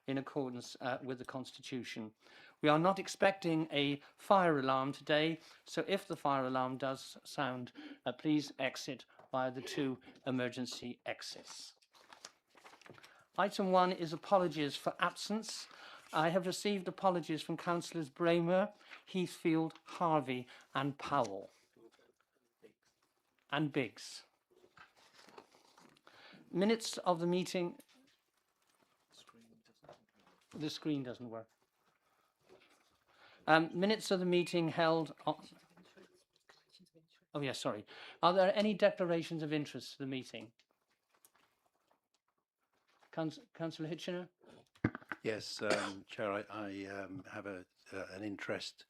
in accordance with the Constitution. We are not expecting a fire alarm today, so if the fire alarm does sound, please exit via the 2 emergency exits. Item 1 is apologies for absence. I have received apologies from Councillors Bramer, Heathfield, Harvey and Powell. And Biggs. Minutes of the meeting. The screen doesn't work. Minutes of the meeting held on... Oh, yes, sorry. Are there any declarations of interest to the meeting? Councillor Hitchener? Yes, Chair, I have an interest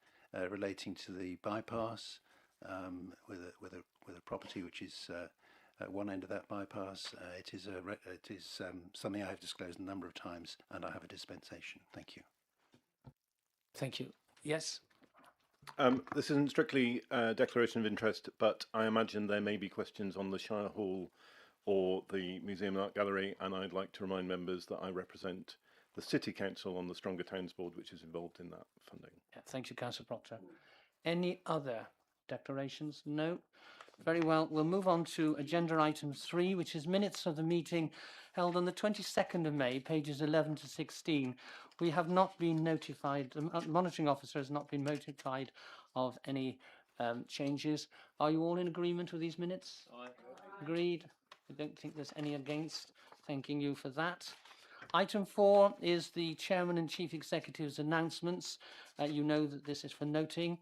relating to the bypass with a property which is at one end of that bypass. It is something I have disclosed a number of times, and I have a dispensation. Thank you. Thank you. Yes. This isn't strictly a declaration of interest, but I imagine there may be questions on the Shire Hall or the Museum and Art Gallery, and I'd like to remind members that I represent the City Council on the Stronger Towns Board, which is involved in that funding. Yeah, thank you, Councillor Proctor. Any other declarations? No. Very well. We'll move on to agenda item 3, which is minutes of the meeting held on the 22nd of May, pages 11 to 16. We have not been notified, the monitoring officer has not been notified of any changes. Are you all in agreement with these minutes? Agreed. I don't think there's any against. Thanking you for that. Item 4 is the Chairman and Chief Executive's announcements. You know that this is for noting.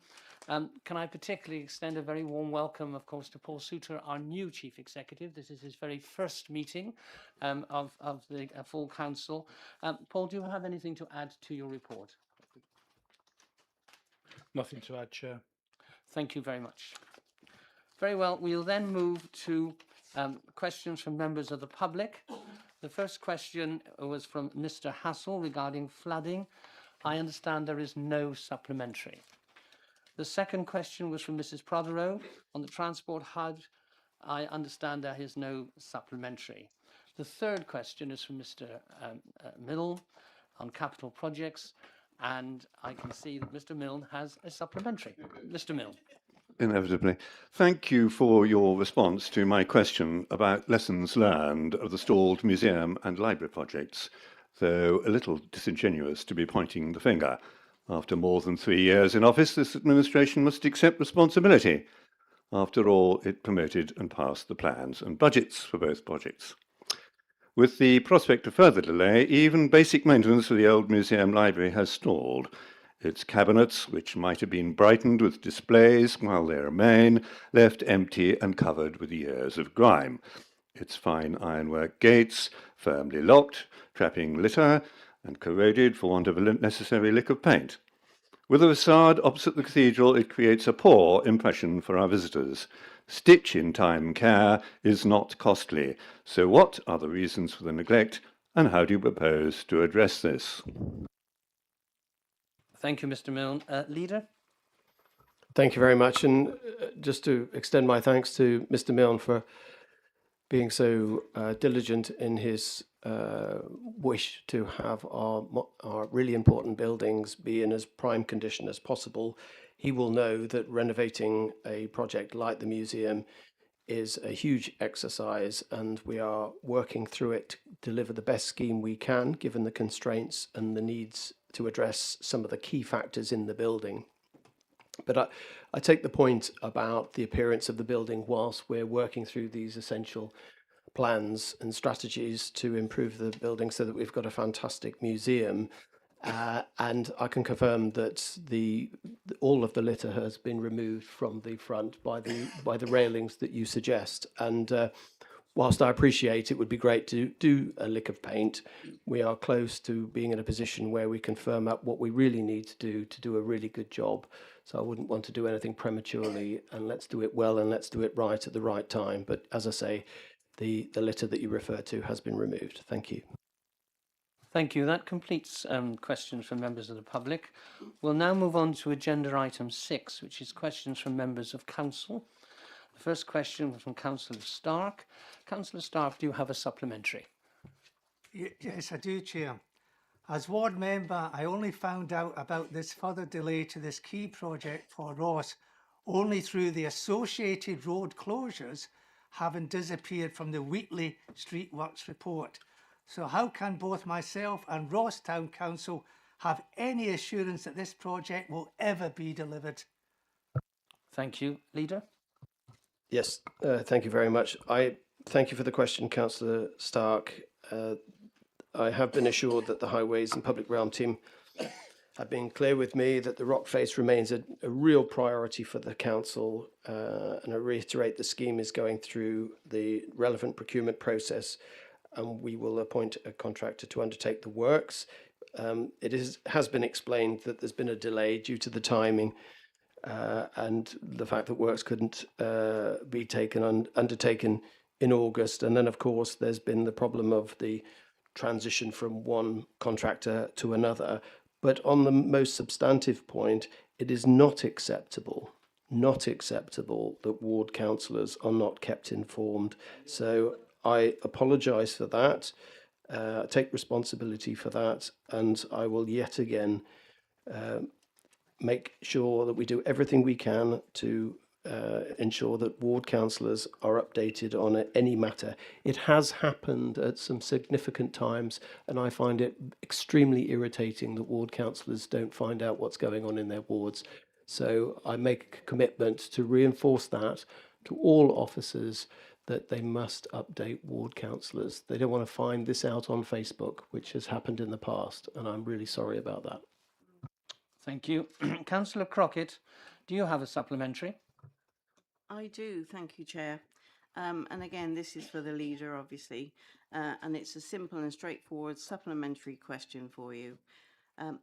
Can I particularly extend a very warm welcome, of course, to Paul Souter, our new Chief Executive. This is his very first meeting of the full council. Paul, do you have anything to add to your report? Nothing to add, Chair. Thank you very much. Very well, we'll then move to questions from members of the public. The first question was from Mr. Hassel regarding flooding. I understand there is no supplementary. The second question was from Mrs. Prothero on the transport HUD. I understand there is no supplementary. The third question is from Mr. Milne on capital projects, and I can see that Mr. Milne has a supplementary. Mr. Milne. Inevitably. Thank you for your response to my question about lessons learned of the stalled museum and library projects, though a little disingenuous to be pointing the finger. After more than 3 years in office, this administration must accept responsibility. After all, it promoted and passed the plans and budgets for both projects. With the prospect of further delay, even basic maintenance of the old museum library has stalled. Its cabinets, which might have been brightened with displays while they remain, left empty and covered with years of grime. Its fine ironwork gates, firmly locked, trapping litter, and corroded for want of a necessary lick of paint. With a facade opposite the cathedral, it creates a poor impression for our visitors. Stitch-in-time care is not costly. So what are the reasons for the neglect, and how do you propose to address this? Thank you, Mr. Milne. Leader? Thank you very much. And just to extend my thanks to Mr. Milne for being so diligent in his wish to have our really important buildings be in as prime condition as possible. He will know that renovating a project like the museum is a huge exercise, and we are working through it to deliver the best scheme we can, given the constraints and the needs to address some of the key factors in the building. But I take the point about the appearance of the building whilst we're working through these essential plans and strategies to improve the building so that we've got a fantastic museum. And I can confirm that all of the litter has been removed from the front by the railings that you suggest. And whilst I appreciate it would be great to do a lick of paint, we are close to being in a position where we can firm up what we really need to do a really good job. So I wouldn't want to do anything prematurely, and let's do it well and let's do it right at the right time. But as I say, the litter that you refer to has been removed. Thank you. Thank you. That completes questions from members of the public. We'll now move on to agenda item 6, which is questions from members of council. The first question was from Councillor Stark. Councillor Stark, do you have a supplementary? Yes, I do, Chair. As ward member, I only found out about this further delay to this key project for Ross only through the associated road closures having disappeared from the weekly street works report. So how can both myself and Ross Town Council have any assurance that this project will ever be delivered? Thank you. Leader? Yes, thank you very much. I thank you for the question, Councillor Stark. I have been assured that the Highways and Public Realm team have been clear with me that the rock face remains a real priority for the council, and I reiterate the scheme is going through the relevant procurement process, and we will appoint a contractor to undertake the works. Has been explained that there's been a delay due to the timing and the fact that works couldn't be undertaken in August. And then, of course, there's been the problem of the transition from one contractor to another. But on the most substantive point, it is not acceptable that ward councillors are not kept informed. So I apologise for that. I take responsibility for that, and I will yet again make sure that we do everything we can to ensure that ward councillors are updated on any matter. It has happened at some significant times, and I find it extremely irritating that ward councillors don't find out what's going on in their wards. So I make a commitment to reinforce that to all officers, that they must update ward councillors. They don't want to find this out on Facebook, which has happened in the past, and I'm really sorry about that. Thank you. Councillor Crockett, do you have a supplementary? I do, thank you, Chair. And again, this is for the leader, obviously, and it's a simple and straightforward supplementary question for you.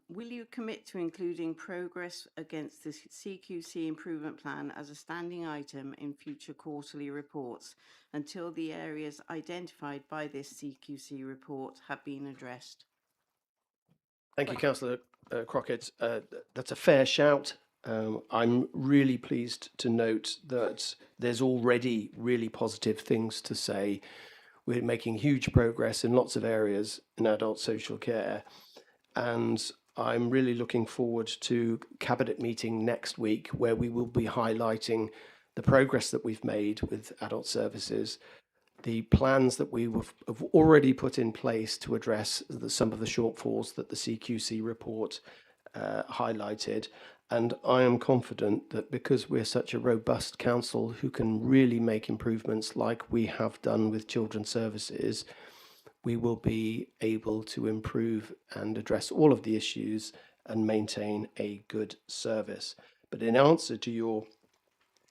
Will you commit to including progress against the CQC improvement plan as a standing item in future quarterly reports until the areas identified by this CQC report have been addressed? Thank you, Councillor Crockett. That's a fair shout. I'm really pleased to note that there's already really positive things to say. We're making huge progress in lots of areas in adult social care, and I'm really looking forward to Cabinet meeting next week, where we will be highlighting the progress that we've made with adult services, the plans that we have already put in place to address some of the shortfalls that the CQC report highlighted. And I am confident that because we're such a robust council who can really make improvements like we have done with children's services, we will be able to improve and address all of the issues and maintain a good service. But in answer to your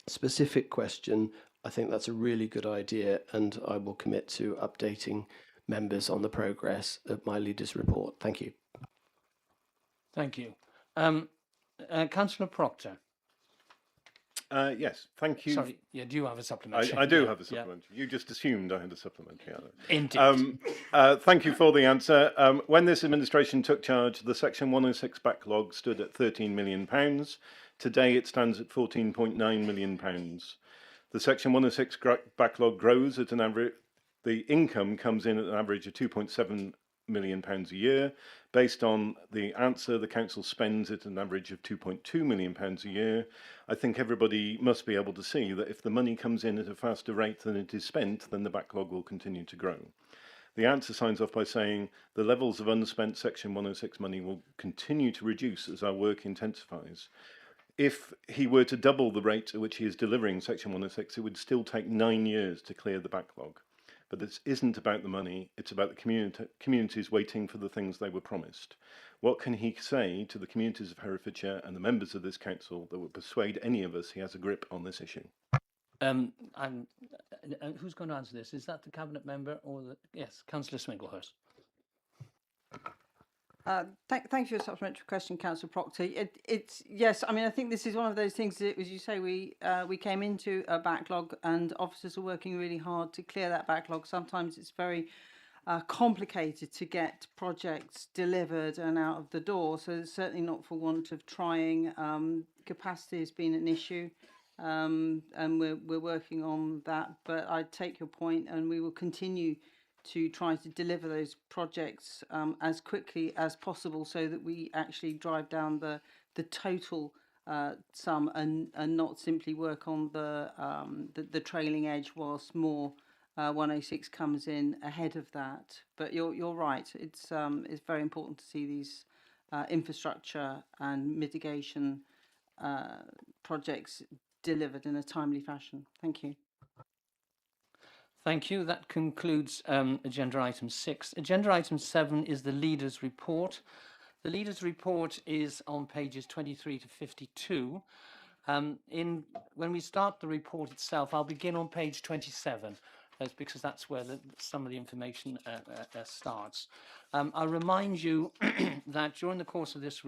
specific question, I think that's a really good idea, and I will commit to updating members on the progress of my leader's report. Thank you. Thank you. Councillor Proctor. Yes, thank you. Sorry, yeah, do you have a supplementary? I do Yeah, have a yeah. supplementary. You just assumed I had a supplementary. Indeed. Thank you for the answer. When this administration took charge, the Section 106 backlog stood at £13 million. Today it stands at £14.9 million. The Section 106 backlog grows at an average. The income comes in at an average of £2.7 million a year. Based on the answer, the council spends at an average of £2.2 million a year. I think everybody must be able to see that if the money comes in at a faster rate than it is spent, then the backlog will continue to grow. The answer signs off by saying the levels of unspent Section 106 money will continue to reduce as our work intensifies. If he were to double the rate at which he is delivering Section 106, it would still take 9 years to clear the backlog. But this isn't about the money, it's about the communities waiting for the things they were promised. What can he say to the communities of Herefordshire and the members of this council that would persuade any of us he has a grip on this issue? Who's going to answer this? Is that the Cabinet member or the... Yes, Councillor Smigglehurst. Thank you for the supplementary question, Councillor Proctor. It's yes. I mean, I think this is one of those things that, as you say, we came into a backlog, and officers are working really hard to clear that backlog. Sometimes it's very complicated to get projects delivered and out of the door. So it's certainly not for want of trying. Capacity has been an issue, and we're working on that. But I take your point, and we will continue to try to deliver those projects as quickly as possible, so that we actually drive down the total sum and not simply work on the trailing edge whilst more 106 comes in ahead of that. But you're right. It's very important to see these infrastructure and mitigation projects delivered in a timely fashion. Thank you. Thank you. That concludes agenda item 6. Agenda item 7 is the leaders' report. The leaders' report is on pages 23 to 52. When we start the report itself, I'll begin on page 27. That's because that's where some of the information starts. I'll remind you that during the course of this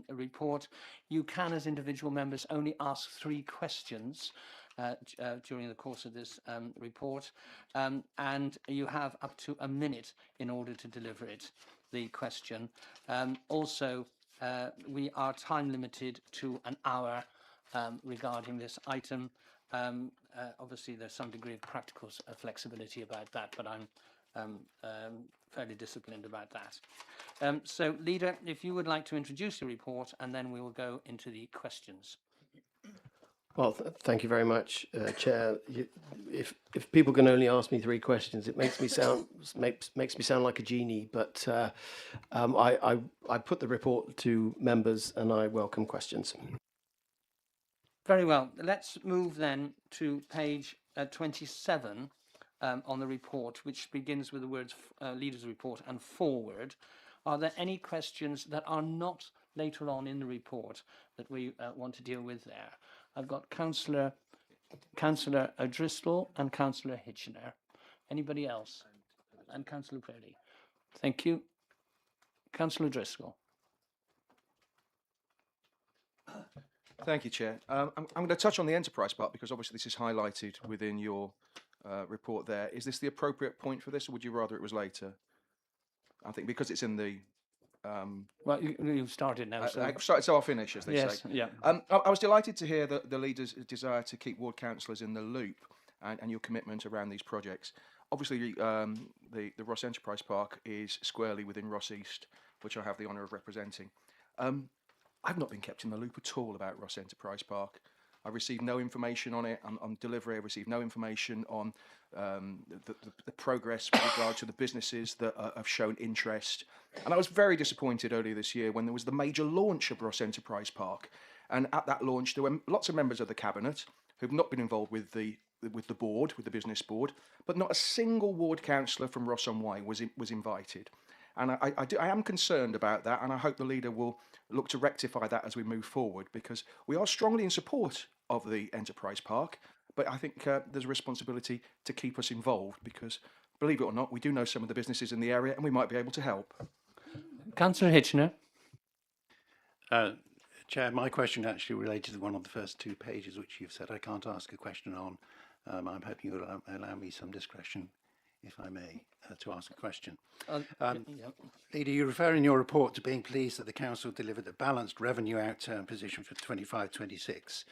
report, you can, as individual members, only ask 3 questions during the course of this report, and you have up to a minute in order to deliver the question. Also, we are time limited to an hour regarding this item. Obviously, there's some degree of practical flexibility about that, but I'm fairly disciplined about that. So, Leader, if you would like to introduce your report, and then we will go into the questions. Well, thank you very much, Chair. If people can only ask me 3 questions, it makes me sound like a genie. But I put the report to members, and I welcome questions. Very well. Let's move then to page 27 on the report, which begins with the words leaders' report and forward. Are there any questions that are not later on in the report that we want to deal with there? I've got Councillor O'Driscoll and Councillor Hitchener. Anybody else? And Councillor Purdy. Thank you. Councillor O'Driscoll. Thank you, Chair. I'm going to touch on the enterprise part because obviously this is highlighted within your report there. Is this the appropriate point for this, or would you rather it was later? I think because it's in the... Well, you've started now. So I'll finish, as they say. Yes, yeah. I was delighted to hear the leaders' desire to keep ward councillors in the loop and your commitment around these projects. Obviously, the Ross Enterprise Park is squarely within Ross East, which I have the honour of representing. I've not been kept in the loop at all about Ross Enterprise Park. I received no information on it, on delivery. I received no information on the progress with regard to the businesses that have shown interest. And I was very disappointed earlier this year when there was the major launch of Ross Enterprise Park. And at that launch, there were lots of members of the Cabinet who've not been involved with the board, with the business board, but not a single ward councillor from Ross-on-Wye was invited. And I am concerned about that, and I hope the leader will look to rectify that as we move forward, because we are strongly in support of the Enterprise Park, but I think there's a responsibility to keep us involved, because, believe it or not, we do know some of the businesses in the area, and we might be able to help. Councillor Hitchener. Chair, my question actually related to one of the first 2 pages, which you've said I can't ask a question on. I'm hoping you'll allow me some discretion, if I may, to ask a question. Leader, you refer in your report to being pleased that the Council delivered a balanced revenue outturn position for 25-26.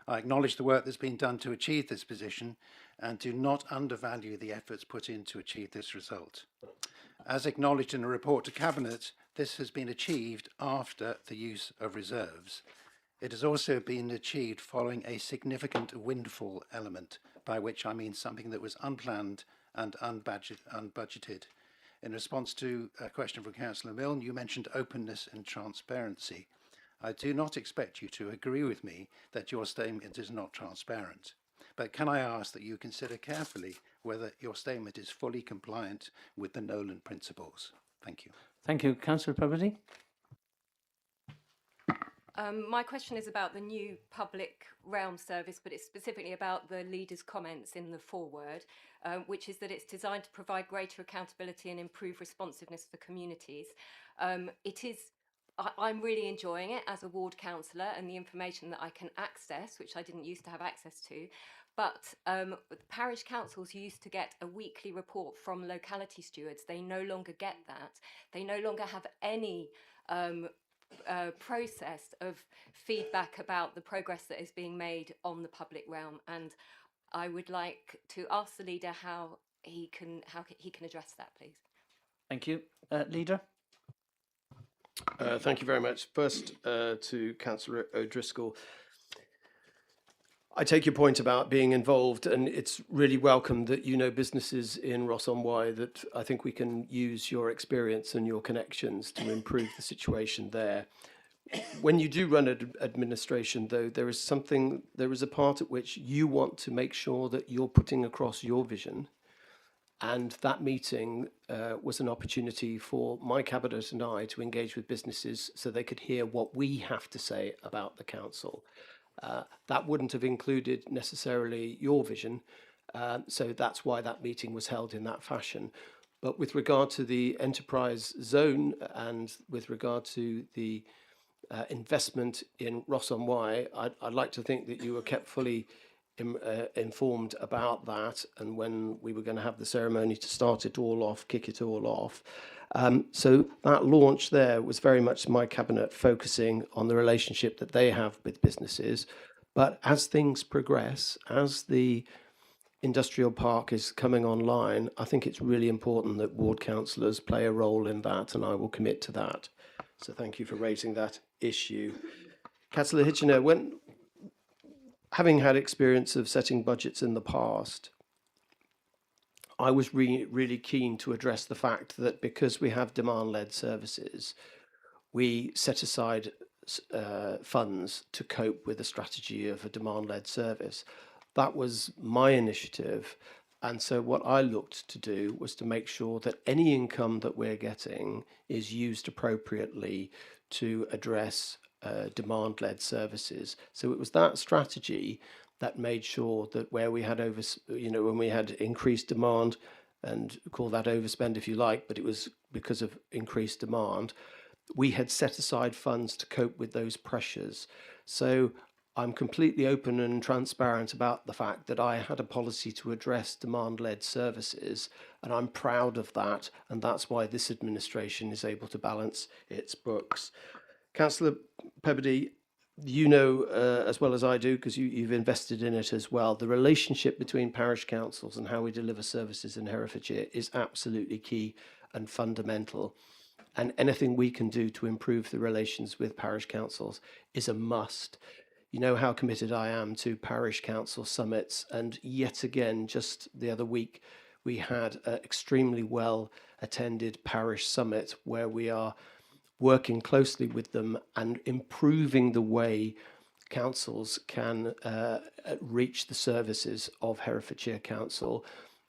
I acknowledge the work that's been done to achieve this position and do not undervalue the efforts put in to achieve this result. As acknowledged in a report to Cabinet, this has been achieved after the use of reserves. It has also been achieved following a significant windfall element, by which I mean something that was unplanned and unbudgeted. In response to a question from Councillor Milne, you mentioned openness and transparency. I do not expect you to agree with me that your statement is not transparent, but can I ask that you consider carefully whether your statement is fully compliant with the Nolan principles? Thank you. Thank you. Councillor Purdy. My question is about the new public realm service, but it's specifically about the leader's comments in the foreword, which is that it's designed to provide greater accountability and improve responsiveness for communities. I'm really enjoying it as a ward councillor and the information that I can access, which I didn't used to have access to. But parish councils used to get a weekly report from locality stewards. They no longer get that. They no longer have any process of feedback about the progress that is being made on the public realm, and I would like to ask the leader how he can address that, please. Thank you. Leader? Thank you very much. First, to Councillor O'Driscoll. I take your point about being involved, and it's really welcome that you know businesses in Ross-on-Wye, that I think we can use your experience and your connections to improve the situation there. When you do run an administration, though, there is a part at which you want to make sure that you're putting across your vision. And that meeting was an opportunity for my cabinet and I to engage with businesses so they could hear what we have to say about the council. That wouldn't have included necessarily your vision, so that's why that meeting was held in that fashion. But with regard to the enterprise zone and with regard to the investment in Ross-on-Wye, I'd like to think that you were kept fully informed about that, and when we were going to have the ceremony to start it all off, kick it all off. So that launch there was very much my cabinet focusing on the relationship that they have with businesses. But as things progress, as the industrial park is coming online, I think it's really important that ward councillors play a role in that, and I will commit to that. So thank you for raising that issue. Councillor Hitchener, having had experience of setting budgets in the past, I was really keen to address the fact that because we have demand-led services, we set aside funds to cope with the strategy of a demand-led service. That was my initiative. And so what I looked to do was to make sure that any income that we're getting is used appropriately to address demand-led services. So it was that strategy that made sure that where we had when we had increased demand, and call that overspend if you like, but it was because of increased demand, we had set aside funds to cope with those pressures. So I'm completely open and transparent about the fact that I had a policy to address demand-led services, and I'm proud of that, and that's why this administration is able to balance its books. Councillor Pebbody, you know as well as I do, because you've invested in it as well, the relationship between parish councils and how we deliver services in Herefordshire is absolutely key and fundamental. And anything we can do to improve the relations with parish councils is a must. You know how committed I am to parish council summits, and yet again, just the other week, we had an extremely well attended parish summit where we are working closely with them and improving the way councils can reach the services of Herefordshire Council.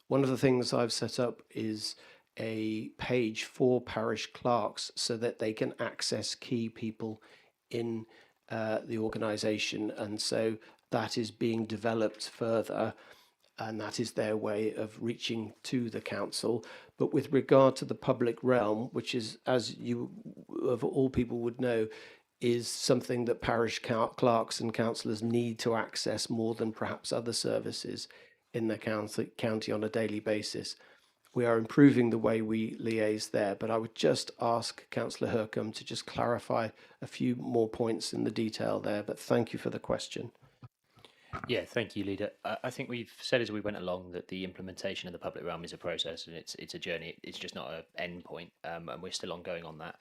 One of the things I've set up is a page for parish clerks so that they can access key people in the organisation, and so that is being developed further, and that is their way of reaching to the council. But with regard to the public realm, which is, as you of all people would know, is something that parish clerks and councillors need to access more than perhaps other services in the county on a daily basis. We are improving the way we liaise there, but I would just ask Councillor Hurcombe to just clarify a few more points in the detail there, but thank you for the question. Yeah, thank you, Leader. I think we've said as we went along that the implementation of the public realm is a process, and it's a journey. It's just not an end point, and we're still ongoing on that.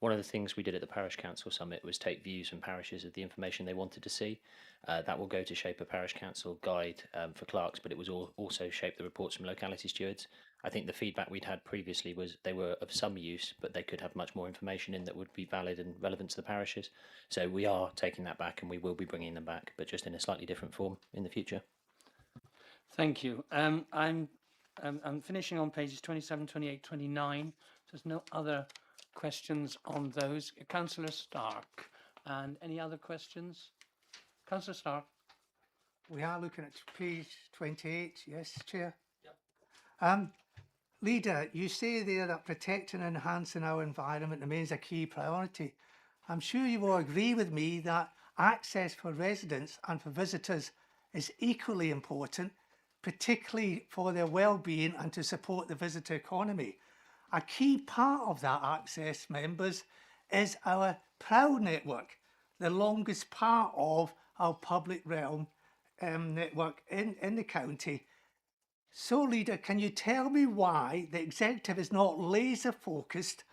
One of the things we did at the Parish Council Summit was take views from parishes of the information they wanted to see. That will go to shape a Parish Council guide for clerks, but it was also shape the reports from locality stewards. I think the feedback we'd had previously was they were of some use, but they could have much more information in that would be valid and relevant to the parishes. So we are taking that back, and we will be bringing them back, but just in a slightly different form in the future. Thank you. I'm finishing on pages 27, 28, 29. There's no other questions on those. Councillor Stark, and any other questions? Councillor Stark. We are looking at page 28, yes, Chair? Yep. Leader, you say there that protecting and enhancing our environment remains a key priority. I'm sure you will agree with me that access for residents and for visitors is equally important, particularly for their well-being and to support the visitor economy. A key part of that access, members, is our PROUD network, the longest part of our public realm network in the county. So, Leader, can you tell me why the executive is not laser focused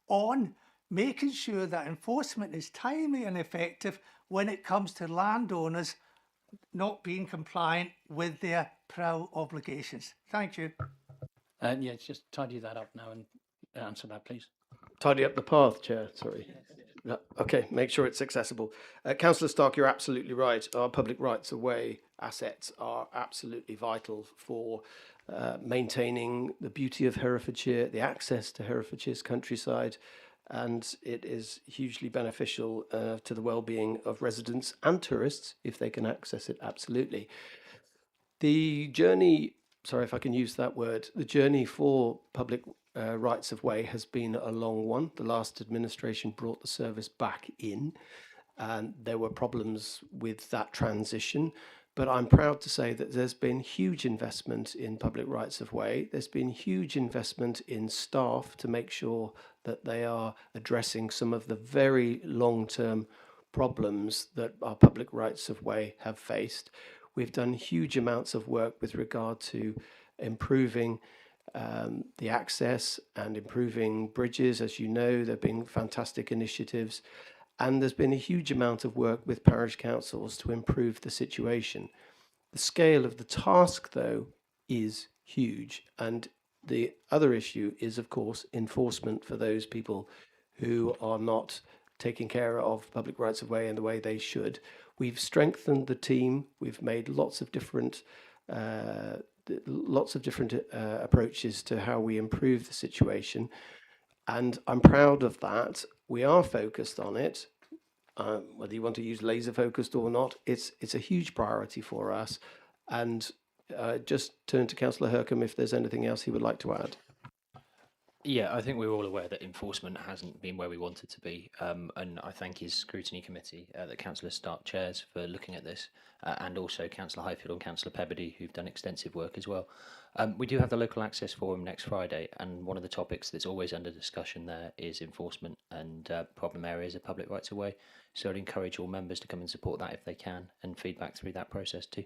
on making sure that enforcement is timely and effective when it comes to landowners not being compliant with their PROW obligations? Thank you. Yeah, just tidy that up now and answer that, please. Tidy up the path, Chair, sorry. No, okay, make sure it's accessible. Councillor Stark, you're absolutely right. Our public rights of way assets are absolutely vital for maintaining the beauty of Herefordshire, the access to Herefordshire's countryside, and it is hugely beneficial to the well-being of residents and tourists if they can access it, absolutely. The journey, sorry if I can use that word, the journey for public rights of way has been a long one. The last administration brought the service back in, and there were problems with that transition. But I'm proud to say that there's been huge investment in public rights of way. There's been huge investment in staff to make sure that they are addressing some of the very long-term problems that our public rights of way have faced. We've done huge amounts of work with regard to improving the access and improving bridges. As you know, there have been fantastic initiatives, and there's been a huge amount of work with parish councils to improve the situation. The scale of the task, though, is huge, and the other issue is, of course, enforcement for those people who are not taking care of public rights of way in the way they should. We've strengthened the team. We've made lots of different approaches to how we improve the situation, and I'm proud of that. We are focused on it. Whether you want to use laser focused or not, it's a huge priority for us. And just turn to Councillor Hercombe if there's anything else he would like to add. Yeah, I think we're all aware that enforcement hasn't been where we want it to be, and I thank his scrutiny committee that Councillor Stark chairs for looking at this, and also Councillor Highfield and Councillor Pebbody, who've done extensive work as well. We do have the local access forum next Friday, and one of the topics that's always under discussion there is enforcement and problem areas of public rights of way. So I'd encourage all members to come and support that if they can, and feedback through that process too.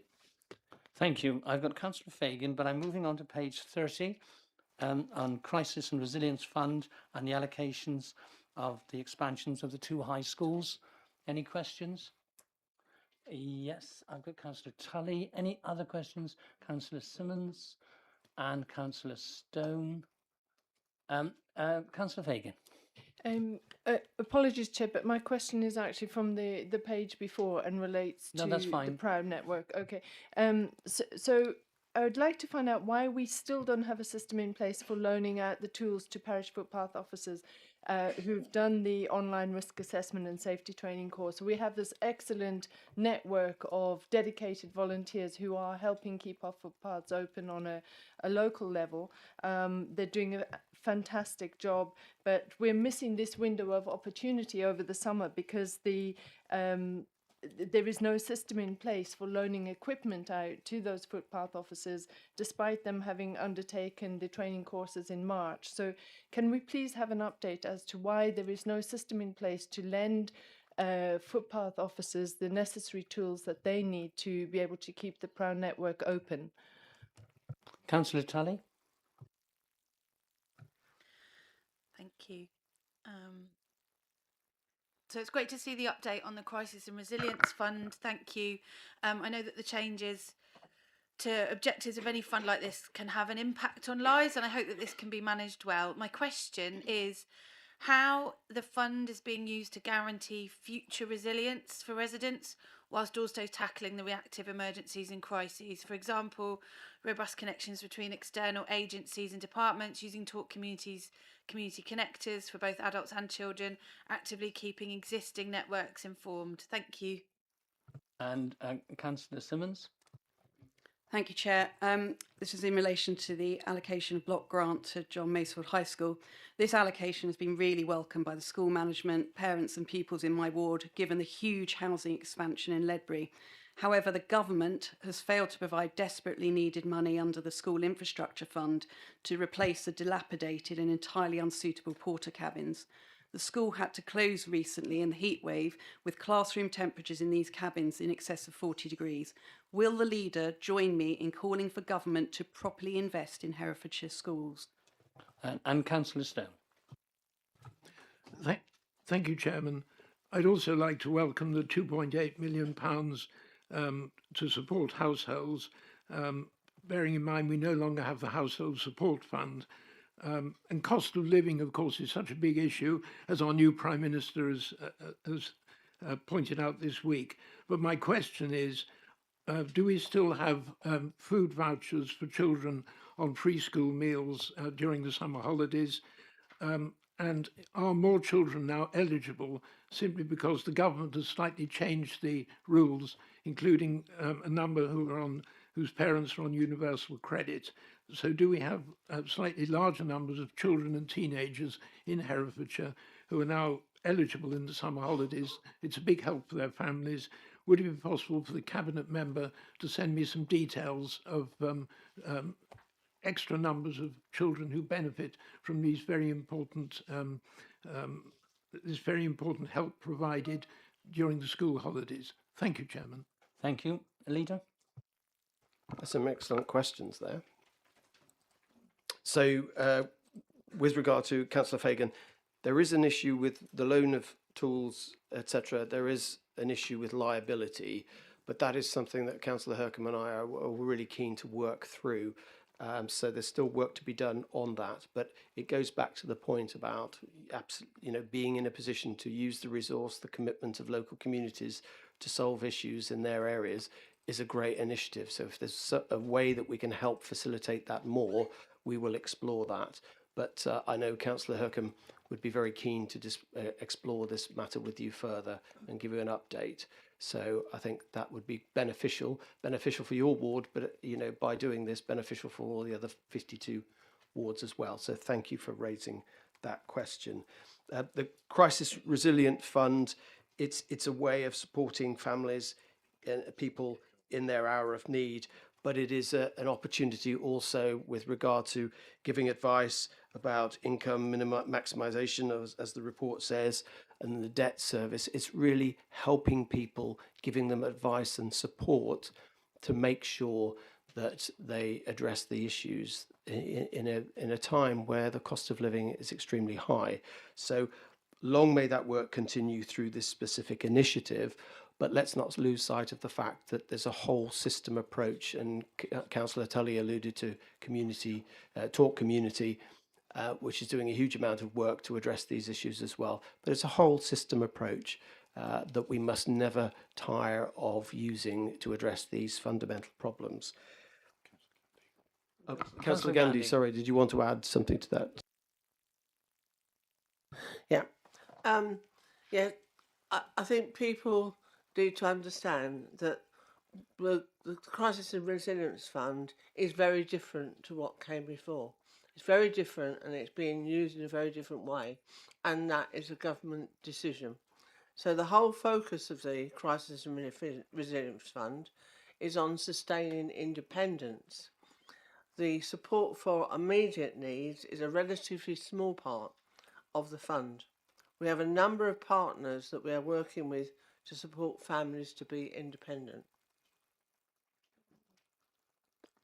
Thank you. I've got Councillor Fagan, but I'm moving on to page 30. On Crisis and Resilience Fund and the allocations of the expansions of the two high schools. Any questions? Yes, I've got Councillor Tully. Any other questions? Councillor Simmons and Councillor Stone. Councillor Fagan. Apologies, Chair, but my question is actually from the page before and relates to that's fine. the PROUD network. Okay. So I would like to find out why we still don't have a system in place for loaning out the tools to parish footpath officers who've done the online risk assessment and safety training course. We have this excellent network of dedicated volunteers who are helping keep our footpaths open on a local level. They're doing a fantastic job, but we're missing this window of opportunity over the summer because there is no system in place for loaning equipment out to those footpath officers, despite them having undertaken the training courses in March. So can we please have an update as to why there is no system in place to lend footpath officers the necessary tools that they need to be able to keep the PROUD network open? Councillor Tully. Thank you. So it's great to see the update on the Crisis and Resilience Fund. Thank you. I know that the changes to objectives of any fund like this can have an impact on lives, and I hope that this can be managed well. My question is how the fund is being used to guarantee future resilience for residents whilst also tackling the reactive emergencies and crises. For example, robust connections between external agencies and departments, using Talk Communities, community connectors for both adults and children, actively keeping existing networks informed. Thank you. And Councillor Simmons. Thank you, Chair. This is in relation to the allocation of block grant to John Masefield High School. This allocation has been really welcomed by the school management, parents and pupils in my ward, given the huge housing expansion in Ledbury. However, the government has failed to provide desperately needed money under the School Infrastructure Fund to replace the dilapidated and entirely unsuitable porter cabins. The school had to close recently in the heat wave with classroom temperatures in these cabins in excess of 40 degrees. Will the leader join me in calling for government to properly invest in Herefordshire schools? And Councillor Stone. Thank you, Chairman. I'd also like to welcome the £2.8 million to support households, bearing in mind we no longer have the Household Support Fund. And cost of living, of course, is such a big issue, as our new Prime Minister has pointed out this week. But my question is, do we still have food vouchers for children on preschool meals during the summer holidays? And are more children now eligible simply because the government has slightly changed the rules, including a number whose parents are on universal credit? So do we have slightly larger numbers of children and teenagers in Herefordshire who are now eligible in the summer holidays? It's a big help for their families. Would it be possible for the Cabinet member to send me some details of extra numbers of children who benefit from these very important help provided during the school holidays? Thank you, Chairman. Thank you. Leader? There's some excellent questions there. So, with regard to Councillor Fagan, there is an issue with the loan of tools, etc. There is an issue with liability, but that is something that Councillor Hercombe and I are really keen to work through. So there's still work to be done on that, but it goes back to the point about being in a position to use the resource, the commitment of local communities to solve issues in their areas is a great initiative. So if there's a way that we can help facilitate that more, we will explore that. But I know Councillor Hercombe would be very keen to explore this matter with you further and give you an update. So I think that would be beneficial for your ward, but by doing this, beneficial for all the other 52 wards as well. So thank you for raising that question. The Crisis Resilient Fund, it's a way of supporting families and people in their hour of need, but it is an opportunity also with regard to giving advice about income maximisation, as the report says, and the debt service. It's really helping people, giving them advice and support to make sure that they address the issues in a time where the cost of living is extremely high. So long may that work continue through this specific initiative, but let's not lose sight of the fact that there's a whole system approach, and Councillor Tully alluded to Talk Community, which is doing a huge amount of work to address these issues as well. But it's a whole system approach that we must never tire of using to address these fundamental problems. Councillor Gandhi, sorry, did you want to add something to that? Yeah. I think people need to understand that the Crisis and Resilience Fund is very different to what came before. It's very different, and it's being used in a very different way, and that is a government decision. So the whole focus of the Crisis and Resilience Fund is on sustaining independence. The support for immediate needs is a relatively small part of the fund. We have a number of partners that we are working with to support families to be independent.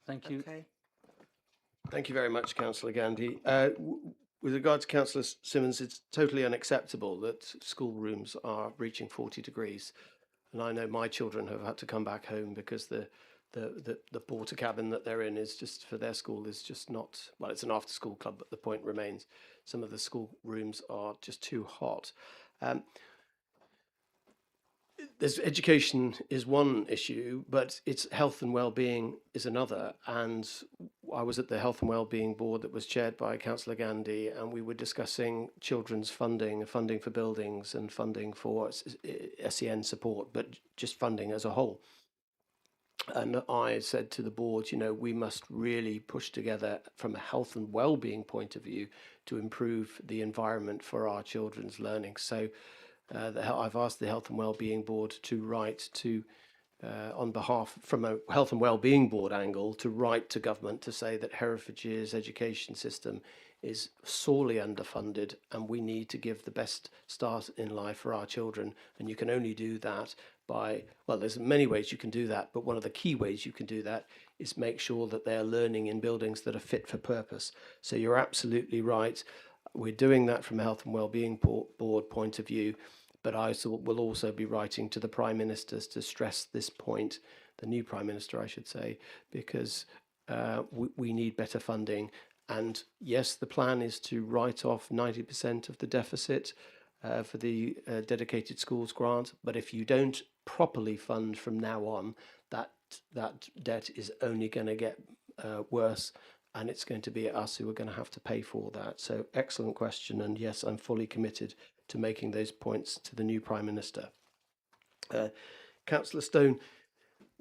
Thank you. Okay. Thank you very much, Councillor Gandhi. With regard to Councillor Simmons, it's totally unacceptable that schoolrooms are reaching 40 degrees. And I know my children have had to come back home because the porter cabin that they're in is just, for their school, is just not, well, it's an after school club, but the point remains, some of the school rooms are just too hot. There's education is one issue, but it's health and well-being is another. And I was at the Health and Wellbeing Board that was chaired by Councillor Gandhi, and we were discussing children's funding for buildings and funding for SEN support, but just funding as a whole. And I said to the board, we must really push together from a health and well-being point of view to improve the environment for our children's learning. So I've asked the Health and Wellbeing Board to write to, on behalf, from a Health and Wellbeing Board angle, to write to government to say that Herefordshire's education system is sorely underfunded, and we need to give the best start in life for our children. And you can only do that by, well, there's many ways you can do that, but one of the key ways you can do that is make sure that they're learning in buildings that are fit for purpose. So you're absolutely right. We're doing that from a health and wellbeing board point of view, but I will also be writing to the Prime Ministers to stress this point, the new Prime Minister, I should say, because we need better funding. And yes, the plan is to write off 90% of the deficit for the dedicated schools grant, but if you don't properly fund from now on, that debt is only going to get worse, and it's going to be us who are going to have to pay for that. So excellent question, and yes, I'm fully committed to making those points to the new Prime Minister. Councillor Stone,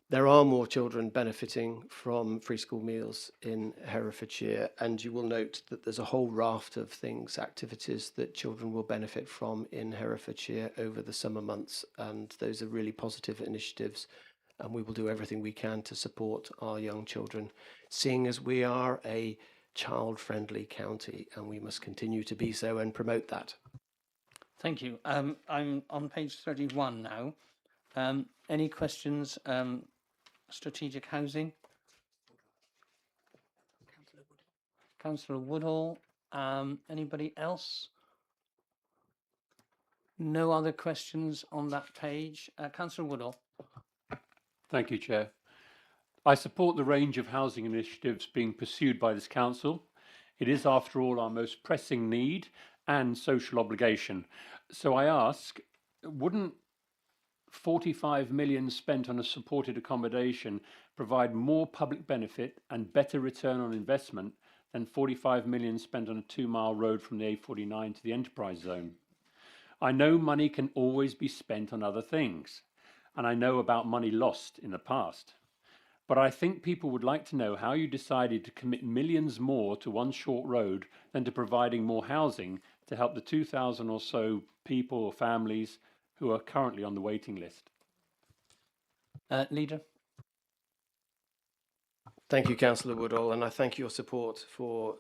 there are more children benefiting from free school meals in Herefordshire, and you will note that there's a whole raft of things, activities that children will benefit from in Herefordshire over the summer months, and those are really positive initiatives, and we will do everything we can to support our young children, seeing as we are a child-friendly county, and we must continue to be so and promote that. Thank you. I'm on page 31 now. Any questions? Strategic housing. Councillor Woodall. Anybody else? No other questions on that page. Councillor Woodall. Thank you, Chair. I support the range of housing initiatives being pursued by this council. It is, after all, our most pressing need and social obligation. So I ask, wouldn't 45 million spent on a supported accommodation provide more public benefit and better return on investment than 45 million spent on a 2-mile road from the A49 to the enterprise zone? I know money can always be spent on other things, and I know about money lost in the past. But I think people would like to know how you decided to commit millions more to one short road than to providing more housing to help the 2,000 or so people or families who are currently on the waiting list. Leader. Thank you, Councillor Woodall, and I thank your support for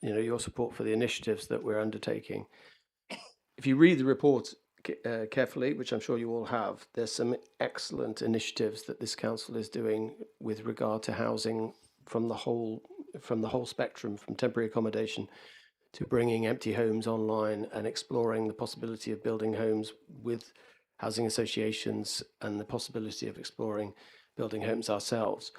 your support for the initiatives that we're undertaking. If you read the report carefully, which I'm sure you all have, there's some excellent initiatives that this council is doing with regard to housing from the whole spectrum, from temporary accommodation to bringing empty homes online and exploring the possibility of building homes with housing associations and the possibility of exploring building homes ourselves.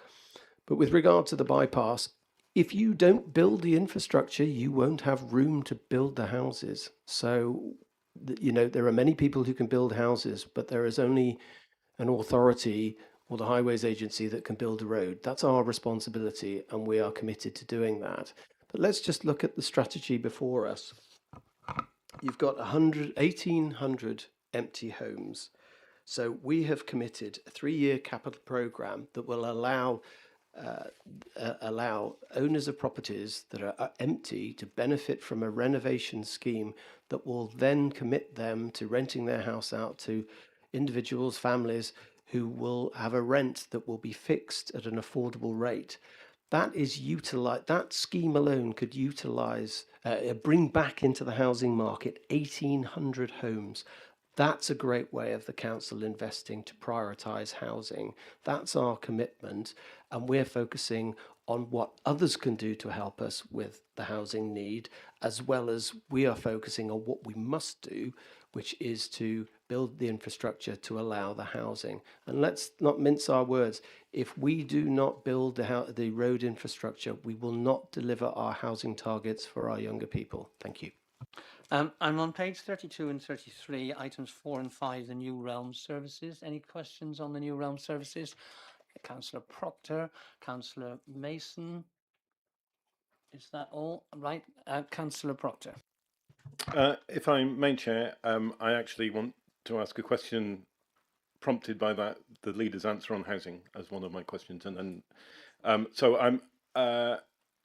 But with regard to the bypass, if you don't build the infrastructure, you won't have room to build the houses. So, there are many people who can build houses, but there is only an authority or the Highways Agency that can build a road. That's our responsibility, and we are committed to doing that. But let's just look at the strategy before us. You've got 1,800 empty homes. So we have committed a 3-year capital programme that will allow owners of properties that are empty to benefit from a renovation scheme that will then commit them to renting their house out to individuals, families who will have a rent that will be fixed at an affordable rate. That scheme alone could bring back into the housing market 1,800 homes. That's a great way of the council investing to prioritise housing. That's our commitment, and we're focusing on what others can do to help us with the housing need, as well as we are focusing on what we must do, which is to build the infrastructure to allow the housing. And let's not mince our words. If we do not build the road infrastructure, we will not deliver our housing targets for our younger people. Thank you. I'm on page 32 and 33, items 4 and 5, the New Realm services. Any questions on the New Realm services? Councillor Proctor, Councillor Mason. Is that all? Right. Councillor Proctor. If I may, Chair, I actually want to ask a question prompted by the leader's answer on housing as one of my questions.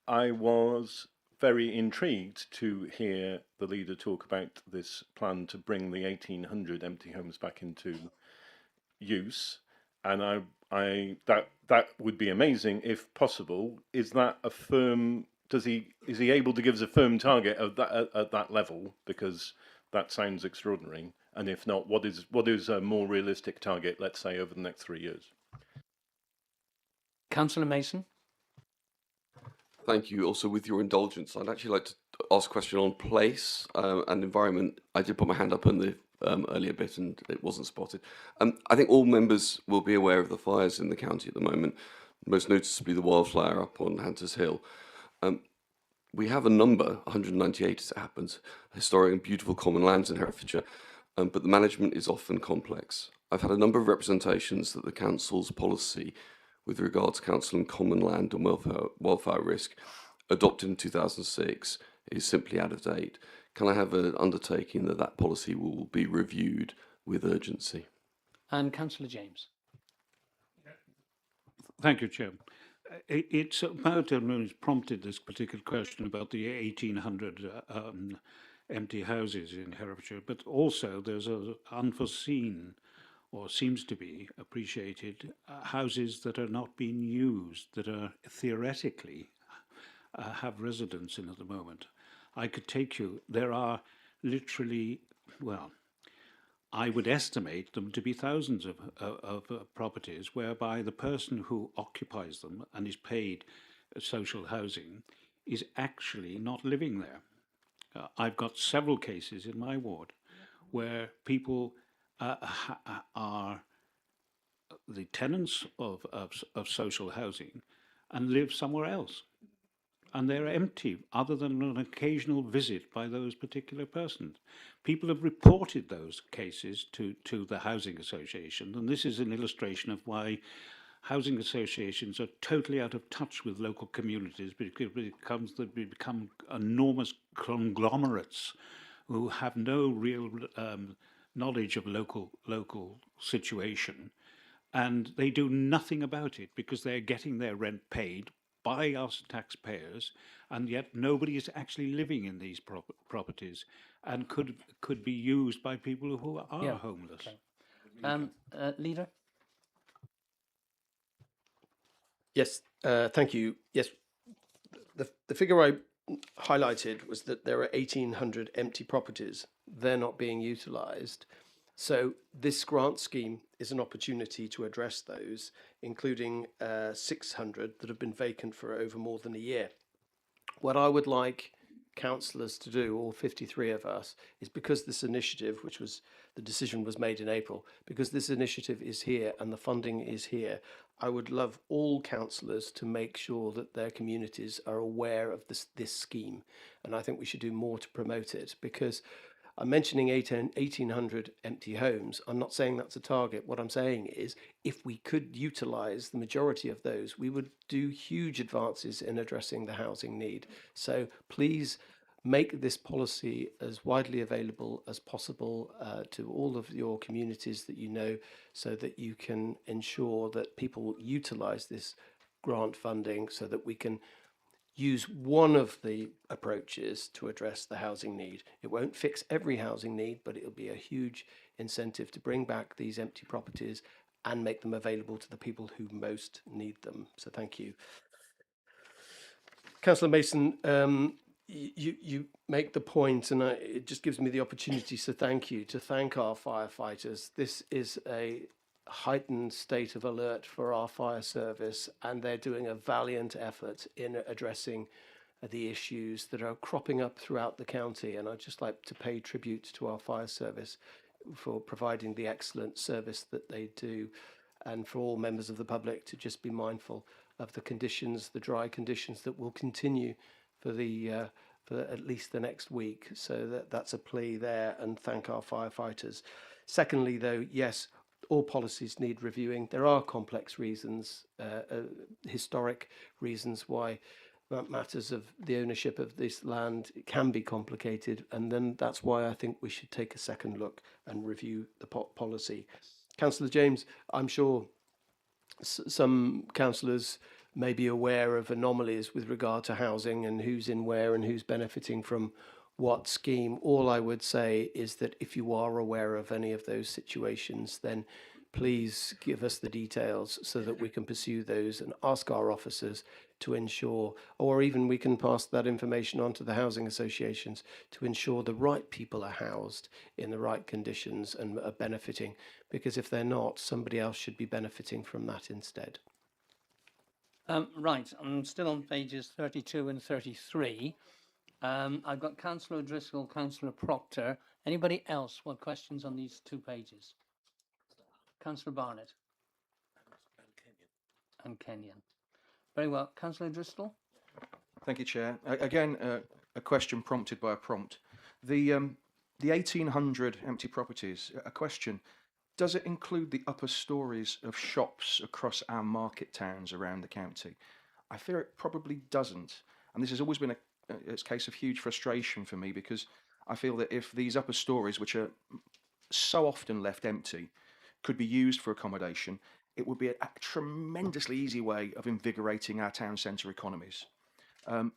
I was very intrigued to hear the leader talk about this plan to bring the 1,800 empty homes back into use, and that would be amazing if possible. Is that a firm is he able to give us a firm target of that at that level? Because that sounds extraordinary. And if not, what is a more realistic target, let's say, over the next 3 years? Councillor Mason. Thank you. Also, with your indulgence, I'd actually like to ask a question on place and environment. I did put my hand up in the earlier bit and it wasn't spotted. I think all members will be aware of the fires in the county at the moment, most noticeably the wildfire up on Hunters Hill. We have a number, 198 as it happens, historic and beautiful common lands in Herefordshire, but the management is often complex. I've had a number of representations that the council's policy with regard to council and common land and wildfire risk, adopted in 2006, is simply out of date. Can I have an undertaking that that policy will be reviewed with urgency? And Councillor James. Thank you, Chair. It's about, it's prompted this particular question about the 1,800 empty houses in Herefordshire, but also there's an unforeseen, or seems to be appreciated, houses that are not being used, that are theoretically have residents in at the moment. I could take you, there are literally, well, I would estimate them to be thousands of properties whereby the person who occupies them and is paid social housing is actually not living there. I've got several cases in my ward where people are the tenants of social housing and live somewhere else. And they're empty, other than an occasional visit by those particular persons. People have reported those cases to the Housing Association, and this is an illustration of why housing associations are totally out of touch with local communities, because they become enormous conglomerates who have no real knowledge of local situation, and they do nothing about it because they're getting their rent paid by us taxpayers, and yet nobody is actually living in these properties and could be used by people who are homeless. Okay. Leader? Yes, thank you. Yes, the figure I highlighted was that there are 1,800 empty properties. They're not being utilised. So this grant scheme is an opportunity to address those, including 600 that have been vacant for over more than a year. What I would like councillors to do, all 53 of us, is because this initiative, the decision was made in April, because this initiative is here and the funding is here, I would love all councillors to make sure that their communities are aware of this scheme. And I think we should do more to promote it, because I'm mentioning 1,800 empty homes. I'm not saying that's a target. What I'm saying is if we could utilise the majority of those, we would do huge advances in addressing the housing need. So please make this policy as widely available as possible to all of your communities that you know, so that you can ensure that people utilise this grant funding so that we can use one of the approaches to address the housing need. It won't fix every housing need, but it'll be a huge incentive to bring back these empty properties and make them available to the people who most need them. So thank you. Councillor Mason, you make the point, and it just gives me the opportunity to thank our firefighters. This is a heightened state of alert for our fire service, and they're doing a valiant effort in addressing the issues that are cropping up throughout the county. And I'd just like to pay tribute to our fire service for providing the excellent service that they do, and for all members of the public to just be mindful of the conditions, the dry conditions that will continue for at least the next week. So that's a plea there, and thank our firefighters. Secondly, though, yes, all policies need reviewing. There are complex reasons, historic reasons why matters of the ownership of this land can be complicated, and then that's why I think we should take a second look and review the policy. Councillor James, I'm sure some councillors may be aware of anomalies with regard to housing and who's in where and who's benefiting from what scheme. All I would say is that if you are aware of any of those situations, then please give us the details so that we can pursue those and ask our officers to ensure, or even we can pass that information on to the housing associations to ensure the right people are housed in the right conditions and are benefiting, because if they're not, somebody else should be benefiting from that instead. Right, I'm still on pages 32 and 33. I've got Councillor O'Driscoll, Councillor Proctor. Anybody else want questions on these 2 pages? Councillor Barnett. And Kenyon. Very well. Councillor O'Driscoll? Thank you, Chair. Again, a question prompted by a prompt. The 1,800 empty properties, a question, does it include the upper stories of shops across our market towns around the county? I fear it probably doesn't. And this has always been a case of huge frustration for me, because I feel that if these upper stories, which are so often left empty, could be used for accommodation, it would be a tremendously easy way of invigorating our town centre economies.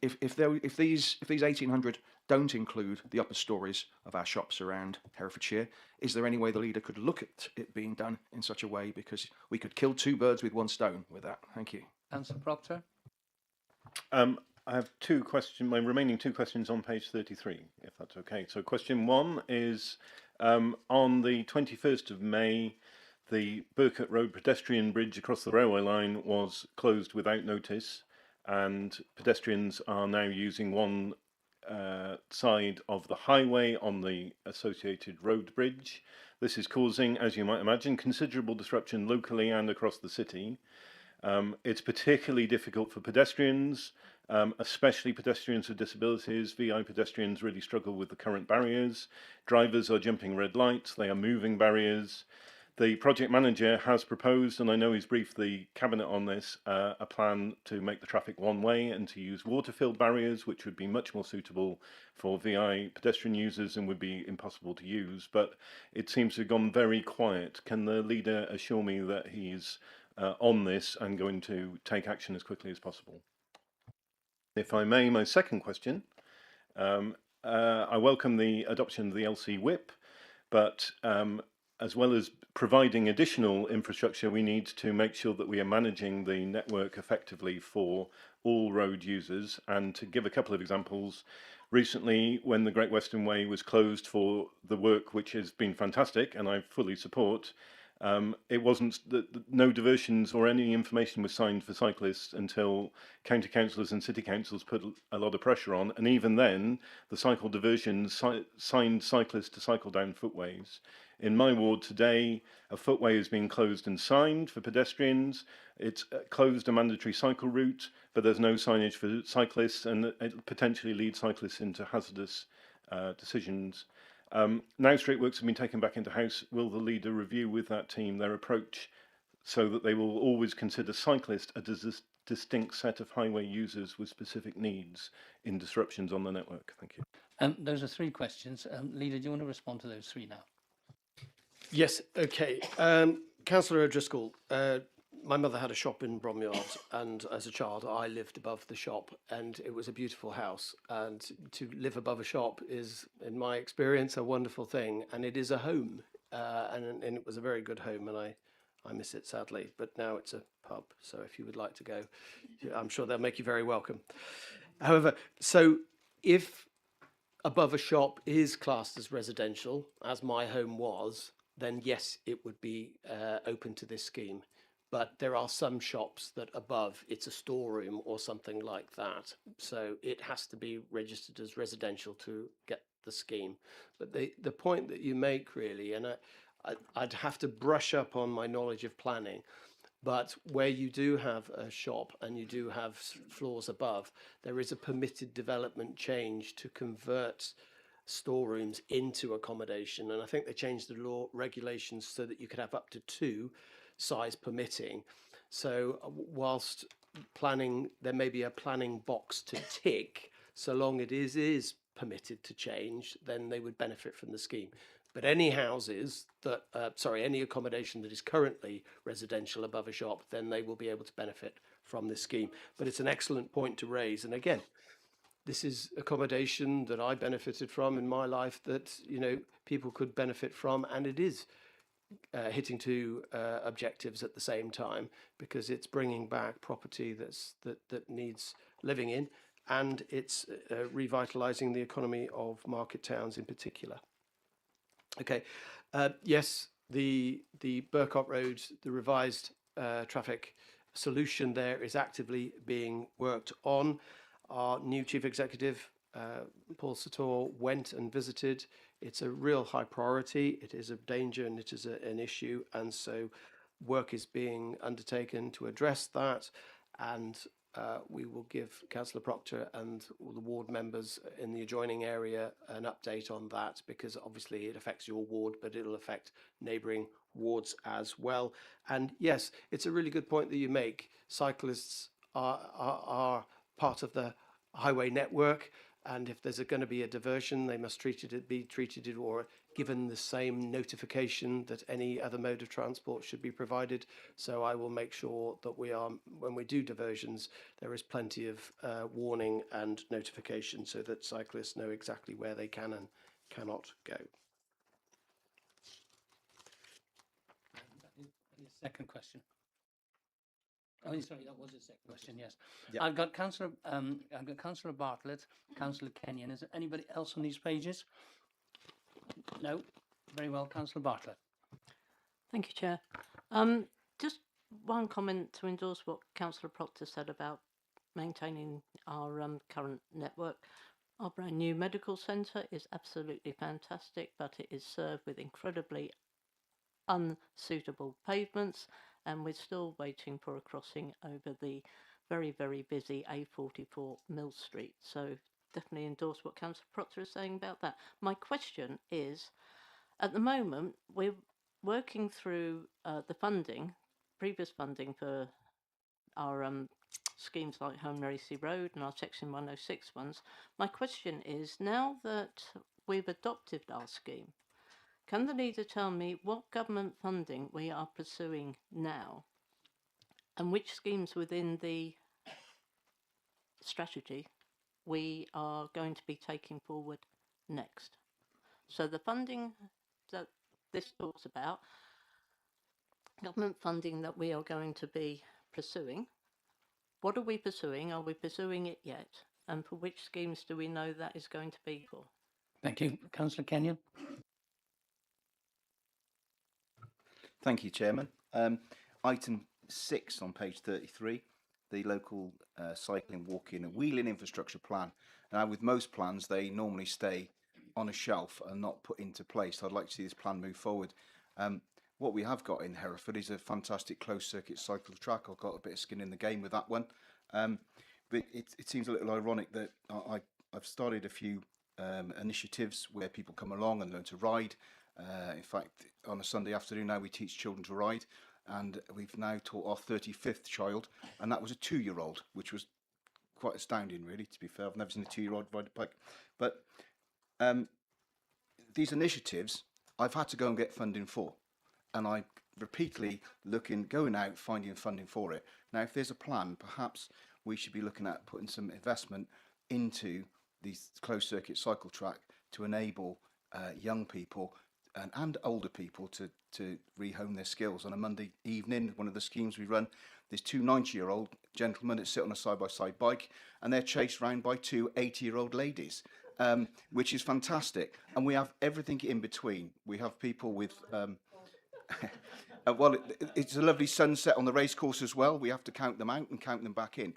If these 1,800 don't include the upper stories of our shops around Herefordshire, is there any way the leader could look at it being done in such a way? Because we could kill 2 birds with 1 stone with that. Thank you. Councillor Proctor? I have 2 questions, my remaining 2 questions on page 33, if that's okay. So question 1 is, on the 21st of May, the Burkett Road pedestrian bridge across the railway line was closed without notice, and pedestrians are now using one side of the highway on the associated road bridge. This is causing, as you might imagine, considerable disruption locally and across the city. It's particularly difficult for pedestrians, especially pedestrians with disabilities. VI pedestrians really struggle with the current barriers. Drivers are jumping red lights, they are moving barriers. The project manager has proposed, and I know he's briefed the Cabinet on this, a plan to make the traffic one way and to use water-filled barriers, which would be much more suitable for VI pedestrian users and would be impossible to use. But it seems to have gone very quiet. Can the leader assure me that he's on this and going to take action as quickly as possible? If I may, my second question. I welcome the adoption of the LC Whip, but as well as providing additional infrastructure, we need to make sure that we are managing the network effectively for all road users. And to give a couple of examples, recently when the Great Western Way was closed for the work, which has been fantastic and I fully support, it wasn't no diversions or any information was signed for cyclists until county councillors and city councils put a lot of pressure on, and even then the cycle diversions signed cyclists to cycle down footways. In my ward today, a footway is being closed and signed for pedestrians. It's closed a mandatory cycle route, but there's no signage for cyclists, and it potentially leads cyclists into hazardous decisions. Now Straight Works have been taken back into house. Will the leader review with that team their approach so that they will always consider cyclists as a distinct set of highway users with specific needs in disruptions on the network? Thank you. Those are 3 questions. Leader, do you want to respond to those 3 now? Yes, okay. Councillor O'Driscoll, my mother had a shop in Bromyard, and as a child I lived above the shop, and it was a beautiful house, and to live above a shop is, in my experience, a wonderful thing, and it is a home, and it was a very good home, and I miss it sadly, but now it's a pub, so if you would like to go, I'm sure they'll make you very welcome. However, so if above a shop is classed as residential, as my home was, then yes, it would be open to this scheme. But there are some shops that above it's a storeroom or something like that. So it has to be registered as residential to get the scheme. But the point that you make really, and I'd have to brush up on my knowledge of planning, but where you do have a shop and you do have floors above, there is a permitted development change to convert storerooms into accommodation, and I think they changed the law regulations so that you could have up to 2, size permitting. So whilst planning, there may be a planning box to tick, so long it is permitted to change, then they would benefit from the scheme. But any houses that, any accommodation that is currently residential above a shop, then they will be able to benefit from this scheme. But it's an excellent point to raise, and again, this is accommodation that I benefited from in my life that, people could benefit from, and it is hitting two objectives at the same time, because it's bringing back property that needs living in, and it's revitalising the economy of market towns in particular. Okay, yes, the Burcott Road, the revised traffic solution there is actively being worked on. Our new chief executive, Paul Sator, went and visited. It's a real high priority. It is a danger and it is an issue, and so work is being undertaken to address that, and we will give Councillor Proctor and all the ward members in the adjoining area an update on that, because obviously it affects your ward, but it'll affect neighbouring wards as well. And yes, it's a really good point that you make. Cyclists are part of the highway network, and if there's going to be a diversion, they must be treated or given the same notification that any other mode of transport should be provided. So I will make sure that when we do diversions, there is plenty of warning and notification so that cyclists know exactly where they can and cannot go. Second question. Oh, sorry, that was a second question. Yes, Yep. I've got Councillor Bartlett, Councillor Kenyon. Is there anybody else on these pages? No. Very well, Councillor Bartlett. Thank you, Chair. Just one comment to endorse what Councillor Proctor said about maintaining our current network. Our brand new medical centre is absolutely fantastic, but it is served with incredibly unsuitable pavements, and we're still waiting for a crossing over the very, very busy A44 Mill Street. So definitely endorse what Councillor Proctor is saying about that. My question is, at the moment, we're working through the funding, previous funding for our schemes like Home Racy Road and our Section 106 ones. My question is, now that we've adopted our scheme, can the leader tell me what government funding we are pursuing now and which schemes within the strategy we are going to be taking forward next? So the funding that this talks about, government funding that we are going to be pursuing, what are we pursuing? Are we pursuing it yet? And for which schemes do we know that is going to be for? Thank you. Councillor Kenyon. Thank you, Chairman. Item 6 on page 33, the local cycling, walking and wheeling infrastructure plan. Now, with most plans, they normally stay on a shelf and not put into place. I'd like to see this plan move forward. What we have got in Hereford is a fantastic closed circuit cycle track. I've got a bit of skin in the game with that one. But it seems a little ironic that I've started a few initiatives where people come along and learn to ride. In fact, on a Sunday afternoon now we teach children to ride, and we've now taught our 35th child, and that was a 2-year-old, which was quite astounding, really, to be fair. I've never seen a 2-year-old ride a bike. But these initiatives I've had to go and get funding for, and I repeatedly going out, finding funding for it. Now, if there's a plan, perhaps we should be looking at putting some investment into these closed circuit cycle track to enable young people and older people to rehome their skills. On a Monday evening, one of the schemes we run, there's 2 90-year-old gentlemen that sit on a side-by-side bike, and they're chased around by 2 80-year-old ladies, which is fantastic. And we have everything in between. We have people with well, it's a lovely sunset on the racecourse as well. We have to count them out and count them back in.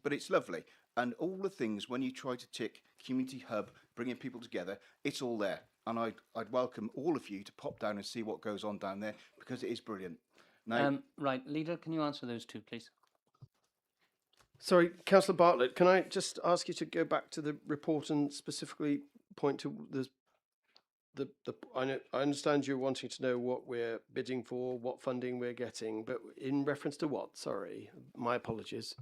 But it's lovely. And all the things, when you try to tick community hub, bringing people together, it's all there. And I'd welcome all of you to pop down and see what goes on down there, because it is brilliant. Now, right, Leader, can you answer those two, please? Sorry, Councillor Bartlett, can I just ask you to go back to the report and specifically point to I understand you're wanting to know what we're bidding for, what funding we're getting, but in reference to what? Sorry, my apologies.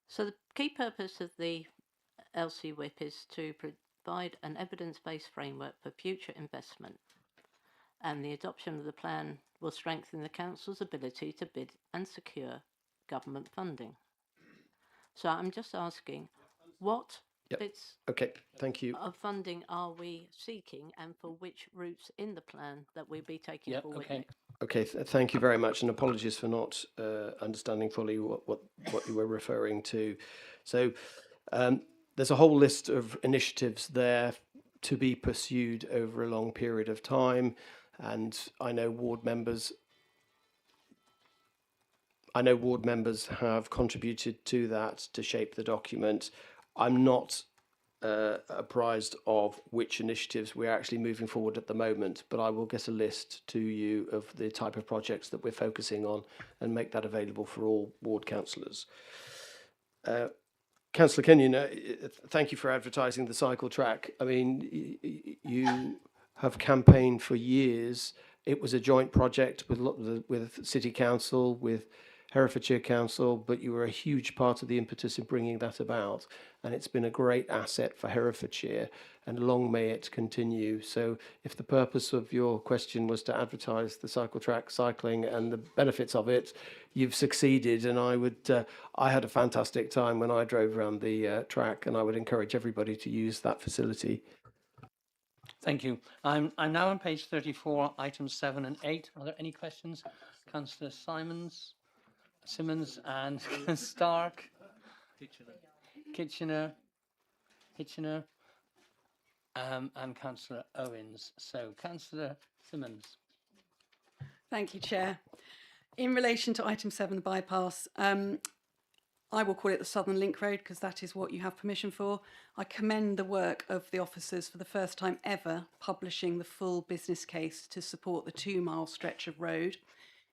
So the key purpose of the LC Whip is to provide an evidence-based framework for future investment, and the adoption of the plan will strengthen the Council's ability to bid and secure government funding. So I'm just asking, what It's Okay, thank you. of funding are we seeking, and for which routes in the plan that we'll be taking Yep, forward okay. next? Okay, thank you very much, and apologies for not understanding fully what you were referring to. So there's a whole list of initiatives there to be pursued over a long period of time, and I know ward members have contributed to that to shape the document. I'm not apprised of which initiatives we're actually moving forward at the moment, but I will get a list to you of the type of projects that we're focusing on and make that available for all ward councillors. Councillor Kenyon, thank you for advertising the cycle track. I mean, you have campaigned for years. It was a joint project with City Council, with Herefordshire Council, but you were a huge part of the impetus in bringing that about, and it's been a great asset for Herefordshire, and long may it continue. So if the purpose of your question was to advertise the cycle track cycling and the benefits of it, you've succeeded, and I had a fantastic time when I drove around the track, and I would encourage everybody to use that facility. Thank you. I'm now on page 34, items 7 and 8. Are there any questions? Councillor Simmons and Stark, Kitchener, and Councillor Owens. So, Councillor Simmons. Thank you, Chair. In relation to item 7, the bypass, I will call it the Southern Link Road because that is what you have permission for. I commend the work of the officers for the first time ever publishing the full business case to support the 2-mile stretch of road.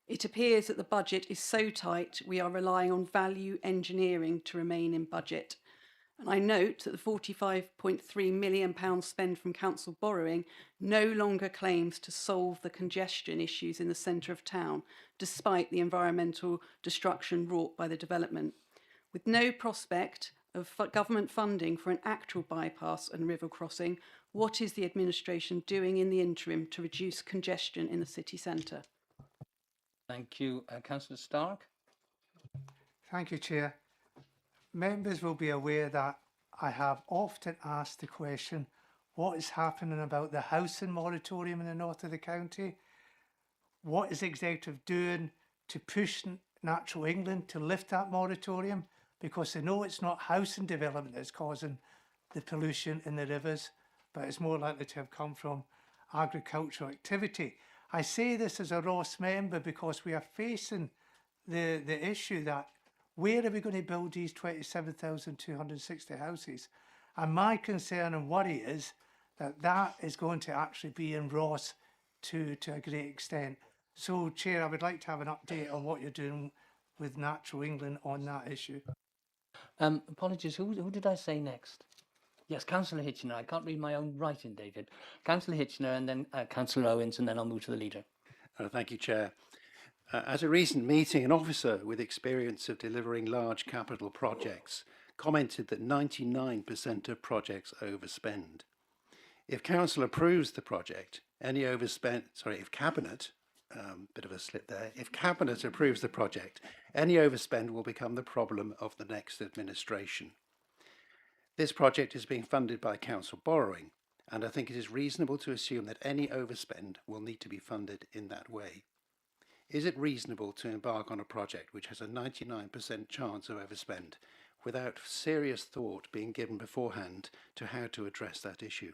It appears that the budget is so tight we are relying on value engineering to remain in budget. And I note that the £45.3 million spend from council borrowing no longer claims to solve the congestion issues in the centre of town, despite the environmental destruction wrought by the development. With no prospect of government funding for an actual bypass and river crossing, what is the administration doing in the interim to reduce congestion in the city centre? Thank you. Councillor Stark. Thank you, Chair. Members will be aware that I have often asked the question, what is happening about the housing moratorium in the north of the county? What is the executive doing to push Natural England to lift that moratorium? Because they know it's not housing development that's causing the pollution in the rivers, but it's more likely to have come from agricultural activity. I say this as a Ross member because we are facing the issue that where are we going to build these 27,260 houses? And my concern and worry is that that is going to actually be in Ross to a great extent. So, Chair, I would like to have an update on what you're doing with Natural England on that issue. Apologies, who did I say next? Yes, Councillor Hitchener. I can't read my own writing, David. Councillor Hitchener and then Councillor Owens, and then I'll move to the leader. Thank you, Chair. At a recent meeting, an officer with experience of delivering large capital projects commented that 99% of projects overspend. If Council approves the project, if Cabinet, bit of a slip there, if Cabinet approves the project, any overspend will become the problem of the next administration. This project is being funded by council borrowing, and I think it is reasonable to assume that any overspend will need to be funded in that way. Is it reasonable to embark on a project which has a 99% chance of overspend without serious thought being given beforehand to how to address that issue?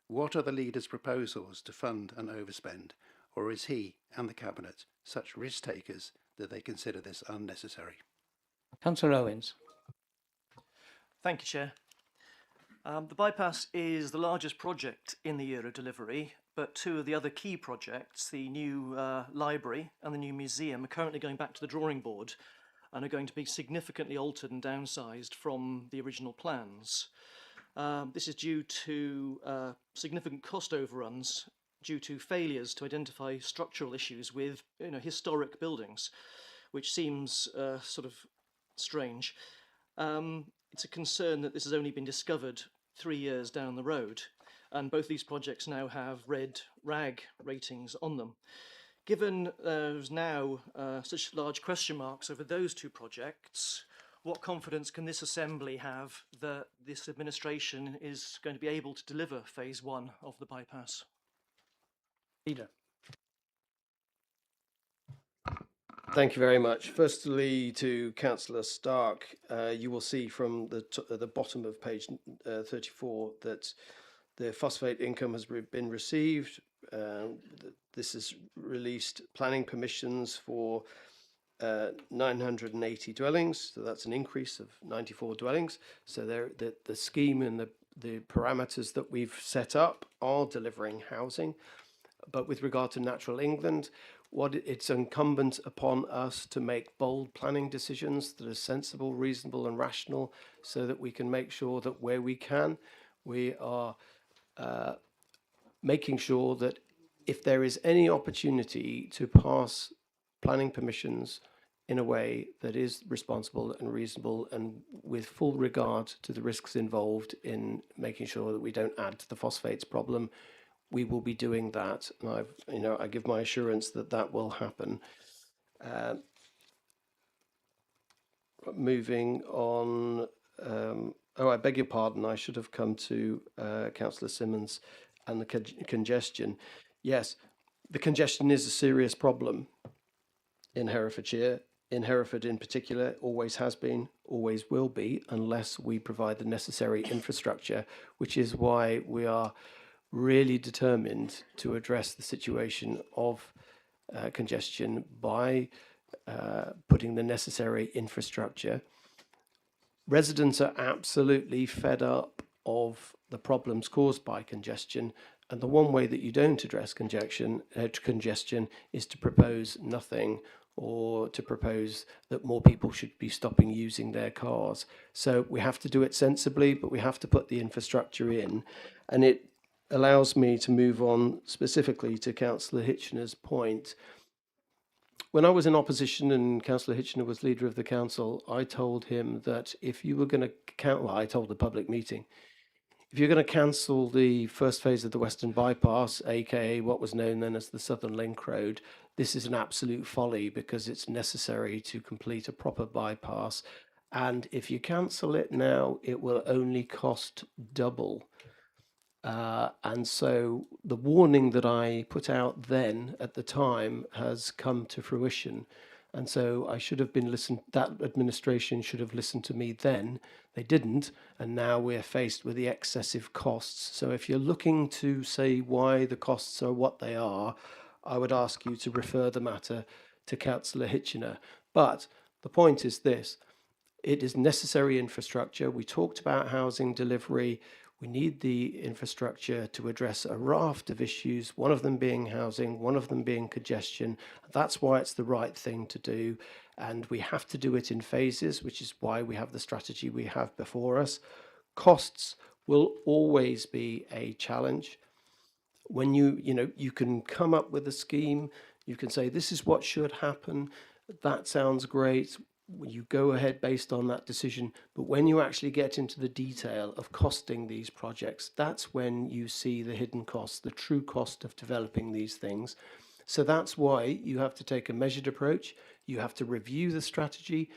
What are the leader's proposals to fund an overspend, or is he and the Cabinet such risk takers that they consider this unnecessary? Councillor Owens. Thank you, Chair. The bypass is the largest project in the year of delivery, but 2 of the other key projects, the new library and the new museum, are currently going back to the drawing board and are going to be significantly altered and downsized from the original plans. This is due to significant cost overruns due to failures to identify structural issues with historic buildings, which seems sort of strange. It's a concern that this has only been discovered 3 years down the road, and both these projects now have red rag ratings on them. Given there's now such large question marks over those 2 projects, what confidence can this assembly have that this administration is going to be able to deliver phase 1 of the bypass? Leader. Thank you very much. Firstly, to Councillor Stark, you will see from the bottom of page 34 that the phosphate income has been received. This has released planning permissions for 980 dwellings, so that's an increase of 94 dwellings. So the scheme and the parameters that we've set up are delivering housing. But with regard to Natural England, it's incumbent upon us to make bold planning decisions that are sensible, reasonable and rational, so that we can make sure that where we can, we are making sure that if there is any opportunity to pass planning permissions in a way that is responsible and reasonable and with full regard to the risks involved in making sure that we don't add to the phosphates problem, we will be doing that. And I give my assurance that that will happen. Moving on, I beg your pardon, I should have come to Councillor Simmons and the congestion. Yes, the congestion is a serious problem in Herefordshire, in Hereford in particular, always has been, always will be, unless we provide the necessary infrastructure, which is why we are really determined to address the situation of congestion by putting the necessary infrastructure. Residents are absolutely fed up of the problems caused by congestion, and the one way that you don't address congestion is to propose nothing, or to propose that more people should be stopping using their cars. So we have to do it sensibly, but we have to put the infrastructure in. And it allows me to move on specifically to Councillor Hitchener's point. When I was in opposition and Councillor Hitchener was leader of the council, I told him that if you were going to I told the public meeting, if you're going to cancel the first phase of the Western Bypass, aka what was known then as the Southern Link Road, this is an absolute folly because it's necessary to complete a proper bypass. And if you cancel it now, it will only cost double. And so the warning that I put out then at the time has come to fruition. And so I should have been that administration should have listened to me then. They didn't. And now we're faced with the excessive costs. So if you're looking to say why the costs are what they are, I would ask you to refer the matter to Councillor Hitchener. But the point is this. It is necessary infrastructure. We talked about housing delivery. We need the infrastructure to address a raft of issues, one of them being housing, one of them being congestion. That's why it's the right thing to do. And we have to do it in phases, which is why we have the strategy we have before us. Costs will always be a challenge. When you can come up with a scheme, you can say, this is what should happen. That sounds great. You go ahead based on that decision. But when you actually get into the detail of costing these projects, that's when you see the hidden costs, the true cost of developing these things. So that's why you have to take a measured approach. You have to review the strategy.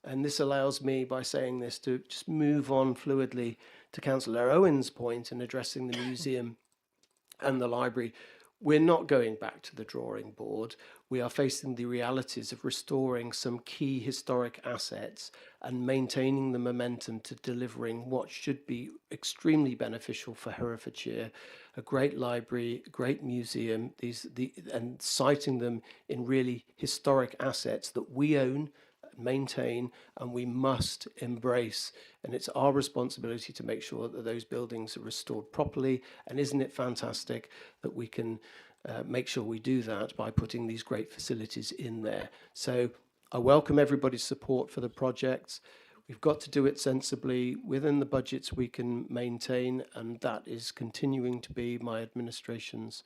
And this allows me, by saying this, to just move on fluidly to Councillor Owen's point in addressing the museum and the library. We're not going back to the drawing board. We are facing the realities of restoring some key historic assets and maintaining the momentum to delivering what should be extremely beneficial for Herefordshire, a great library, a great museum, and citing them in really historic assets that we own, maintain, and we must embrace. And it's our responsibility to make sure that those buildings are restored properly. And isn't it fantastic that we can make sure we do that by putting these great facilities in there? So I welcome everybody's support for the projects. We've got to do it sensibly within the budgets we can maintain, and that is continuing to be my administration's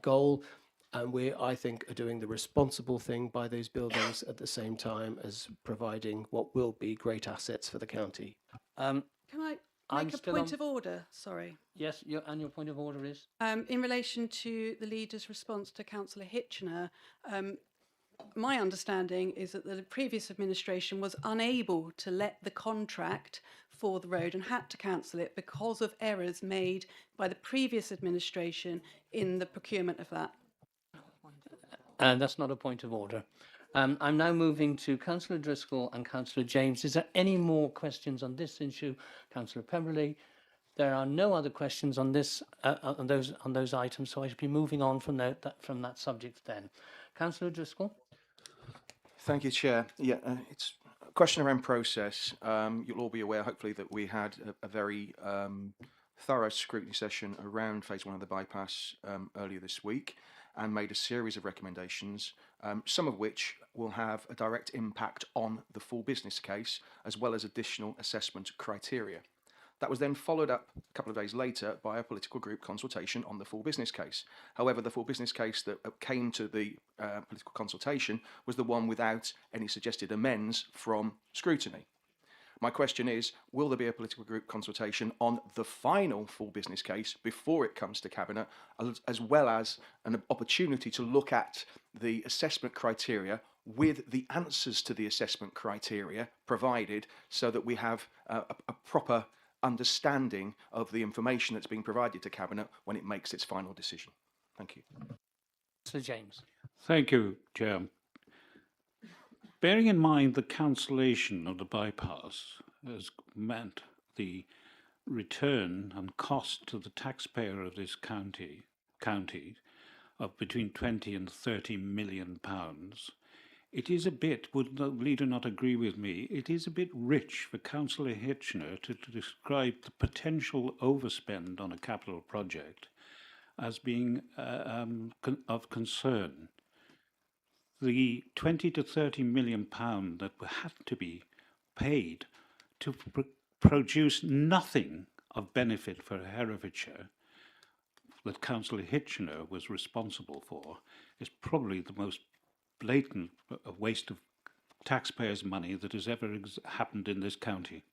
goal. And we, I think, are doing the responsible thing by those buildings at the same time as providing what will be great assets for the county. Can I make a point of order? Sorry. Yes, your point of order is? In relation to the leader's response to Councillor Hitchener, My understanding is that the previous administration was unable to let the contract for the road and had to cancel it because of errors made by the previous administration in the procurement of that. And that's not a point of order. I'm now moving to Councillor Driscoll and Councillor James. Is there any more questions on this issue? Councillor Pemberley? There are no other questions on this on those items, so I should be moving on from that subject then. Councillor Driscoll? Thank you, Chair. Yeah, it's a question around process. You'll all be aware, hopefully, that we had a very thorough scrutiny session around phase 1 of the bypass earlier this week and made a series of recommendations, some of which will have a direct impact on the full business case, as well as additional assessment criteria. That was then followed up a couple of days later by a political group consultation on the full business case. However, the full business case that came to the political consultation was the one without any suggested amends from scrutiny. My question is, will there be a political group consultation on the final full business case before it comes to Cabinet, as well as an opportunity to look at the assessment criteria with the answers to the assessment criteria provided, so that we have a proper understanding of the information that's being provided to Cabinet when it makes its final decision? Thank you. Sir James. Thank you, Chair. Bearing in mind the cancellation of the bypass has meant the return and cost to the taxpayer of this county of between 20 and 30 million pounds, it is a bit, would the leader not agree with me, it is a bit rich for Councillor Hitchener to describe the potential overspend on a capital project as being of concern. The 20 to 30 million pound that had to be paid to produce nothing of benefit for Herefordshire that Councillor Hitchener was responsible for is probably the most blatant waste of taxpayers' money that has ever happened in this county.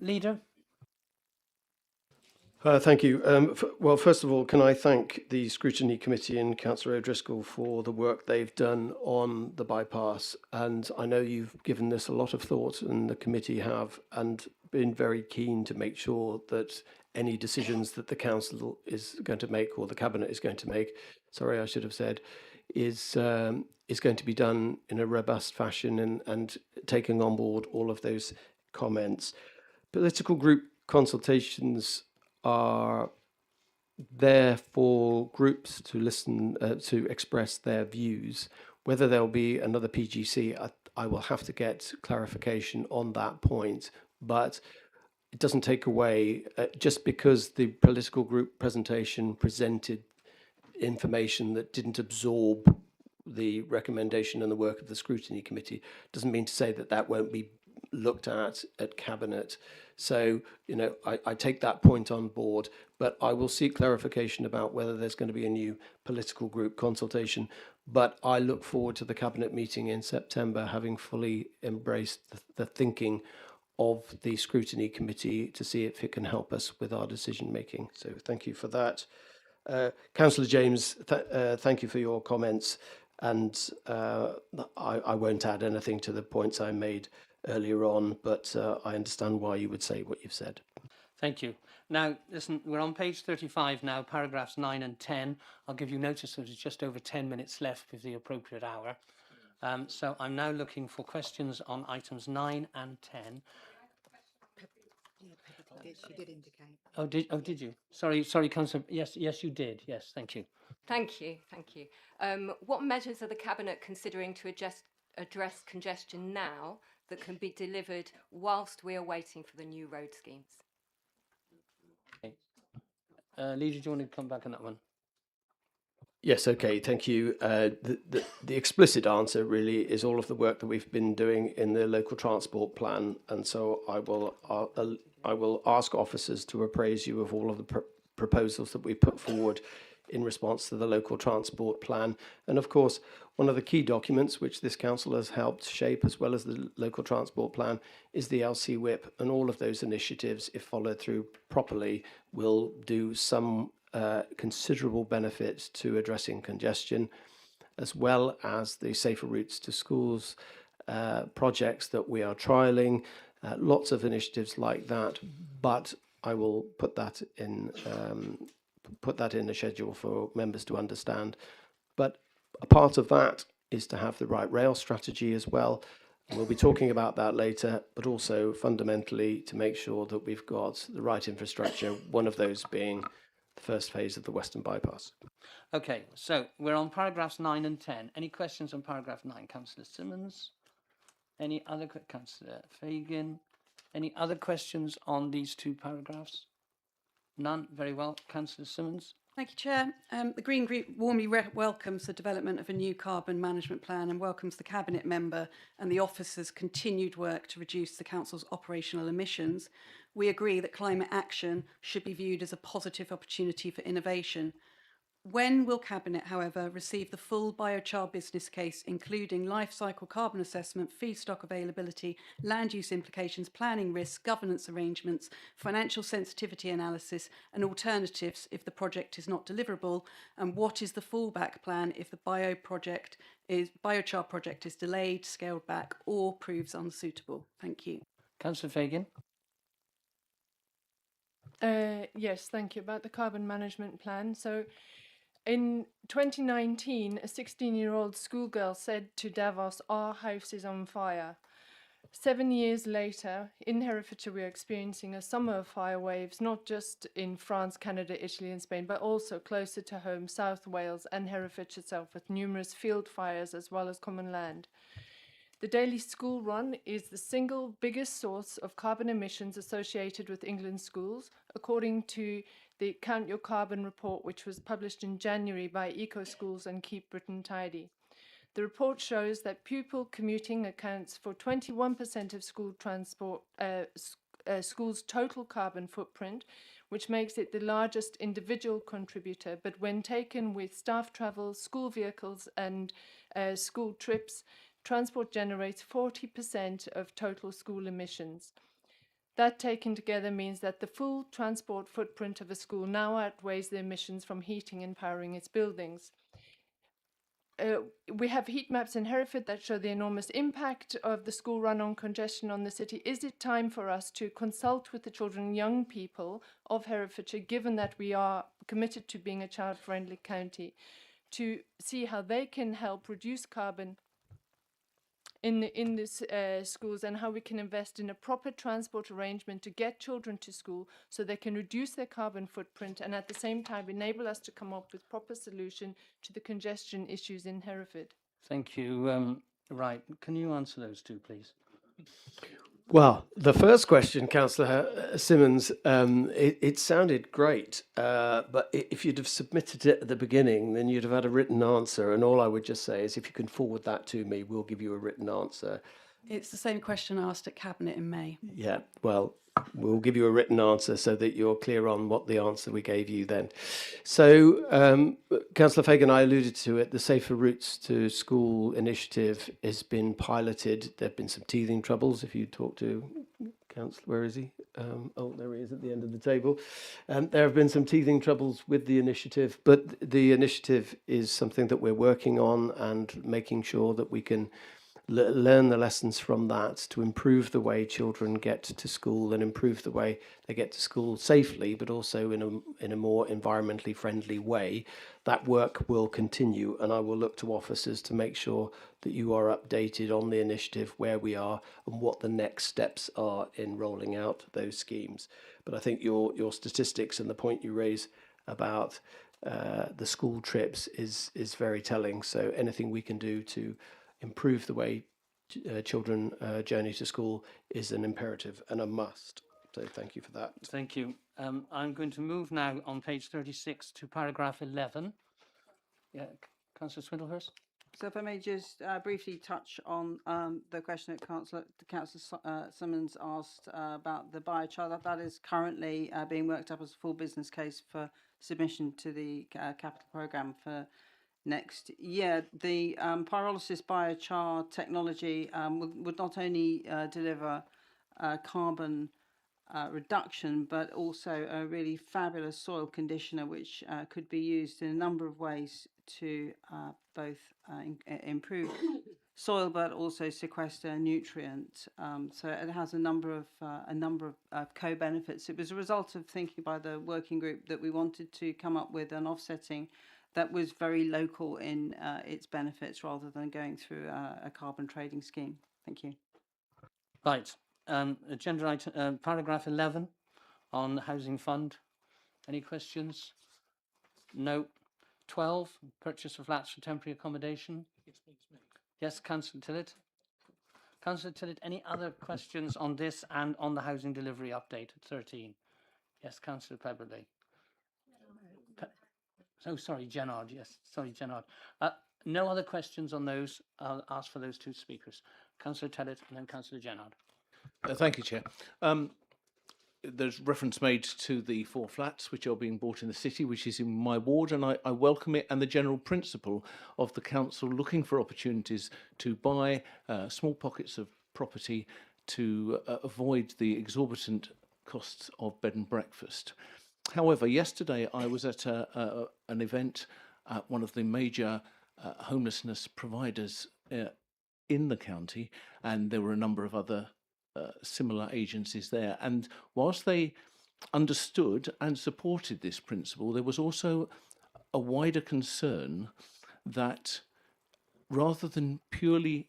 Leader? Thank you. Well, first of all, can I thank the Scrutiny Committee and Councillor O'Driscoll for the work they've done on the bypass. And I know you've given this a lot of thought, and the committee have, and been very keen to make sure that any decisions that the Council is going to make, or the Cabinet is going to make, sorry, I should have said, is going to be done in a robust fashion and taking on board all of those comments. Political group consultations are there for groups to listen, to express their views. Whether there'll be another PGC, I will have to get clarification on that point, but it doesn't take away, just because the political group presentation presented information that didn't absorb the recommendation and the work of the Scrutiny Committee, doesn't mean to say that that won't be looked at Cabinet. So, you know, I take that point on board, but I will seek clarification about whether there's going to be a new political group consultation. But I look forward to the Cabinet meeting in September, having fully embraced the thinking of the Scrutiny Committee to see if it can help us with our decision making. So thank you for that. Councillor James, thank you for your comments, and I won't add anything to the points I made earlier on, but I understand why you would say what you've said. Thank you. Now, listen, we're on page 35 now, paragraphs 9 and 10. I'll give you notice that there's just over 10 minutes left with the appropriate hour. So I'm now looking for questions on items 9 and 10. She did indicate. Oh, did you? Sorry, Councillor. Yes, you did. Yes, thank you. Thank you. What measures are the Cabinet considering to address congestion now that can be delivered whilst we are waiting for the new road schemes? Okay. Leader, do you want to come back on that one? Yes, okay, thank you. The explicit answer really is all of the work that we've been doing in the local transport plan, and so I will ask officers to appraise you of all of the proposals that we put forward in response to the local transport plan. And of course, one of the key documents which this council has helped shape, as well as the local transport plan, is the LC Whip, and all of those initiatives, if followed through properly, will do some considerable benefit to addressing congestion. as well as the Safer Routes to Schools projects that we are trialling. Lots of initiatives like that, but I will put that in the schedule for members to understand. But a part of that is to have the right rail strategy as well. We'll be talking about that later, but also fundamentally to make sure that we've got the right infrastructure, one of those being the first phase of the Western Bypass. Okay, so we're on paragraphs 9 and 10. Any questions on paragraph 9? Councillor Simmons? Any other, Councillor Fagan? Any other questions on these two paragraphs? None? Very well. Councillor Simmons? Thank you, Chair. The Green Group warmly welcomes the development of a new carbon management plan and welcomes the Cabinet member and the officer's continued work to reduce the Council's operational emissions. We agree that climate action should be viewed as a positive opportunity for innovation. When will Cabinet, however, receive the full biochar business case, including life cycle carbon assessment, feedstock availability, land use implications, planning risks, governance arrangements, financial sensitivity analysis, and alternatives if the project is not deliverable? And what is the fallback plan if the biochar project is delayed, scaled back, or proves unsuitable? Thank you. Councillor Fagan? Yes, thank you. About the carbon management plan. So, in 2019, a 16-year-old schoolgirl said to Davos, "Our house is on fire." 7 years later, in Herefordshire, we are experiencing a summer of fire waves, not just in France, Canada, Italy and Spain, but also closer to home, South Wales and Herefordshire itself, with numerous field fires as well as common land. The daily school run is the single biggest source of carbon emissions associated with England's schools, according to the Count Your Carbon report, which was published in January by Eco Schools and Keep Britain Tidy. The report shows that pupil commuting accounts for 21% of school transport, schools' total carbon footprint, which makes it the largest individual contributor. But when taken with staff travel, school vehicles and school trips, transport generates 40% of total school emissions. That taken together means that the full transport footprint of a school now outweighs the emissions from heating and powering its buildings. We have heat maps in Hereford that show the enormous impact of the school run on congestion on the city. Is it time for us to consult with the children and young people of Herefordshire, given that we are committed to being a child-friendly county, to see how they can help reduce carbon in the schools, and how we can invest in a proper transport arrangement to get children to school so they can reduce their carbon footprint and at the same time enable us to come up with proper solution to the congestion issues in Hereford? Thank you. Right, can you answer those two, please? Well, the first question, Councillor Simmons, it sounded great, but if you'd have submitted it at the beginning, then you'd have had a written answer. And all I would just say is if you can forward that to me, we'll give you a written answer. It's the same question asked at Cabinet in May. Yeah, well, we'll give you a written answer so that you're clear on what the answer we gave you then. So, Councillor Fagan, I alluded to it, the Safer Routes to School initiative has been piloted. There have been some teething troubles. If you talk to Councillor, where is he? Oh, there he is at the end of the table. There have been some teething troubles with the initiative, but the initiative is something that we're working on and making sure that we can learn the lessons from that to improve the way children get to school and improve the way they get to school safely, but also in a more environmentally friendly way. That work will continue, and I will look to officers to make sure that you are updated on the initiative, where we are and what the next steps are in rolling out those schemes. But I think your statistics and the point you raise about the school trips is very telling. So anything we can do to improve the way children journey to school is an imperative and a must. So thank you for that. Thank you. I'm going to move now on page 36 to paragraph 11. Yeah, Councillor Swindlehurst. So if I may just briefly touch on the question that Councillor Simmons asked about the biochar. That is currently being worked up as a full business case for submission to the capital programme for next year. The pyrolysis biochar technology would not only deliver carbon reduction, but also a really fabulous soil conditioner, which could be used in a number of ways to both improve soil but also sequester nutrient. So it has a number of co-benefits. It was a result of thinking by the working group that we wanted to come up with an offsetting that was very local in its benefits rather than going through a carbon trading scheme. Thank you. Right. Agenda item, paragraph 11 on housing fund. Any questions? No. 12, purchase of flats for temporary accommodation. Yes, Councillor Tillett. Councillor Tillett, any other questions on this and on the housing delivery update at 13? Yes, Councillor Pebberley. Oh, sorry, Gennard. Yes, sorry, Gennard. No other questions on those. I'll ask for those two speakers. Councillor Tillett and then Councillor Gennard. Thank you, Chair. There's reference made to the 4 flats which are being bought in the city, which is in my ward, and I welcome it, and the general principle of the council looking for opportunities to buy small pockets of property to avoid the exorbitant costs of bed and breakfast. However, yesterday I was at an event at one of the major homelessness providers in the county, and there were a number of other similar agencies there. And whilst they understood and supported this principle, there was also a wider concern that rather than purely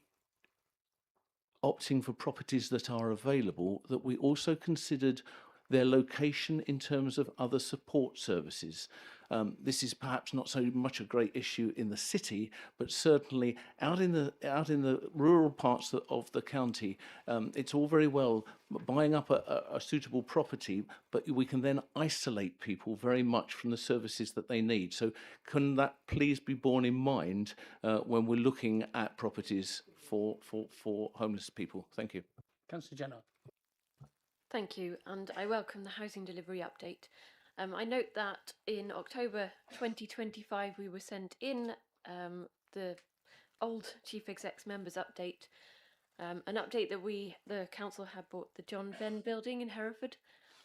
opting for properties that are available, that we also considered their location in terms of other support services. This is perhaps not so much a great issue in the city, but certainly out in the rural parts of the county, it's all very well buying up a suitable property, but we can then isolate people very much from the services that they need. So can that please be borne in mind when we're looking at properties for homeless people? Thank you. Councillor Jenner. Thank you, and I welcome the housing delivery update. I note that in October 2025 we were sent in the old Chief Exec's members update, an update that the council had bought the John Venn building in Hereford.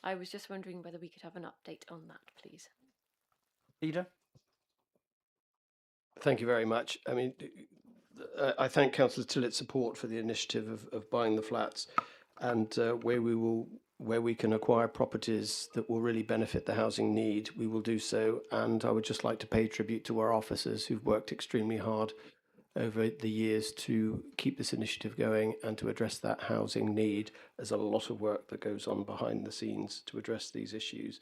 I was just wondering whether we could have an update on that, please. Leader. Thank you very much. I mean, I thank Councillor Tillett's support for the initiative of buying the flats, and where we can acquire properties that will really benefit the housing need, we will do so. And I would just like to pay tribute to our officers who've worked extremely hard over the years to keep this initiative going and to address that housing need. There's a lot of work that goes on behind the scenes to address these issues.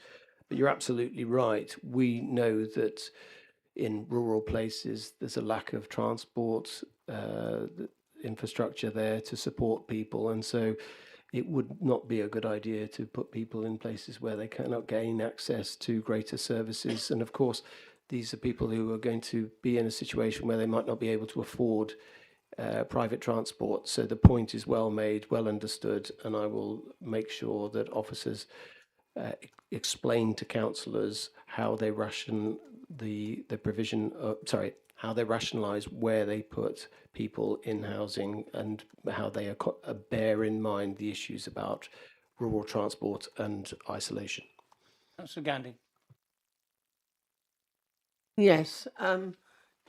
But you're absolutely right. We know that in rural places there's a lack of transport infrastructure there to support people, and so it would not be a good idea to put people in places where they cannot gain access to greater services. And of course, these are people who are going to be in a situation where they might not be able to afford private transport. So the point is well made, well understood, and I will make sure that officers explain to councillors how they ration the provision of, how they rationalise where they put people in housing and how they bear in mind the issues about rural transport and isolation. Councillor Gandy. Yes,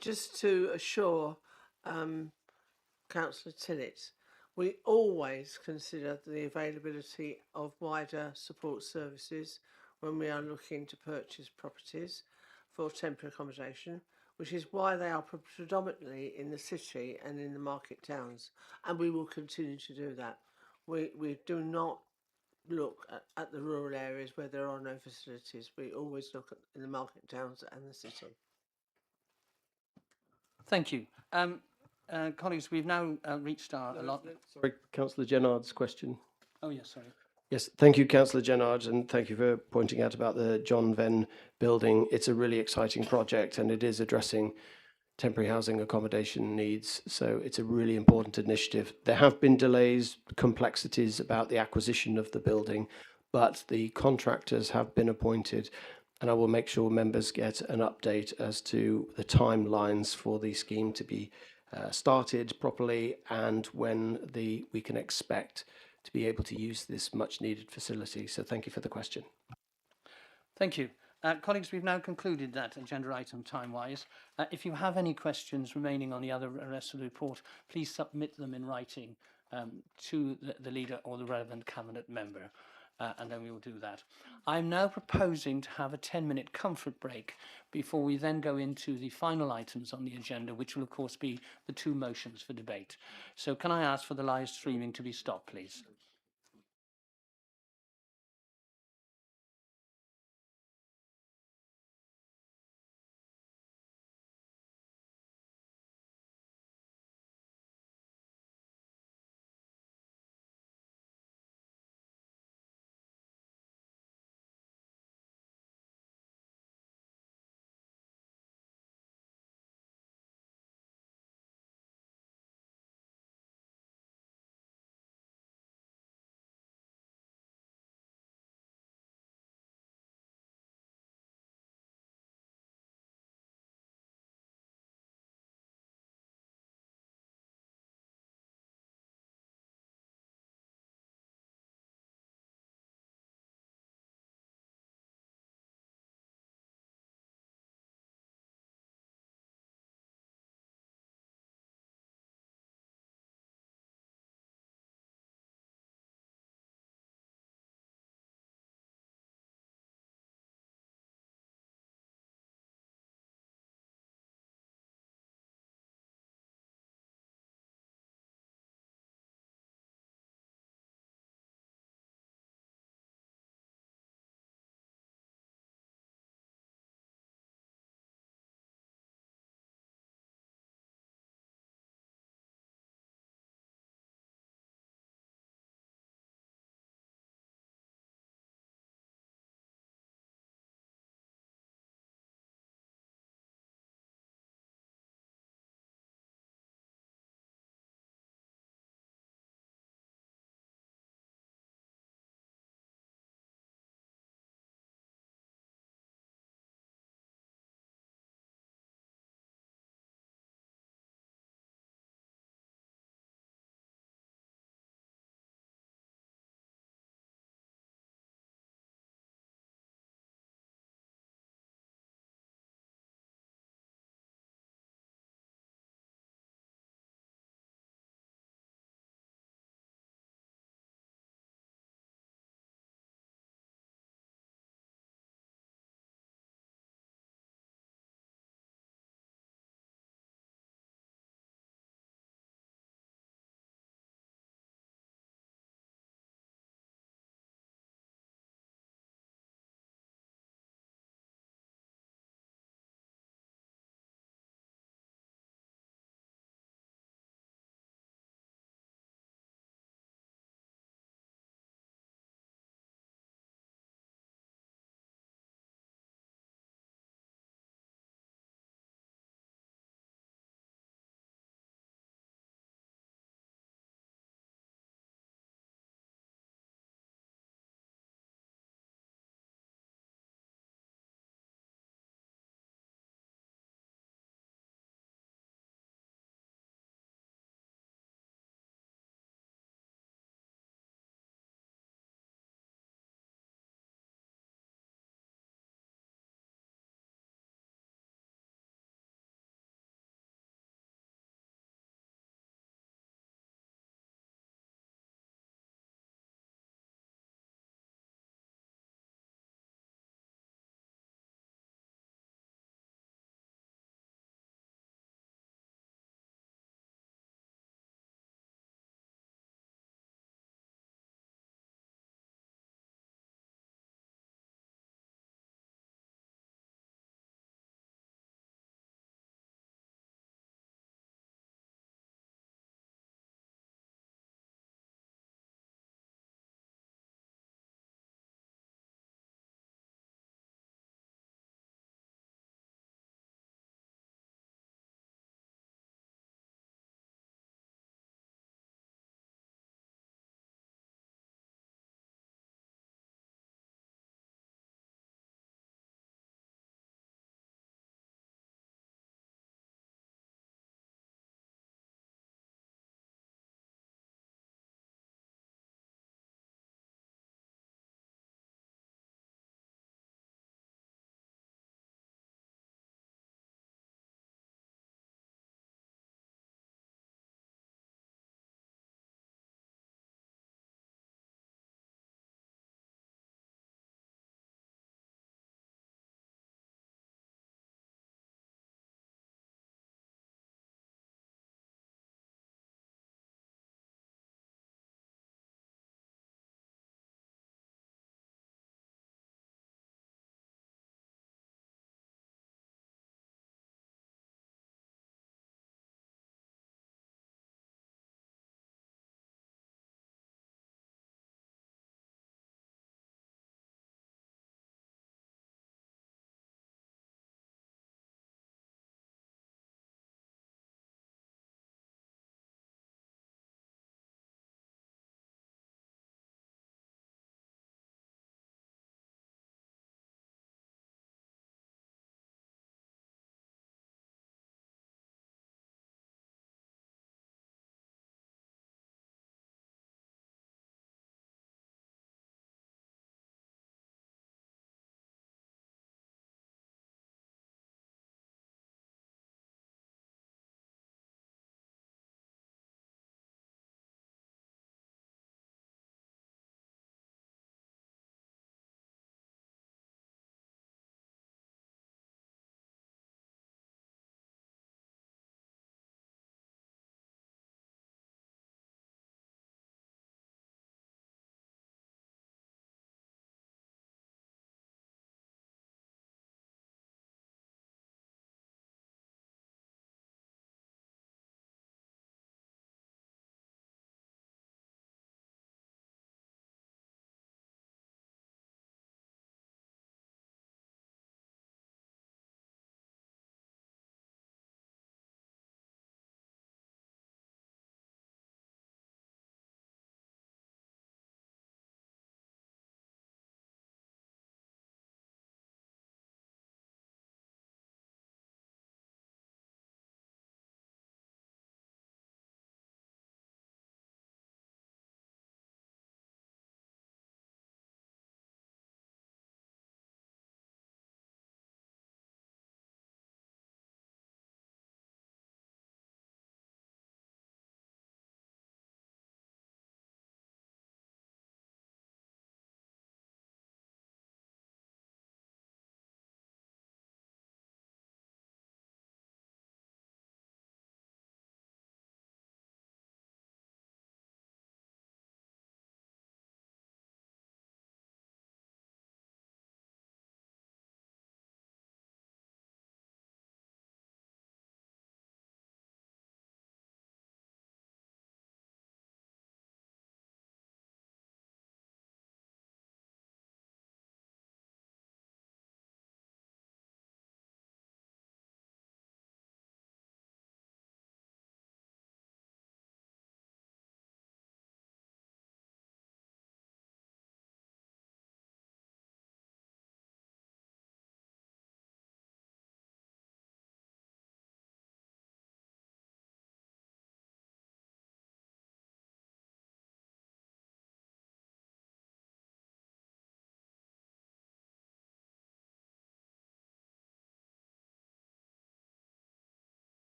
just to assure Councillor Tillett, we always consider the availability of wider support services when we are looking to purchase properties for temporary accommodation, which is why they are predominantly in the city and in the market towns, and we will continue to do that. We do not look at the rural areas where there are no facilities. We always look at in the market towns and the city. Thank you. Colleagues, we've now reached our allotment. Sorry, Councillor Gennard's question. Oh, yes, sorry. Yes, thank you, Councillor Gennard, and thank you for pointing out about the John Venn building. It's a really exciting project, and it is addressing temporary housing accommodation needs, so it's a really important initiative. There have been delays, complexities about the acquisition of the building, but the contractors have been appointed, and I will make sure members get an update as to the timelines for the scheme to be started properly and when we can expect to be able to use this much needed facility. So thank you for the question. Thank you. Colleagues, we've now concluded that agenda item time-wise. If you have any questions remaining on the other rest of the report, please submit them in writing to the leader or the relevant cabinet member, and then we will do that. I'm now proposing to have a 10-minute comfort break before we then go into the final items on the agenda, which will of course be the 2 motions for debate. So can I ask for the live streaming to be stopped, please?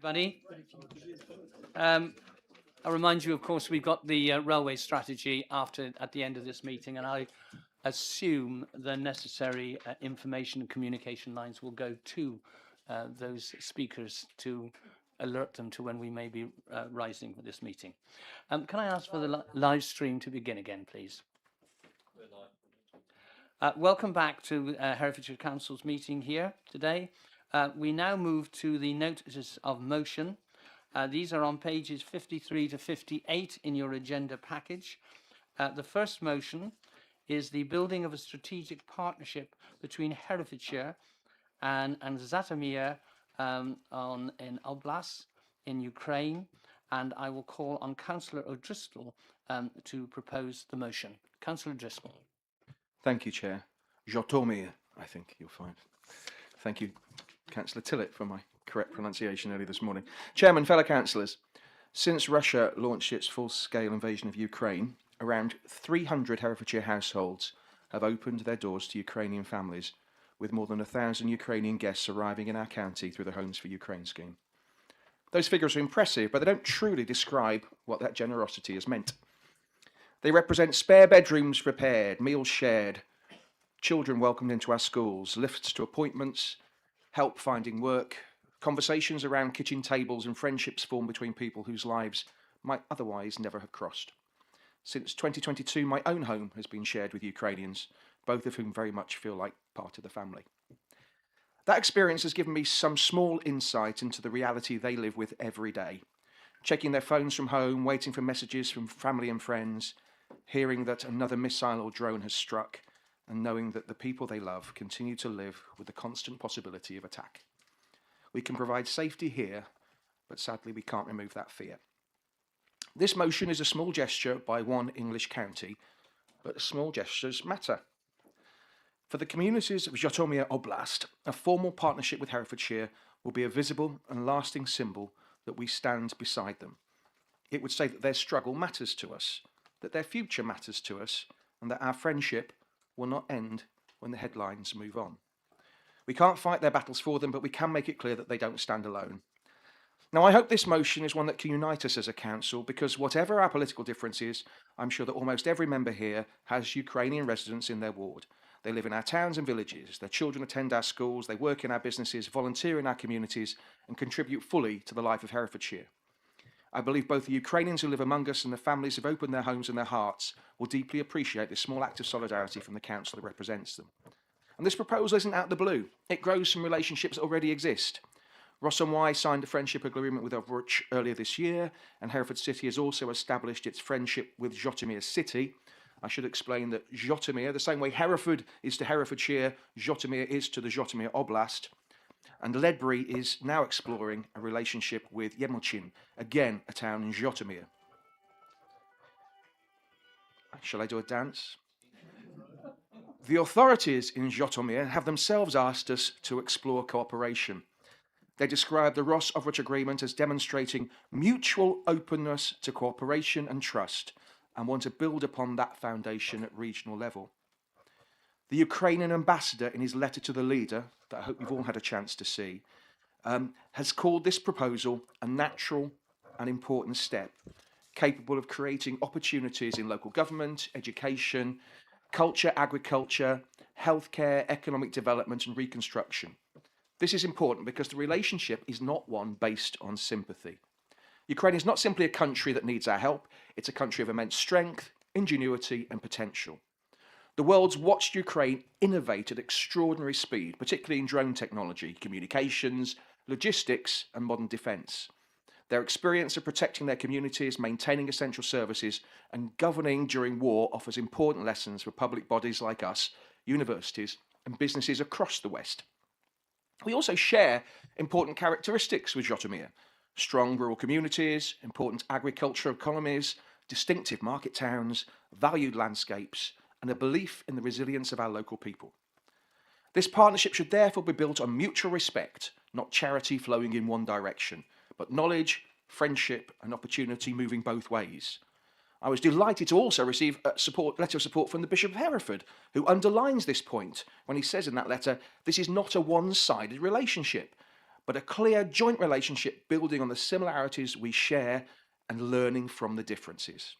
Everybody. I remind you, of course, we've got the railway strategy at the end of this meeting, and I assume the necessary information and communication lines will go to those speakers to alert them to when we may be rising for this meeting. Can I ask for the live stream to begin again, please? Welcome back to Herefordshire Council's meeting here today. We now move to the notices of motion. These are on pages 53 to 58 in your agenda package. The first motion is the building of a strategic partnership between Herefordshire and Zhytomyr in Oblast in Ukraine, and I will call on Councillor O'Driscoll to propose the motion. Councillor O'Driscoll. Thank you, Chair. Zhytomyr, I think you'll find. Thank you, Councillor Tillett, for my correct pronunciation earlier this morning. Chairman, fellow councillors, since Russia launched its full-scale invasion of Ukraine, around 300 Herefordshire households have opened their doors to Ukrainian families, with more than 1,000 Ukrainian guests arriving in our county through the Homes for Ukraine scheme. Those figures are impressive, but they don't truly describe what that generosity has meant. They represent spare bedrooms prepared, meals shared, children welcomed into our schools, lifts to appointments, help finding work, conversations around kitchen tables, and friendships formed between people whose lives might otherwise never have crossed. Since 2022, my own home has been shared with Ukrainians, both of whom very much feel like part of the family. That experience has given me some small insight into the reality they live with every day, checking their phones from home, waiting for messages from family and friends, hearing that another missile or drone has struck, and knowing that the people they love continue to live with the constant possibility of attack. We can provide safety here, but sadly we can't remove that fear. This motion is a small gesture by one English county, but small gestures matter. For the communities of Zhytomyr Oblast, a formal partnership with Herefordshire will be a visible and lasting symbol that we stand beside them. It would say that their struggle matters to us, that their future matters to us, and that our friendship will not end when the headlines move on. We can't fight their battles for them, but we can make it clear that they don't stand alone. Now, I hope this motion is one that can unite us as a council, because whatever our political differences, I'm sure that almost every member here has Ukrainian residents in their ward. They live in our towns and villages, their children attend our schools, they work in our businesses, volunteer in our communities, and contribute fully to the life of Herefordshire. I believe both the Ukrainians who live among us and the families who've opened their homes and their hearts will deeply appreciate this small act of solidarity from the council that represents them. And this proposal isn't out of the blue. It grows from relationships that already exist. Ross-on-Wye signed a friendship agreement with Ovruch earlier this year, and Hereford City has also established its friendship with Zhytomyr City. I should explain that Zhytomyr, the same way Hereford is to Herefordshire, Zhytomyr is to the Zhytomyr Oblast. And Ledbury is now exploring a relationship with Yemlchin, again a town in Zhytomyr. Shall I do a dance? The authorities in Zhytomyr have themselves asked us to explore cooperation. They describe the Ross-Ovruch agreement as demonstrating mutual openness to cooperation and trust, and want to build upon that foundation at regional level. The Ukrainian ambassador, in his letter to the leader, that I hope you've all had a chance to see, has called this proposal a natural and important step, capable of creating opportunities in local government, education, culture, agriculture, healthcare, economic development and reconstruction. This is important because the relationship is not one based on sympathy. Ukraine is not simply a country that needs our help, it's a country of immense strength, ingenuity and potential. The world's watched Ukraine innovate at extraordinary speed, particularly in drone technology, communications, logistics and modern defence. Their experience of protecting their communities, maintaining essential services and governing during war offers important lessons for public bodies like us, universities and businesses across the West. We also share important characteristics with Zhytomyr: strong rural communities, important agricultural economies, distinctive market towns, valued landscapes, and a belief in the resilience of our local people. This partnership should therefore be built on mutual respect, not charity flowing in one direction, but knowledge, friendship, and opportunity moving both ways. I was delighted to also receive a letter of support from the Bishop of Hereford, who underlines this point when he says in that letter, this is not a one-sided relationship. but a clear joint relationship building on the similarities we share and learning from the differences.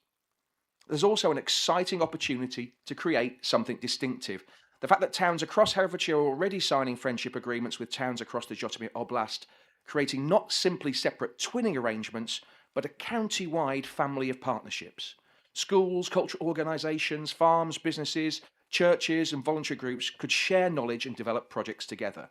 There's also an exciting opportunity to create something distinctive. The fact that towns across Herefordshire are already signing friendship agreements with towns across the Zhytomyr Oblast, creating not simply separate twinning arrangements, but a county-wide family of partnerships. Schools, cultural organisations, farms, businesses, churches and voluntary groups could share knowledge and develop projects together.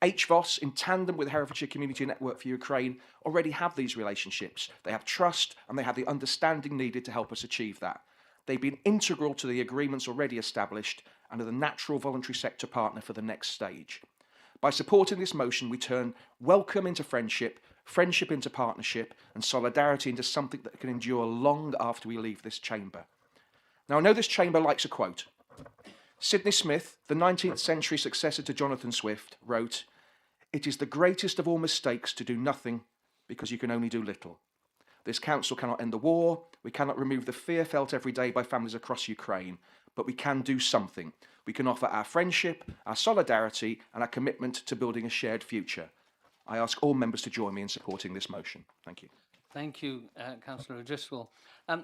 HVOS, in tandem with Herefordshire Community Network for Ukraine, already have these relationships. They have trust and they have the understanding needed to help us achieve that. They've been integral to the agreements already established and are the natural voluntary sector partner for the next stage. By supporting this motion, we turn welcome into friendship, friendship into partnership, and solidarity into something that can endure long after we leave this chamber. Now, I know this chamber likes a quote. Sidney Smith, the 19th century successor to Jonathan Swift, wrote, "It is the greatest of all mistakes to do nothing because you can only do little. This council cannot end the war, we cannot remove the fear felt every day by families across Ukraine, but we can do something. We can offer our friendship, our solidarity, and our commitment to building a shared future." I ask all members to join me in supporting this motion. Thank you. Thank you, Councillor O'Driscoll.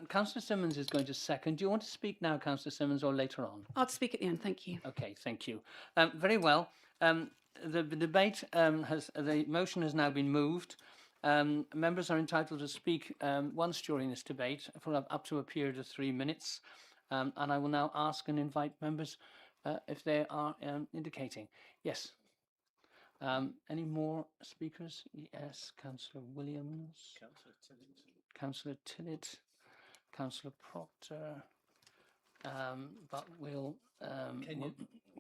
Councillor Simmons is going to second. Do you want to speak now, Councillor Simmons, or later on? I'll speak at the end, thank you. Okay, thank you. Very well. The debate the motion has now been moved. Members are entitled to speak once during this debate for up to a period of 3 minutes. And I will now ask and invite members if they are indicating. Yes. Any more speakers? Yes, Councillor Williams. Councillor Tillett. Councillor Proctor. But we'll...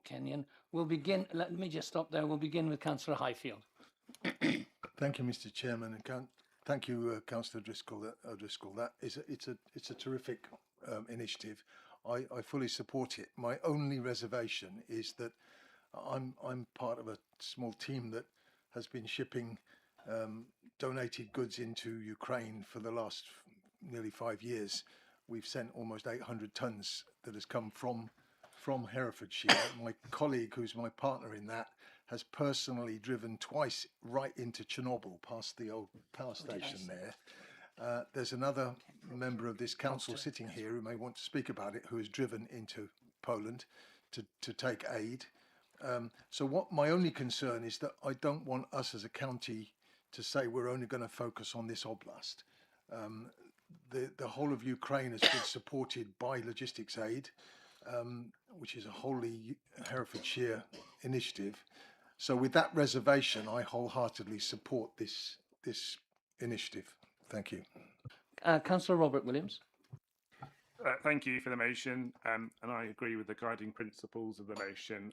Kenyon. We'll begin... Let me just stop there. We'll begin with Councillor Highfield. Thank you, Mr. Chairman, and thank you, Councillor O'Driscoll. It's a terrific initiative. I fully support it. My only reservation is that I'm part of a small team that has been shipping donated goods into Ukraine for the last nearly 5 years. We've sent almost 800 tons that has come from Herefordshire. My colleague, who's my partner in that, has personally driven twice right into Chernobyl, past the old power station there. There's another member of this council sitting here who may want to speak about it, who has driven into Poland to take aid. So what my only concern is that I don't want us as a county to say we're only going to focus on this oblast. The whole of Ukraine has been supported by logistics aid, which is a wholly Herefordshire initiative. So with that reservation, I wholeheartedly support this initiative. Thank you. Councillor Robert Williams. Thank you for the motion, and I agree with the guiding principles of the motion.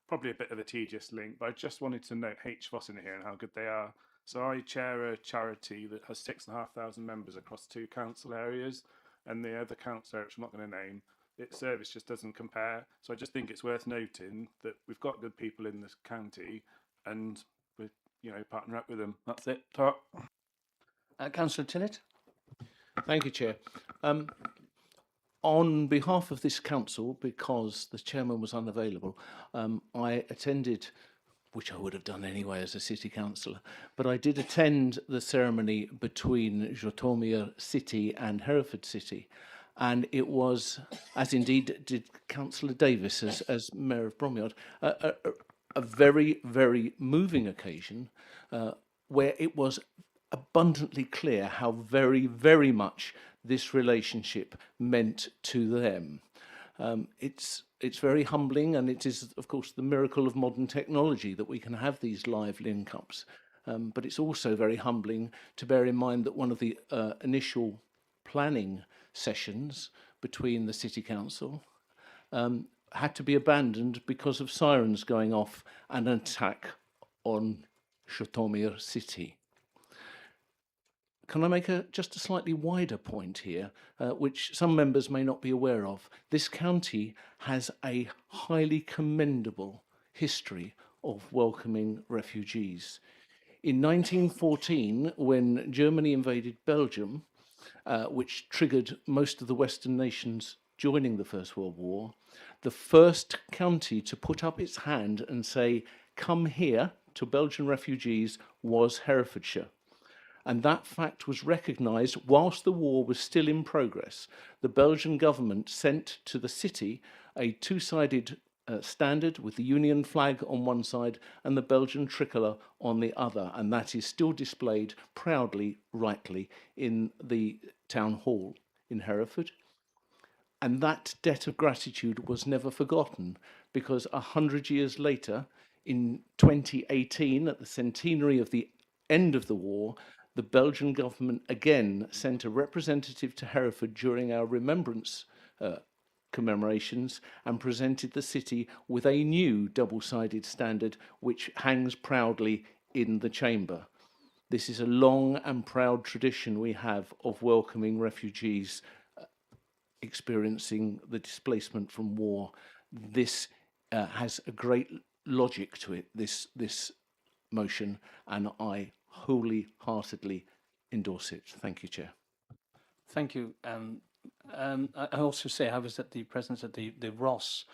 Probably a bit of a tedious link, but I just wanted to note HVOS in here and how good they are. So I chair a charity that has 6,500 members across 2 council areas, and the other council area, which I'm not going to name, its service just doesn't compare. So I just think it's worth noting that we've got good people in this county, and we, partner up with them. That's it. Ta. Councillor Tillett. Thank you, Chair. On behalf of this council, because the chairman was unavailable, I attended, which I would have done anyway as a city councillor, but I did attend the ceremony between Zhytomyr City and Hereford City. And it was, as indeed did Councillor Davis as Mayor of Bromyard, a very, very moving occasion where it was abundantly clear how very, very much this relationship meant to them. It's very humbling, and it is, of course, the miracle of modern technology that we can have these live link-ups. But it's also very humbling to bear in mind that one of the initial planning sessions between the City Council had to be abandoned because of sirens going off and an attack on Zhytomyr City. Can I make just a slightly wider point here, which some members may not be aware of? This county has a highly commendable history of welcoming refugees. In 1914, when Germany invaded Belgium, which triggered most of the Western nations joining the First World War, the first county to put up its hand and say, "Come here," to Belgian refugees was Herefordshire. And that fact was recognised whilst the war was still in progress. The Belgian government sent to the city a two-sided standard with the Union flag on one side and the Belgian tricolour on the other, and that is still displayed proudly, rightly, in the town hall in Hereford. And that debt of gratitude was never forgotten, because 100 years later, in 2018, at the centenary of the end of the war, the Belgian government again sent a representative to Hereford during our remembrance commemorations and presented the city with a new double-sided standard which hangs proudly in the chamber. This is a long and proud tradition we have of welcoming refugees experiencing the displacement from war. This has a great logic to it, this motion, and I wholeheartedly endorse it. Thank you, Chair. Thank you. I also say I was at the presence at the Ross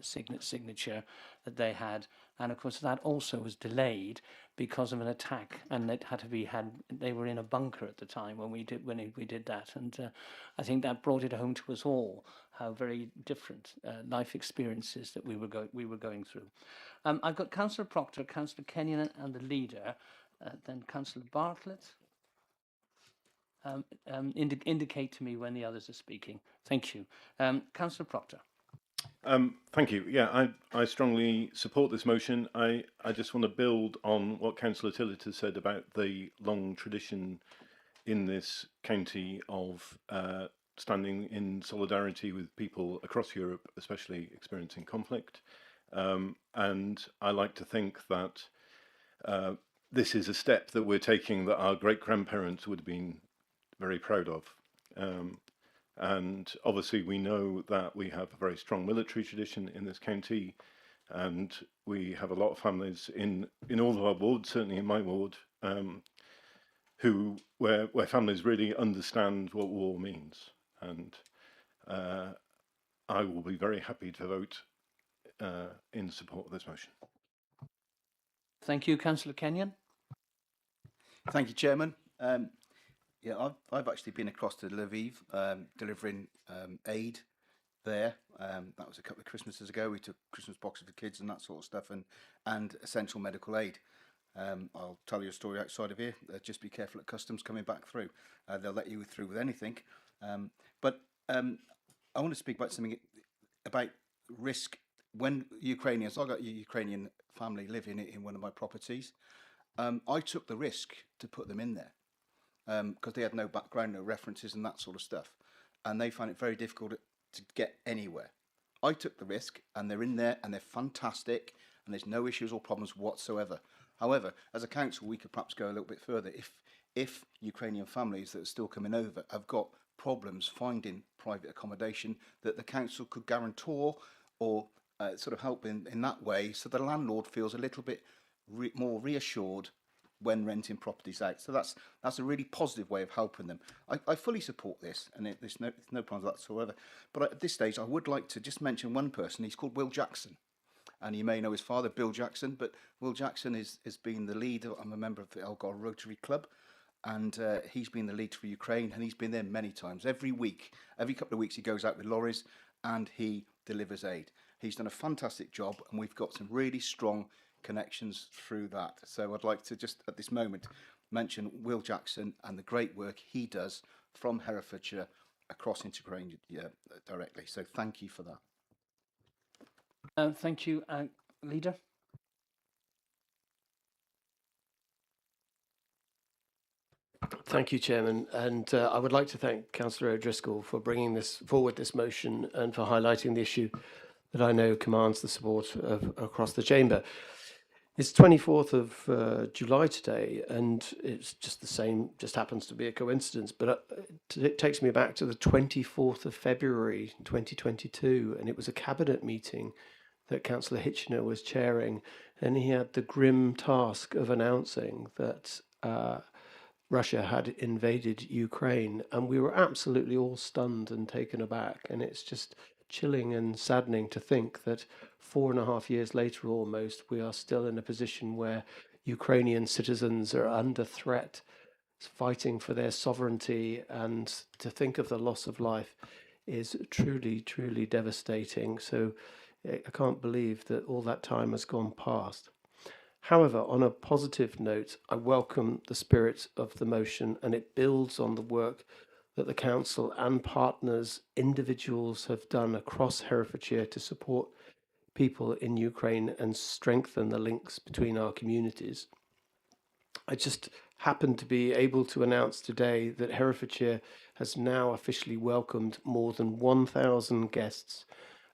signature that they had, and of course that also was delayed because of an attack, and it had to be they were in a bunker at the time when we did that, and I think that brought it home to us all how very different life experiences that we were going through. I've got Councillor Proctor, Councillor Kenyon, and the leader, then Councillor Bartlett. Indicate to me when the others are speaking. Thank you. Councillor Proctor. Thank you. Yeah, I strongly support this motion. I just want to build on what Councillor Tillett has said about the long tradition in this county of standing in solidarity with people across Europe, especially experiencing conflict. And I like to think that this is a step that we're taking that our great-grandparents would have been very proud of. And obviously we know that we have a very strong military tradition in this county, and we have a lot of families in all of our wards, certainly in my ward, where families really understand what war means. And I will be very happy to vote in support of this motion. Thank you, Councillor Kenyon. Thank you, Chairman. Yeah, I've actually been across to Lviv delivering aid there. That was a couple of Christmases ago. We took Christmas boxes for kids and that sort of stuff, and essential medical aid. I'll tell you a story outside of here. Just be careful at customs coming back through. They'll let you through with anything. But I want to speak about something about risk. When Ukrainians, I've got a Ukrainian family living in one of my properties. I took the risk to put them in there because they had no background, no references and that sort of stuff. And they found it very difficult to get anywhere. I took the risk and they're in there and they're fantastic and there's no issues or problems whatsoever. However, as a council, we could perhaps go a little bit further. If Ukrainian families that are still coming over have got problems finding private accommodation, that the council could guarantor or sort of help in that way, so the landlord feels a little bit more reassured when renting properties out. So that's a really positive way of helping them. I fully support this, and there's no problems whatsoever. But at this stage, I would like to just mention one person. He's called Will Jackson. And you may know his father, Bill Jackson, but Will Jackson has been the leader. I'm a member of the Elgar Rotary Club, and he's been the lead for Ukraine, and he's been there many times. Every week, every couple of weeks, he goes out with lorries and he delivers aid. He's done a fantastic job, and we've got some really strong connections through that. So I'd like to just at this moment mention Will Jackson and the great work he does from Herefordshire across into Ukraine directly. So thank you for that. Thank you, Leader. Thank you, Chairman, and I would like to thank Councillor O'Driscoll for bringing forward this motion and for highlighting the issue that I know commands the support across the chamber. It's 24th of July today, and it's just the same, just happens to be a coincidence, but it takes me back to the 24th of February 2022, and it was a cabinet meeting that Councillor Hitchener was chairing, and he had the grim task of announcing that Russia had invaded Ukraine, and we were absolutely all stunned and taken aback, and it's just chilling and saddening to think that 4.5 years later almost, we are still in a position where Ukrainian citizens are under threat, fighting for their sovereignty, and to think of the loss of life is truly, truly devastating. So I can't believe that all that time has gone past. However, on a positive note, I welcome the spirit of the motion, and it builds on the work that the Council and partners, individuals have done across Herefordshire to support people in Ukraine and strengthen the links between our communities. I just happen to be able to announce today that Herefordshire has now officially welcomed more than 1,000 guests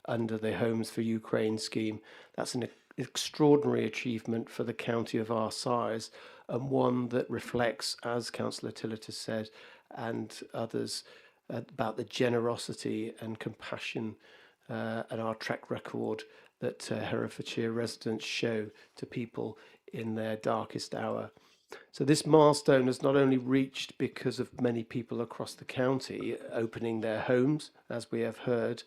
under the Homes for Ukraine scheme. That's an extraordinary achievement for the county of our size, and one that reflects, as Councillor Tillett has said, and others, about the generosity and compassion and our track record that Herefordshire residents show to people in their darkest hour. So this milestone has not only reached because of many people across the county opening their homes, as we have heard,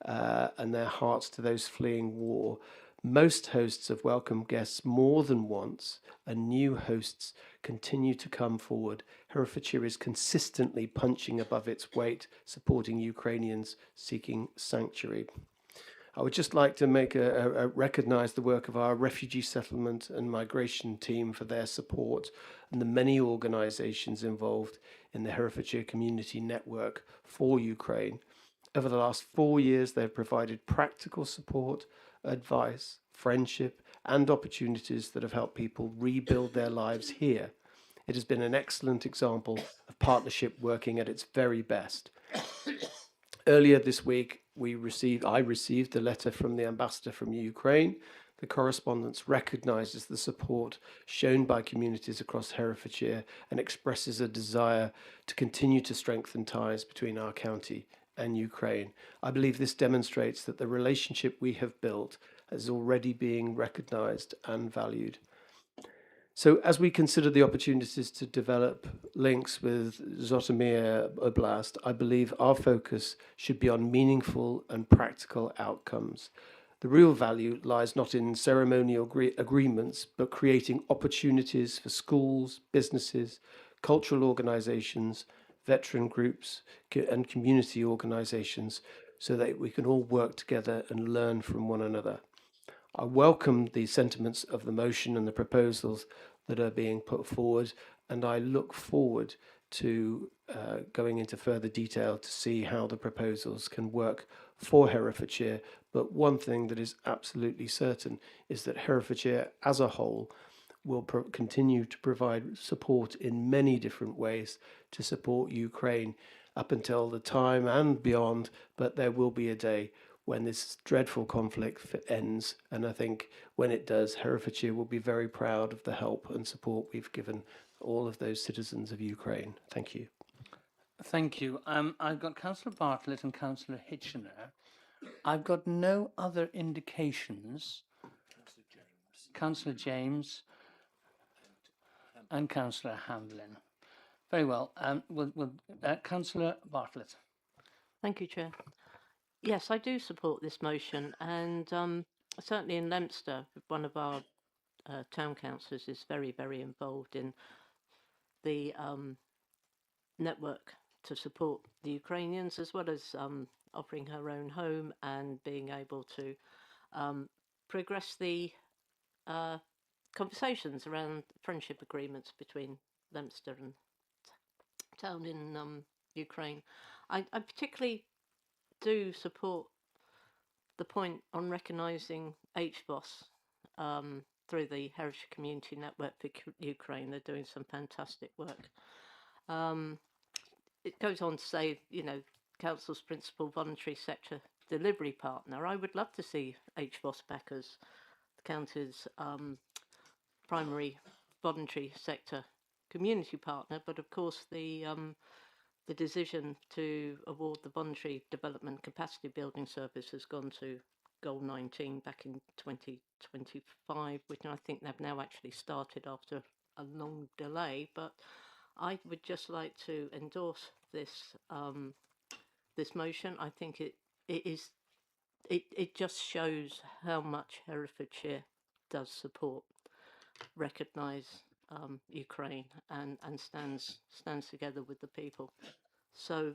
and their hearts to those fleeing war. Most hosts have welcomed guests more than once, and new hosts continue to come forward. Herefordshire is consistently punching above its weight, supporting Ukrainians seeking sanctuary. I would just like to recognise the work of our refugee settlement and migration team for their support, and the many organisations involved in the Herefordshire Community Network for Ukraine. Over the last 4 years, they have provided practical support, advice, friendship, and opportunities that have helped people rebuild their lives here. It has been an excellent example of partnership working at its very best. Earlier this week, I received a letter from the ambassador from Ukraine. The correspondence recognises the support shown by communities across Herefordshire and expresses a desire to continue to strengthen ties between our county and Ukraine. I believe this demonstrates that the relationship we have built is already being recognised and valued. So as we consider the opportunities to develop links with Zhytomyr Oblast, I believe our focus should be on meaningful and practical outcomes. The real value lies not in ceremonial agreements, but creating opportunities for schools, businesses, cultural organisations, veteran groups and community organisations, so that we can all work together and learn from one another. I welcome the sentiments of the motion and the proposals that are being put forward, and I look forward to going into further detail to see how the proposals can work for Herefordshire. But one thing that is absolutely certain is that Herefordshire as a whole will continue to provide support in many different ways to support Ukraine up until the time and beyond, but there will be a day when this dreadful conflict ends, and I think when it does, Herefordshire will be very proud of the help and support we've given all of those citizens of Ukraine. Thank you. Thank you. I've got Councillor Bartlett and Councillor Hitchener. I've got no other indications. Councillor James and Councillor Hamlin. Very well. Councillor Bartlett. Thank you, Chair. Yes, I do support this motion, and certainly in Leominster, one of our town councillors is very, very involved in the network to support the Ukrainians, as well as offering her own home and being able to progress the conversations around friendship agreements between Leominster and town in Ukraine. I particularly do support the point on recognising HVOS through the Herefordshire Community Network for Ukraine. They're doing some fantastic work. It goes on to say, you know, Council's principal voluntary sector delivery partner. I would love to see HVOS back as the county's primary voluntary sector community partner, but of course the decision to award the voluntary development capacity building service has gone to Goal 19 back in 2025, which I think they've now actually started after a long delay. But I would just like to endorse this this motion. I think it is it just shows how much Herefordshire does support, recognise Ukraine, and stands together with the people. So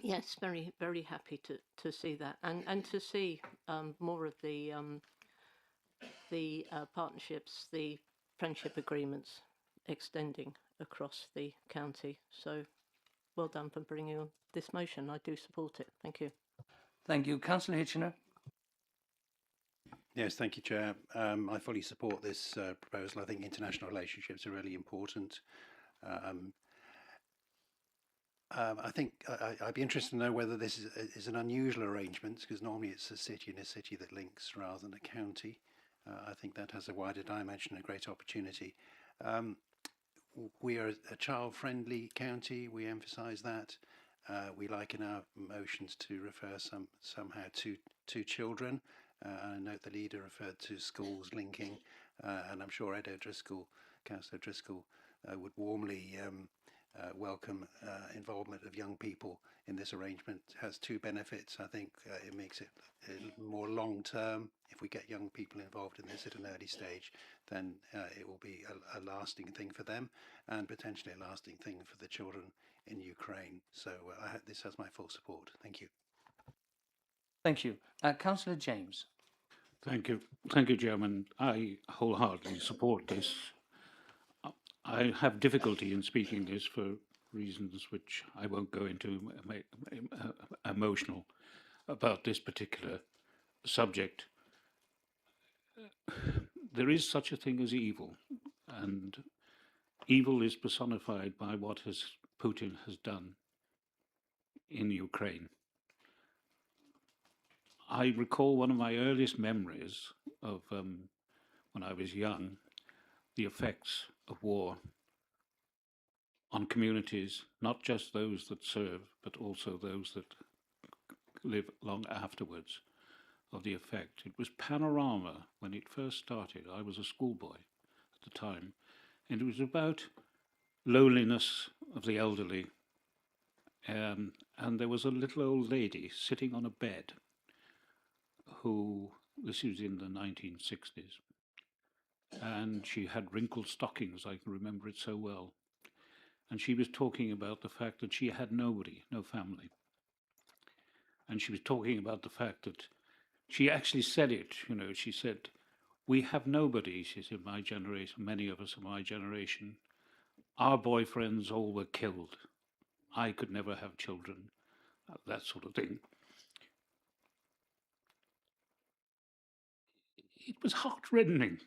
yes, very very happy to see that, and to see more of the partnerships, the friendship agreements extending across the county. So well done for bringing on this motion. I do support it. Thank you. Thank you. Councillor Hitchener. Yes, thank you, Chair. I fully support this proposal. I think international relationships are really important. I think I'd be interested to know whether this is an unusual arrangement, because normally it's a city and a city that links rather than a county. I think that has a wider dimension, a great opportunity. We are a child-friendly county. We emphasise that. We like in our motions to refer somehow to children. I note the leader referred to schools linking, and I'm sure Ed O'Driscoll, Councillor O'Driscoll, would warmly welcome involvement of young people in this arrangement. It has two benefits. I think it makes it more long-term. If we get young people involved in this at an early stage, then it will be a lasting thing for them, and potentially a lasting thing for the children in Ukraine. So this has my full support. Thank you. Thank you. Councillor James. Thank you, Chairman. I wholeheartedly support this. I have difficulty in speaking this for reasons which I won't go into emotional about this particular subject. There is such a thing as evil, and evil is personified by what Putin has done in Ukraine. I recall one of my earliest memories of when I was young, the effects of war on communities, not just those that serve, but also those that live long afterwards, of the effect. It was Panorama when it first started. I was a schoolboy at the time, and it was about loneliness of the elderly. And there was a little old lady sitting on a bed who, this was in the 1960s, and she had wrinkled stockings. I can remember it so well. And she was talking about the fact that she had nobody, no family. And she was talking about the fact that she actually said it, you know, she said, "We have nobody," she said, "my generation, many of us of my generation. Our boyfriends all were killed. I could never have children," that sort of thing. It was heart-rending.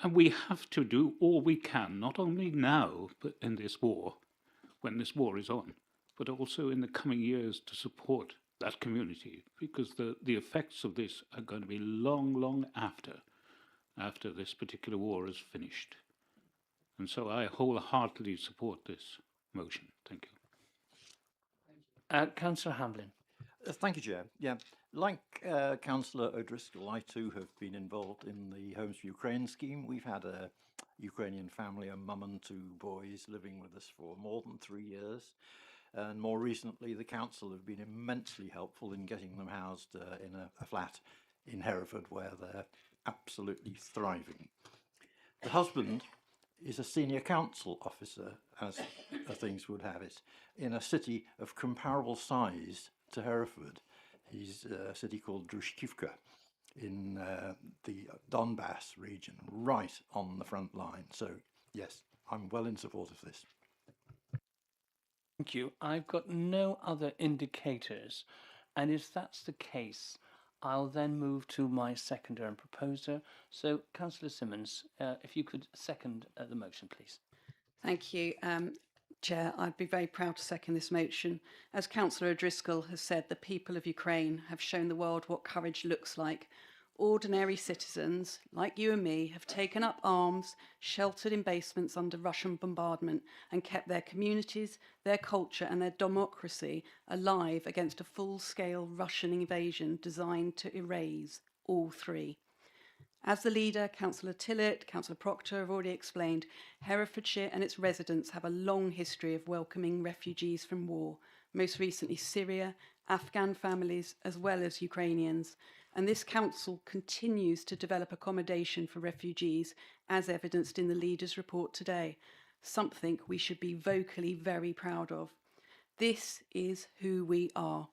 And we have to do all we can, not only now, but in this war, when this war is on, but also in the coming years to support that community, because the effects of this are going to be long, long after this particular war is finished. And so I wholeheartedly support this motion. Thank you. Councillor Hamblin. Thank you, Chair. Yeah, like Councillor O'Driscoll, I too have been involved in the Homes for Ukraine scheme. We've had a Ukrainian family, a mum and two boys, living with us for more than 3 years. And more recently, the council have been immensely helpful in getting them housed in a flat in Hereford, where they're absolutely thriving. The husband is a senior council officer, as things would have it, in a city of comparable size to Hereford. He's a city called Drushkivka in the Donbass region, right on the front line. So, yes, I'm well in support of this. Thank you. I've got no other indicators, and if that's the case, I'll then move to my seconder and proposer. So, Councillor Simmons, if you could second the motion, please. Thank you, Chair. I'd be very proud to second this motion. As Councillor O'Driscoll has said, the people of Ukraine have shown the world what courage looks like. Ordinary citizens, like you and me, have taken up arms, sheltered in basements under Russian bombardment, and kept their communities, their culture and their democracy alive against a full-scale Russian invasion designed to erase all three. As the leader, Councillor Tillett, Councillor Proctor have already explained, Herefordshire and its residents have a long history of welcoming refugees from war, most recently Syria Afghan families as well as Ukrainians, and this council continues to develop accommodation for refugees as evidenced in the leaders' report today, something we should be vocally very proud of. This is who we are.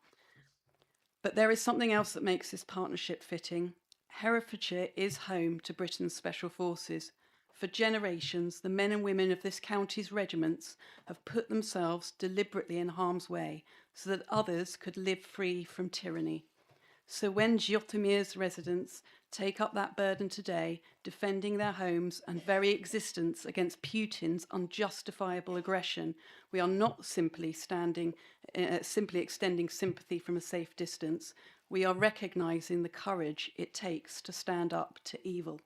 But there is something else that makes this partnership fitting. Herefordshire is home to Britain's Special Forces. For generations, the men and women of this county's regiments have put themselves deliberately in harm's way so that others could live free from tyranny. So when Zhytomyr's residents take up that burden today, defending their homes and very existence against Putin's unjustifiable aggression, we are not simply extending sympathy from a safe distance. We are recognising the courage it takes to stand up to evil.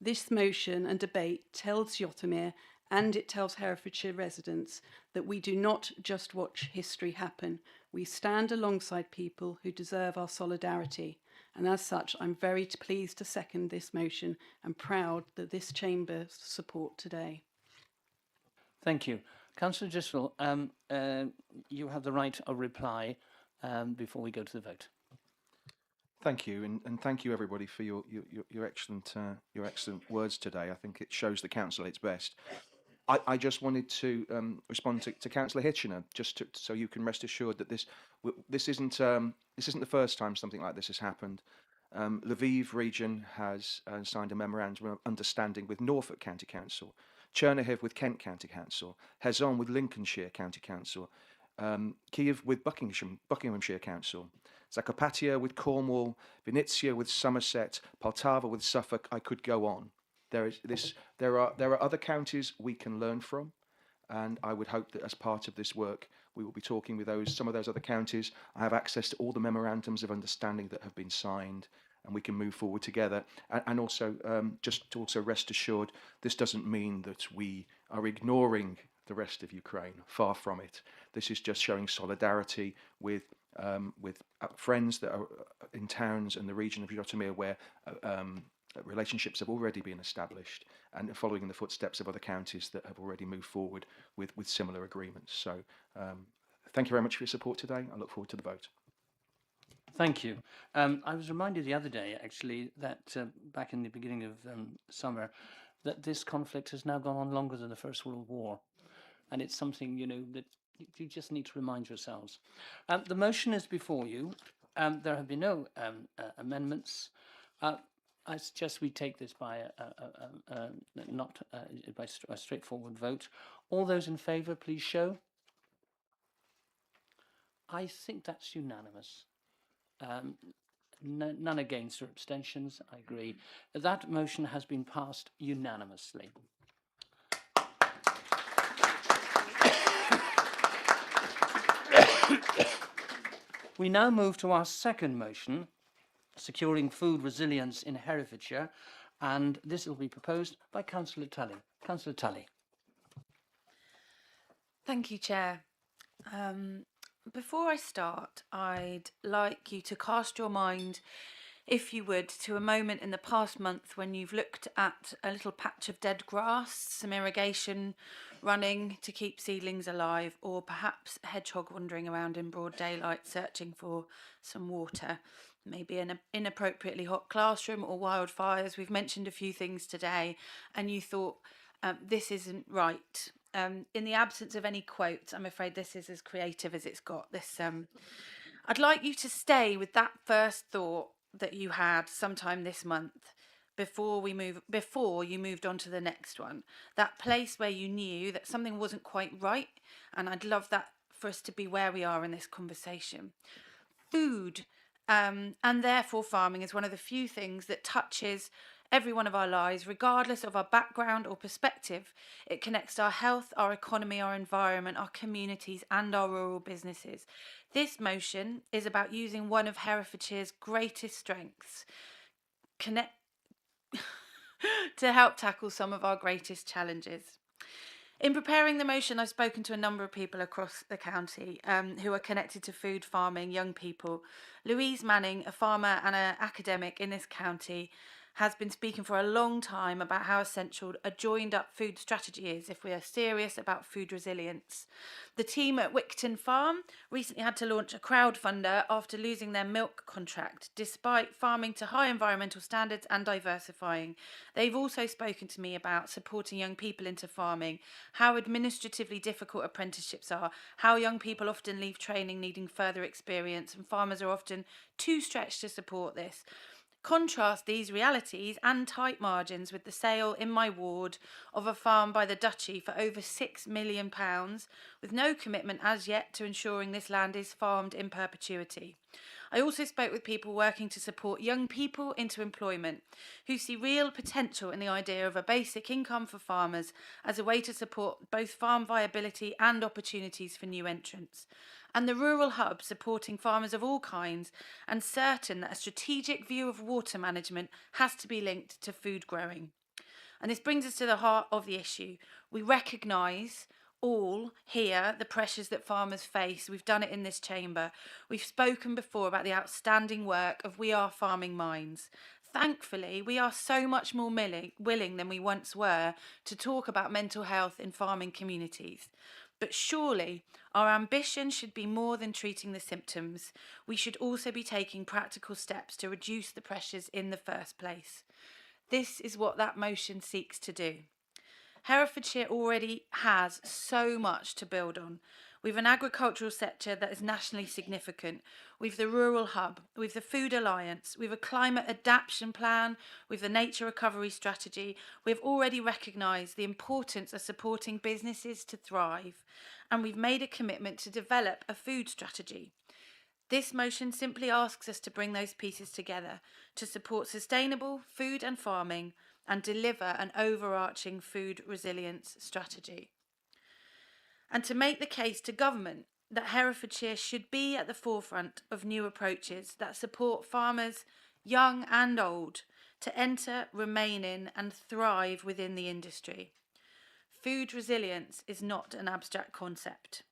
This motion and debate tells Zhytomyr and it tells Herefordshire residents that we do not just watch history happen. We stand alongside people who deserve our solidarity. And as such, I'm very pleased to second this motion and proud that this chamber support today. Thank you. Councillor Driscoll, you have the right of reply before we go to the vote. Thank you, and thank you everybody for your excellent words today. I think it shows the council at its best. I just wanted to respond to Councillor Hitchener, so you can rest assured that this isn't the first time something like this has happened. Lviv region has signed a memorandum of understanding with Norfolk County Council, Chernihiv with Kent County Council, Hezon with Lincolnshire County Council, Kiev with Buckinghamshire Council, Zakopatia with Cornwall, Vinnytsia with Somerset, Poltava with Suffolk. I could go on. There are other counties we can learn from, and I would hope that as part of this work we will be talking with some of those other counties. I have access to all the memorandums of understanding that have been signed, and we can move forward together. And also, just to also rest assured, this doesn't mean that we are ignoring the rest of Ukraine. Far from it. This is just showing solidarity with friends that are in towns and the region of Zhytomyr where relationships have already been established, and following in the footsteps of other counties that have already moved forward with similar agreements. So thank you very much for your support today. I look forward to the vote. Thank you. I was reminded the other day, actually, that back in the beginning of summer, that this conflict has now gone on longer than the First World War. And it's something, that you just need to remind yourselves. The motion is before you. There have been no amendments. I suggest we take this by a straightforward vote. All those in favour, please show. I think that's unanimous. None against or abstentions. I agree. That motion has been passed unanimously. We now move to our second motion, securing food resilience in Herefordshire, and this will be proposed by Councillor Tully. Councillor Tully. Thank you, Chair. Before I start, I'd like you to cast your mind, if you would, to a moment in the past month when you've looked at a little patch of dead grass, some irrigation running to keep seedlings alive, or perhaps a hedgehog wandering around in broad daylight searching for some water. Maybe an inappropriately hot classroom or wildfires. We've mentioned a few things today, and you thought, this isn't right. In the absence of any quotes, I'm afraid this is as creative as it's got. I'd like you to stay with that first thought that you had sometime this month before you moved on to the next one. That place where you knew that something wasn't quite right, and I'd love that for us to be where we are in this conversation. Food, and therefore farming, is one of the few things that touches every one of our lives, regardless of our background or perspective. It connects our health, our economy, our environment, our communities, and our rural businesses. This motion is about using one of Herefordshire's greatest strengths to help tackle some of our greatest challenges. In preparing the motion, I've spoken to a number of people across the county who are connected to food farming, young people. Louise Manning, a farmer and an academic in this county, has been speaking for a long time about how essential a joined up food strategy is if we are serious about food resilience. The team at Wickton Farm recently had to launch a crowdfunder after losing their milk contract, despite farming to high environmental standards and diversifying. They've also spoken to me about supporting young people into farming, how administratively difficult apprenticeships are, how young people often leave training needing further experience, and farmers are often too stretched to support this. Contrast these realities and tight margins with the sale in my ward of a farm by the Duchy for over £6 million, with no commitment as yet to ensuring this land is farmed in perpetuity. I also spoke with people working to support young people into employment, who see real potential in the idea of a basic income for farmers as a way to support both farm viability and opportunities for new entrants. And the Rural Hub supporting farmers of all kinds and certain that a strategic view of water management has to be linked to food growing. And this brings us to the heart of the issue. We recognise all here the pressures that farmers face. We've done it in this chamber. We've spoken before about the outstanding work of We Are Farming Minds. Thankfully, we are so much more willing than we once were to talk about mental health in farming communities. But surely our ambition should be more than treating the symptoms. We should also be taking practical steps to reduce the pressures in the first place. This is what that motion seeks to do. Herefordshire already has so much to build on. We've an agricultural sector that is nationally significant. We've the Rural Hub, we've the Food Alliance, we've a climate adaptation plan, we've the nature recovery strategy. We've already recognised the importance of supporting businesses to thrive, and we've made a commitment to develop a food strategy. This motion simply asks us to bring those pieces together to support sustainable food and farming and deliver an overarching food resilience strategy. And to make the case to government that Herefordshire should be at the forefront of new approaches that support farmers, young and old, to enter, remain in and thrive within the industry. Food resilience is not an abstract concept.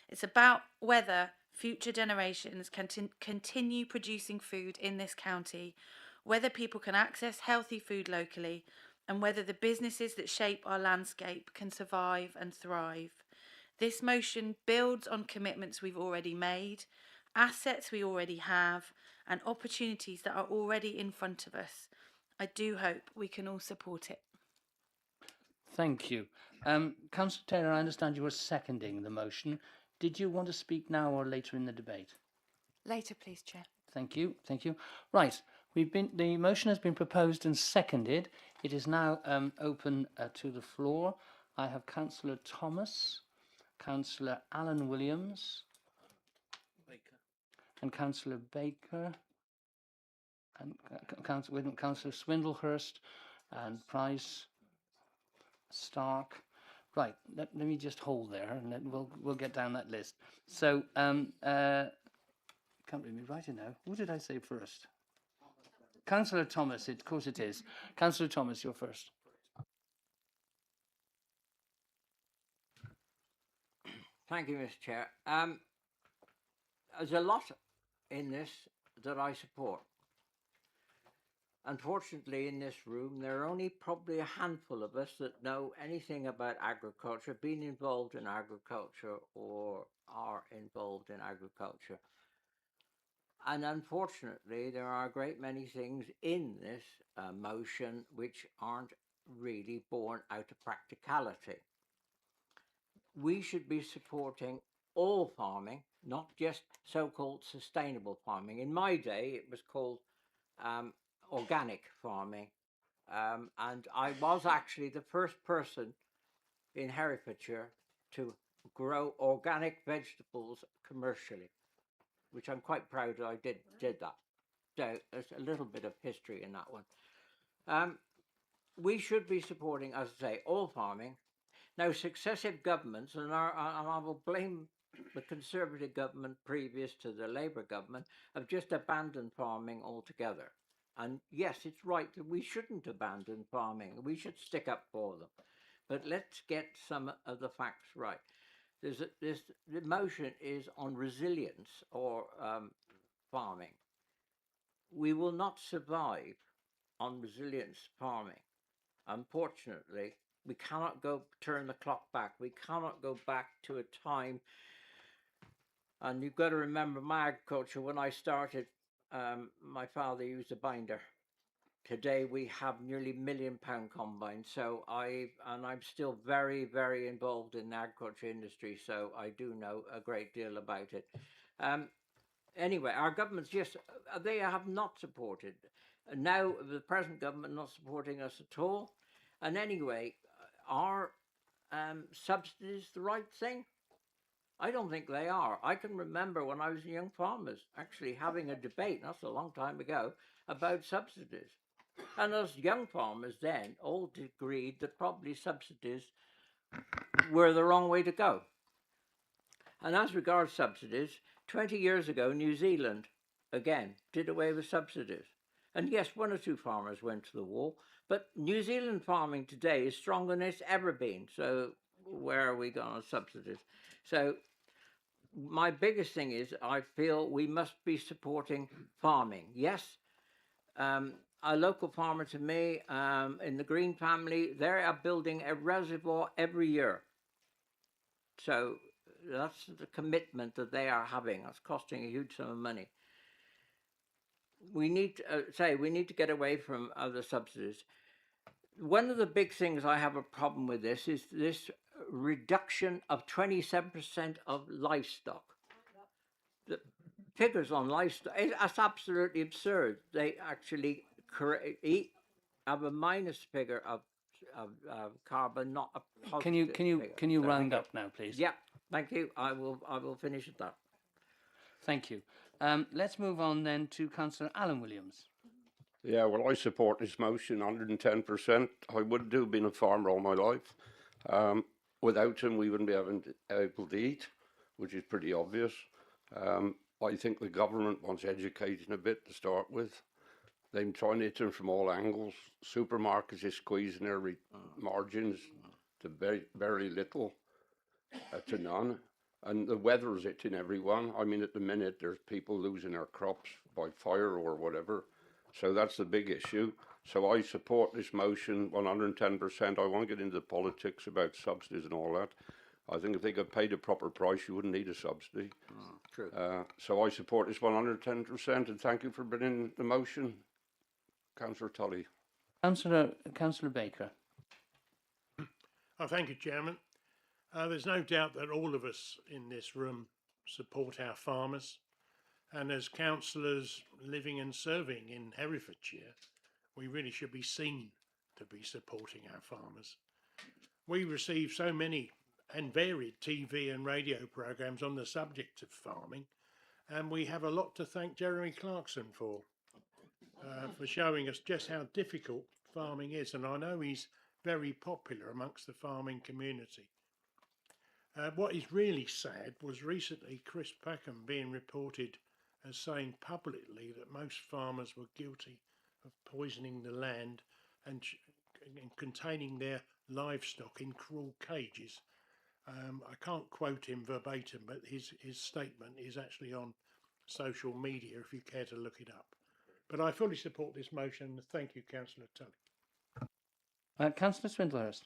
It's about whether future generations can continue producing food in this county, whether people can access healthy food locally, and whether the businesses that shape our landscape can survive and thrive. This motion builds on commitments we've already made, assets we already have, and opportunities that are already in front of us. I do hope we can all support it. Thank you. Councillor Taylor, I understand you were seconding the motion. Did you want to speak now or later in the debate? Later, please, Chair. Thank you. Thank you. Right. The motion has been proposed and seconded. It is now open to the floor. I have Councillor Thomas, Councillor Alan Williams, and Councillor Baker, and Councillor Swindlehurst, and Price, Stark. Right, let me just hold there, and then we'll get down that list. So, can't read me writing now. Who did I say first? Councillor Thomas, of course it is. Councillor Thomas, you're first. Thank you, Mr. Chair. There's a lot in this that I support. Unfortunately, in this room, there are only probably a handful of us that know anything about agriculture, been involved in agriculture, or are involved in agriculture. And unfortunately, there are a great many things in this motion which aren't really born out of practicality. We should be supporting all farming, not just so-called sustainable farming. In my day, it was called organic farming, and I was actually the first person in Herefordshire to grow organic vegetables commercially, which I'm quite proud that I did that. So there's a little bit of history in that one. We should be supporting, as I say, all farming. Now, successive governments, and I will blame the Conservative government previous to the Labour government, have just abandoned farming altogether. And yes, it's right that we shouldn't abandon farming. We should stick up for them. But let's get some of the facts right. The motion is on resilience or farming. We will not survive on resilience farming. Unfortunately, we cannot turn the clock back. We cannot go back to a time. And you've got to remember my agriculture. When I started, my father used a binder. Today we have nearly £1 million combine. So I'm still very, very involved in the agriculture industry. So I do know a great deal about it. Anyway, our governments, yes, they have not supported. Now the present government not supporting us at all. And anyway, are subsidies the right thing? I don't think they are. I can remember when I was a young farmer actually having a debate, that's a long time ago, about subsidies. And us young farmers then all agreed that probably subsidies were the wrong way to go. And as regards subsidies, 20 years ago, New Zealand, again, did away with subsidies. And yes, 1 or 2 farmers went to the wall, but New Zealand farming today is stronger than it's ever been. So where are we going on subsidies? So my biggest thing is I feel we must be supporting farming. Yes, a local farmer to me in the Green family, they are building a reservoir every year. So that's the commitment that they are having. That's costing a huge sum of money. We need to get away from other subsidies. One of the big things I have a problem with this is this reduction of 27% of livestock. The figures on livestock, that's absolutely absurd. They actually have a minus figure of carbon, not a positive figure. Can you round up now, please? Yeah, thank you. I will finish at that. Thank you. Let's move on then to Councillor Alan Williams. Yeah, well, I support this motion 110%. I would do, being a farmer all my life. Without him, we wouldn't be able to eat, which is pretty obvious. I think the government wants educating a bit to start with. They're trying to hit them from all angles. Supermarkets are squeezing their margins to very, very little, to none. And the weather is hitting everyone. I mean, at the minute, there's people losing their crops by fire or whatever. So that's the big issue. So I support this motion 110%. I want to get into politics about subsidies and all that. I think if they got paid a proper price, you wouldn't need a subsidy. True. So I support this 110%, and thank you for bringing the motion, Councillor Tully. Councillor Baker. Oh, thank you, Chairman. There's no doubt that all of us in this room support our farmers. And as councillors living and serving in Herefordshire, we really should be seen to be supporting our farmers. We receive so many and varied TV and radio programmes on the subject of farming, and we have a lot to thank Jeremy Clarkson for showing us just how difficult farming is, and I know he's very popular amongst the farming community. What is really sad was recently Chris Packham being reported as saying publicly that most farmers were guilty of poisoning the land and containing their livestock in cruel cages. I can't quote him verbatim, but his statement is actually on social media if you care to look it up. But I fully support this motion. Thank you, Councillor Tully. Councillor Swindlehurst.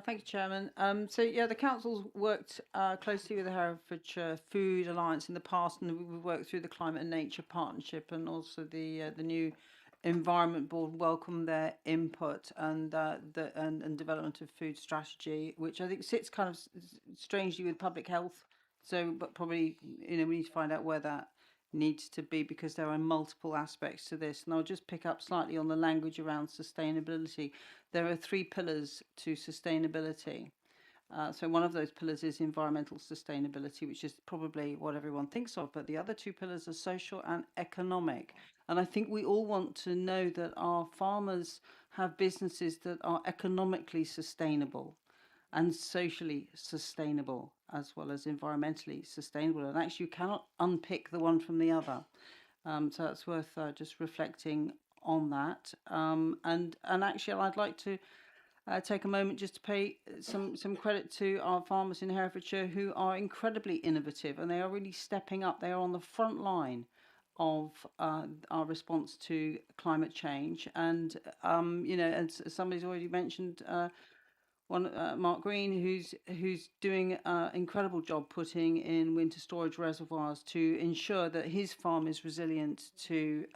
Thank you, Chairman. So yeah, the council's worked closely with the Herefordshire Food Alliance in the past, and we've worked through the Climate and Nature Partnership, and also the new Environment Board welcome their input and development of food strategy, which I think sits kind of strangely with public health. So, but probably we need to find out where that needs to be, because there are multiple aspects to this. And I'll just pick up slightly on the language around sustainability. There are 3 pillars to sustainability. So one of those pillars is environmental sustainability, which is probably what everyone thinks of, but the other 2 pillars are social and economic. And I think we all want to know that our farmers have businesses that are economically sustainable and socially sustainable, as well as environmentally sustainable. And actually you cannot unpick the one from the other. So that's worth just reflecting on that. And actually I'd like to take a moment just to pay some credit to our farmers in Herefordshire, who are incredibly innovative, and they are really stepping up. They are on the front line of our response to climate change. And you know, as somebody's already mentioned, Mark Green, who's doing an incredible job putting in winter storage reservoirs to ensure that his farm is resilient to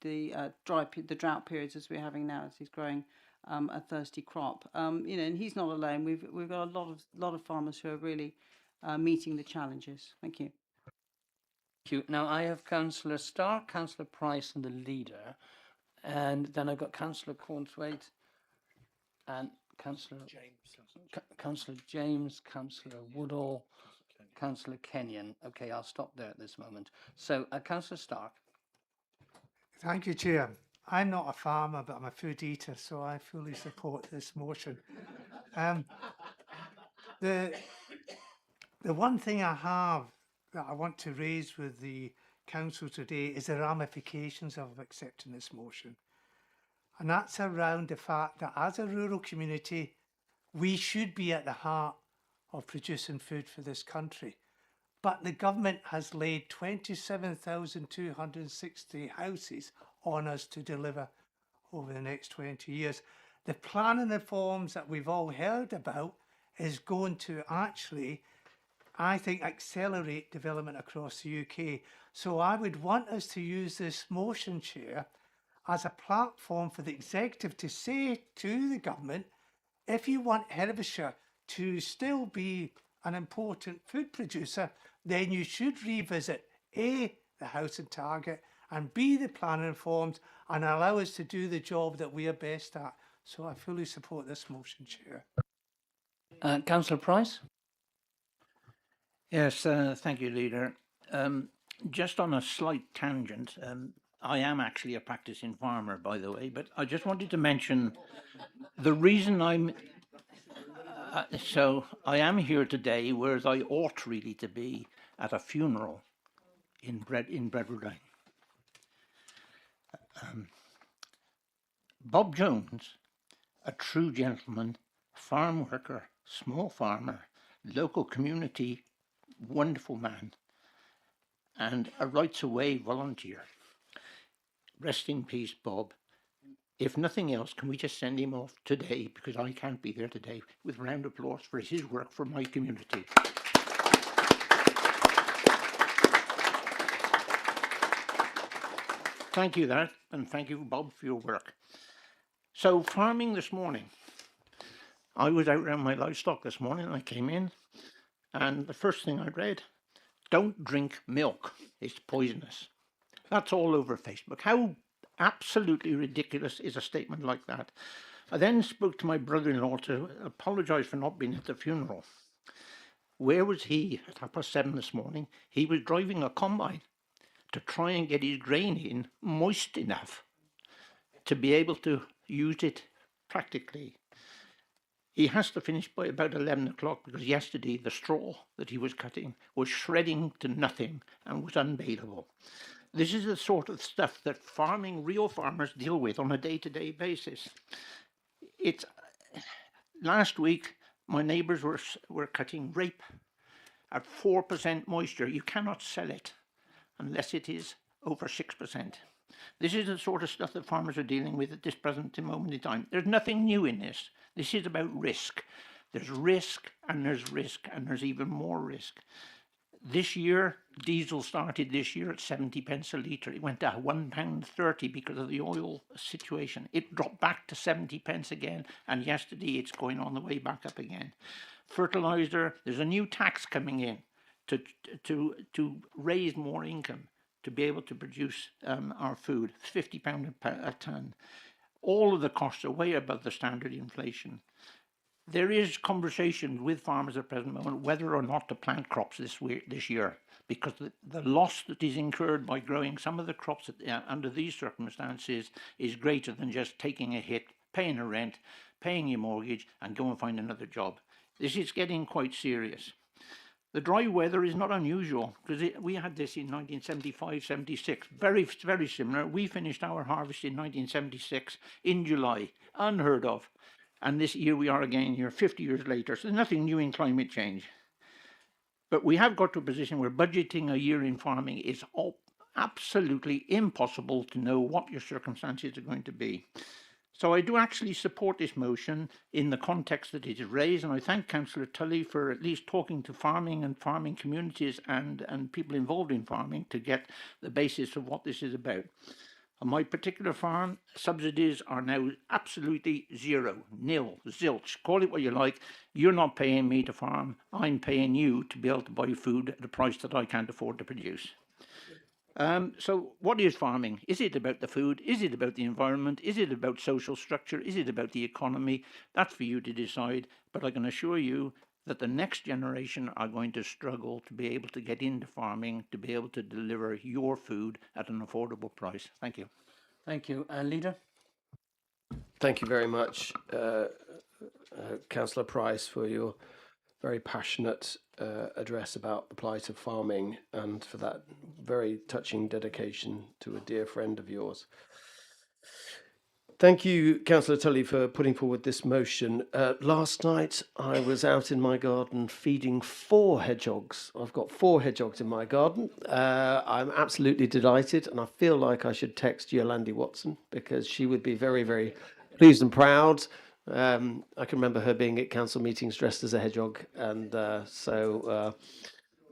the drought periods as we're having now, as he's growing a thirsty crop. You know, and he's not alone. We've got a lot of farmers who are really meeting the challenges. Thank you. Thank you. Now I have Councillor Stark, Councillor Price, and the leader, and then I've got Councillor Cornthwaite and Councillor Councillor James, Councillor Woodall, Councillor Kenyon. Okay, I'll stop there at this moment. So, Councillor Stark. Thank you, Chair. I'm not a farmer, but I'm a food eater, so I fully support this motion. The one thing I have that I want to raise with the council today is the ramifications of accepting this motion. And that's around the fact that as a rural community, we should be at the heart of producing food for this country. But the government has laid 27,260 houses on us to deliver over the next 20 years. The planning reforms that we've all heard about is going to actually, I think, accelerate development across the UK. So I would want us to use this motion, Chair, as a platform for the executive to say to the government, if you want Herefordshire to still be an important food producer, then you should revisit A, the housing target, and B, the planning reforms, and allow us to do the job that we are best at. So I fully support this motion, Chair. Councillor Price? Yes, thank you, Leader. Just on a slight tangent, I am actually a practicing farmer, by the way, but I just wanted to mention the reason I'm... so I am here today, whereas I ought really to be at a funeral in Bredwardine. Bob Jones, a true gentleman, farm worker, small farmer, local community, wonderful man, and a Rights Away volunteer. Rest in peace, Bob. If nothing else, can we just send him off today, because I can't be there today, with a round of applause for his work for my community. Thank you, that, and thank you, Bob, for your work. So, farming this morning. I was out around my livestock this morning, and I came in, and the first thing I read, don't drink milk, it's poisonous. That's all over Facebook. How absolutely ridiculous is a statement like that? I then spoke to my brother-in-law to apologise for not being at the funeral. Where was he at 7:30 this morning? He was driving a combine to try and get his grain in moist enough to be able to use it practically. He has to finish by about 11 o'clock because yesterday the straw that he was cutting was shredding to nothing and was unbailable. This is the sort of stuff that real farmers deal with on a day-to-day basis. Last week, my neighbours were cutting rape at 4% moisture. You cannot sell it unless it is over 6%. This is the sort of stuff that farmers are dealing with at this present moment in time. There's nothing new in this. This is about risk. There's risk, and there's even more risk. This year, diesel started this year at 70 pence a litre. It went to £1.30 because of the oil situation. It dropped back to 70 pence again, and yesterday it's going on the way back up again. Fertiliser, there's a new tax coming in to raise more income, to be able to produce our food, £50 a tonne. All of the costs are way above the standard inflation. There is conversation with farmers at the present moment whether or not to plant crops this year, because the loss that is incurred by growing some of the crops under these circumstances is greater than just taking a hit, paying a rent, paying your mortgage, and go and find another job. This is getting quite serious. The dry weather is not unusual, because we had this in 1975-76, very, very similar. We finished our harvest in 1976 in July, unheard of. – And this year we are again here 50 years later, so there's nothing new in climate change. But we have got to a position where budgeting a year in farming is absolutely impossible to know what your circumstances are going to be. So I do actually support this motion in the context that it is raised, and I thank Councillor Tully for at least talking to farming and farming communities and people involved in farming to get the basis of what this is about. On my particular farm, subsidies are now absolutely zero, nil, zilch, call it what you like. You're not paying me to farm, I'm paying you to be able to buy food at a price that I can't afford to produce. So what is farming? Is it about the food? Is it about the environment? Is it about social structure? Is it about the economy? That's for you to decide. But I can assure you that the next generation are going to struggle to be able to get into farming, to be able to deliver your food at an affordable price. Thank you. Thank you. Leader? Thank you very much, Councillor Price, for your very passionate address about the plight of farming and for that very touching dedication to a dear friend of yours. Thank you, Councillor Tully, for putting forward this motion. Last night I was out in my garden feeding 4 hedgehogs. I've got 4 hedgehogs in my garden. I'm absolutely delighted, and I feel like I should text Yolandi Watson because she would be very, very pleased and proud. I can remember her being at council meetings dressed as a hedgehog, and so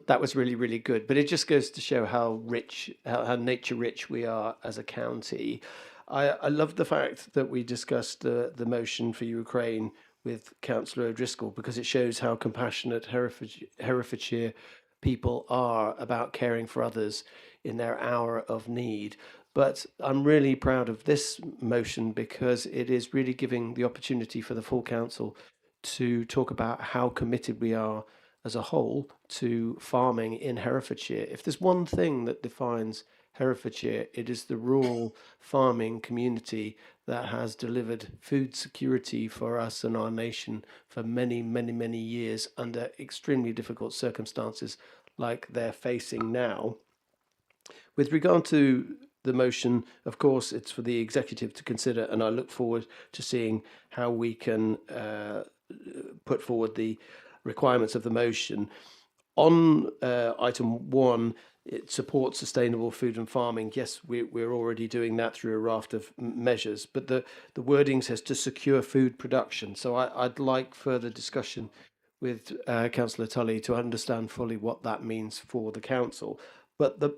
that was really, really good. But it just goes to show how rich, how nature rich we are as a county. I love the fact that we discussed the motion for Ukraine with Councillor O'Driscoll, because it shows how compassionate Herefordshire people are about caring for others in their hour of need. But I'm really proud of this motion because it is really giving the opportunity for the full council to talk about how committed we are as a whole to farming in Herefordshire. If there's one thing that defines Herefordshire, it is the rural farming community that has delivered food security for us and our nation for many, many, many years under extremely difficult circumstances like they're facing now. With regard to the motion, of course, it's for the executive to consider, and I look forward to seeing how we can put forward the requirements of the motion. On item 1, it supports sustainable food and farming. Yes, we're already doing that through a raft of measures, but the wording says to secure food production. So I'd like further discussion with Councillor Tully to understand fully what that means for the council. But the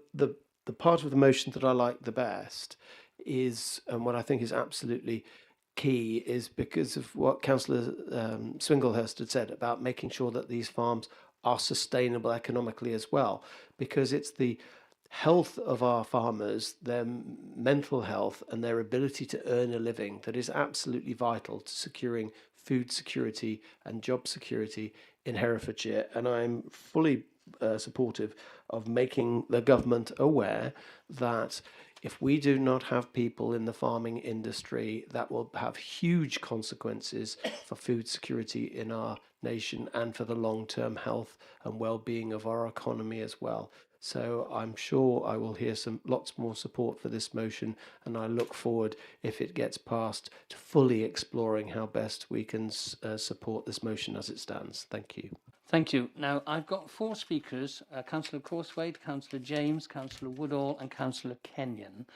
part of the motion that I like the best is, and what I think is absolutely key, is because of what Councillor Swinglehurst had said about making sure that these farms are sustainable economically as well, because it's the health of our farmers, their mental health and their ability to earn a living that is absolutely vital to securing food security and job security in Herefordshire. And I'm fully supportive of making the government aware that if we do not have people in the farming industry, that will have huge consequences for food security in our nation and for the long-term health and well-being of our economy as well. So I'm sure I will hear lots more support for this motion, and I look forward, if it gets passed, to fully exploring how best we can support this motion as it stands. Thank you. Thank you. Now, I've got 4 speakers, Councillor Corthwaite, Councillor James, Councillor Woodall and Councillor Kenyon.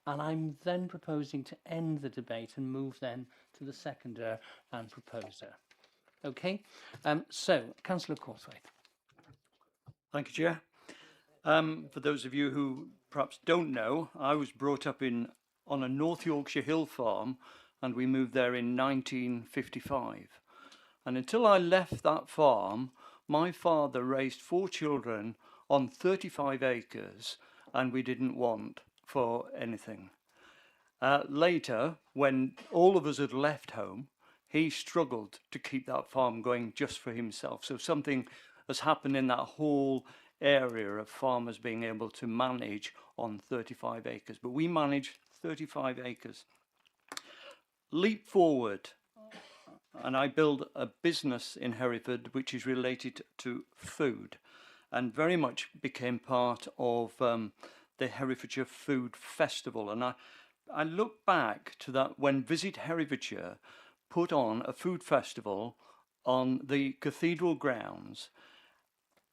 And I'm then proposing to end the debate and move then to the seconder and proposer. Okay? So, Councillor Corthwaite. Thank you, Chair. For those of you who perhaps don't know, I was brought up on a North Yorkshire hill farm, and we moved there in 1955. And until I left that farm, my father raised 4 children on 35 acres, and we didn't want for anything. Later, when all of us had left home, he struggled to keep that farm going just for himself. So something has happened in that whole area of farmers being able to manage on 35 acres. But we manage 35 acres. Leap forward, and I build a business in Hereford which is related to food, and very much became part of the Herefordshire Food Festival. And I look back to that when Visit Herefordshire put on a food festival on the cathedral grounds.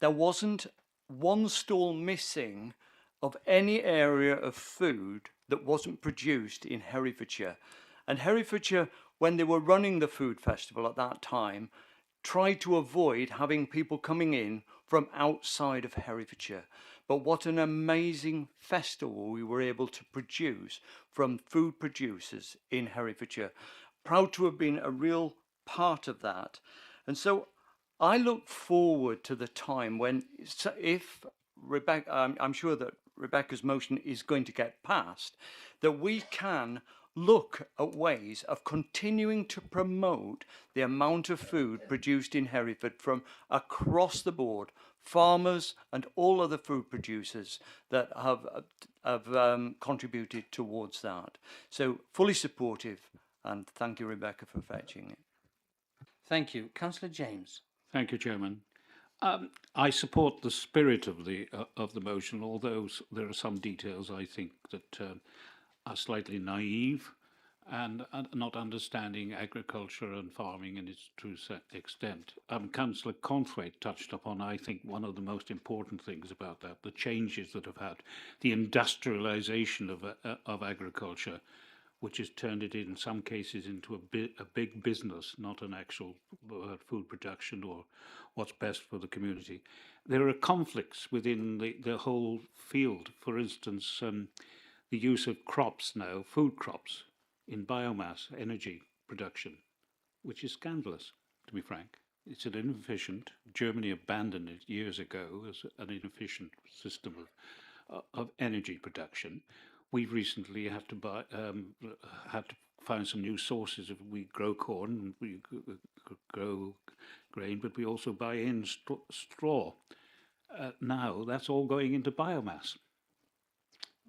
there wasn't one stall missing of any area of food that wasn't produced in Herefordshire. And Herefordshire, when they were running the food festival at that time, tried to avoid having people coming in from outside of Herefordshire. But what an amazing festival we were able to produce from food producers in Herefordshire. Proud to have been a real part of that. And so I look forward to the time when, if Rebecca, I'm sure that Rebecca's motion is going to get passed, that we can look at ways of continuing to promote the amount of food produced in Hereford from across the board, farmers and all other food producers that have contributed towards that. So fully supportive, and thank you, Rebecca, for fetching it. Thank you. Councillor James. Thank you, Chairman. I support the spirit of the motion, although there are some details I think that are slightly naive and not understanding agriculture and farming in its true extent. Councillor Conthwaite touched upon, I think, one of the most important things about that, the changes that have had, the industrialization of agriculture, which has turned it in some cases into a big business, not an actual food production or what's best for the community. There are conflicts within the whole field. For instance, the use of crops now, food crops, in biomass energy production, which is scandalous, to be frank. It's an inefficient, Germany abandoned it years ago as an inefficient system of energy production. We've recently had to find some new sources. We grow corn and we grow grain, but we also buy in straw. Now that's all going into biomass.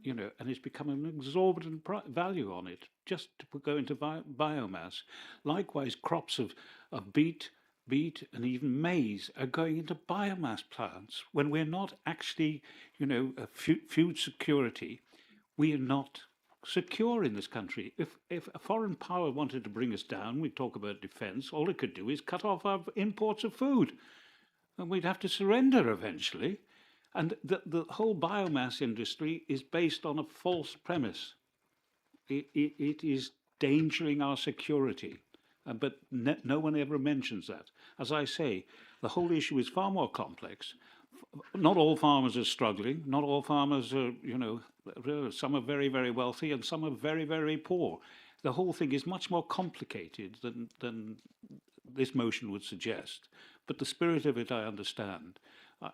You know, and it's become an exorbitant value on it just to go into biomass. Likewise, crops of beet, and even maize are going into biomass plants when we're not actually, you know, food security. We are not secure in this country. If a foreign power wanted to bring us down, we talk about defence, all it could do is cut off our imports of food. And we'd have to surrender eventually. And the whole biomass industry is based on a false premise. It is endangering our security. But no one ever mentions that. As I say, the whole issue is far more complex. Not all farmers are struggling. Not all farmers are, you know, some are very, very wealthy and some are very, very poor. The whole thing is much more complicated than this motion would suggest. But the spirit of it, I understand.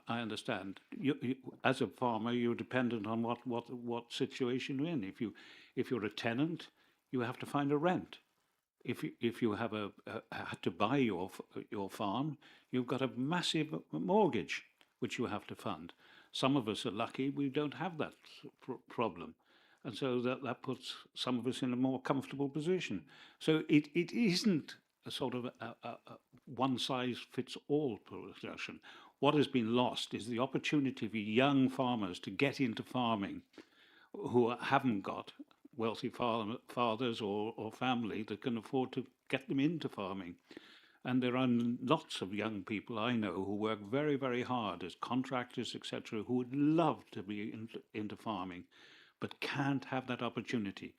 I understand. You, as a farmer, you're dependent on what situation you're in. If you're a tenant, you have to find a rent. If you have had to buy your farm, you've got a massive mortgage which you have to fund. Some of us are lucky; we don't have that problem, and so that puts some of us in a more comfortable position. So it isn't a sort of a one-size-fits-all position. What has been lost is the opportunity for young farmers to get into farming who haven't got wealthy fathers or family that can afford to get them into farming. And there are lots of young people I know who work very, very hard as contractors, etc., who would love to be into farming, but can't have that opportunity.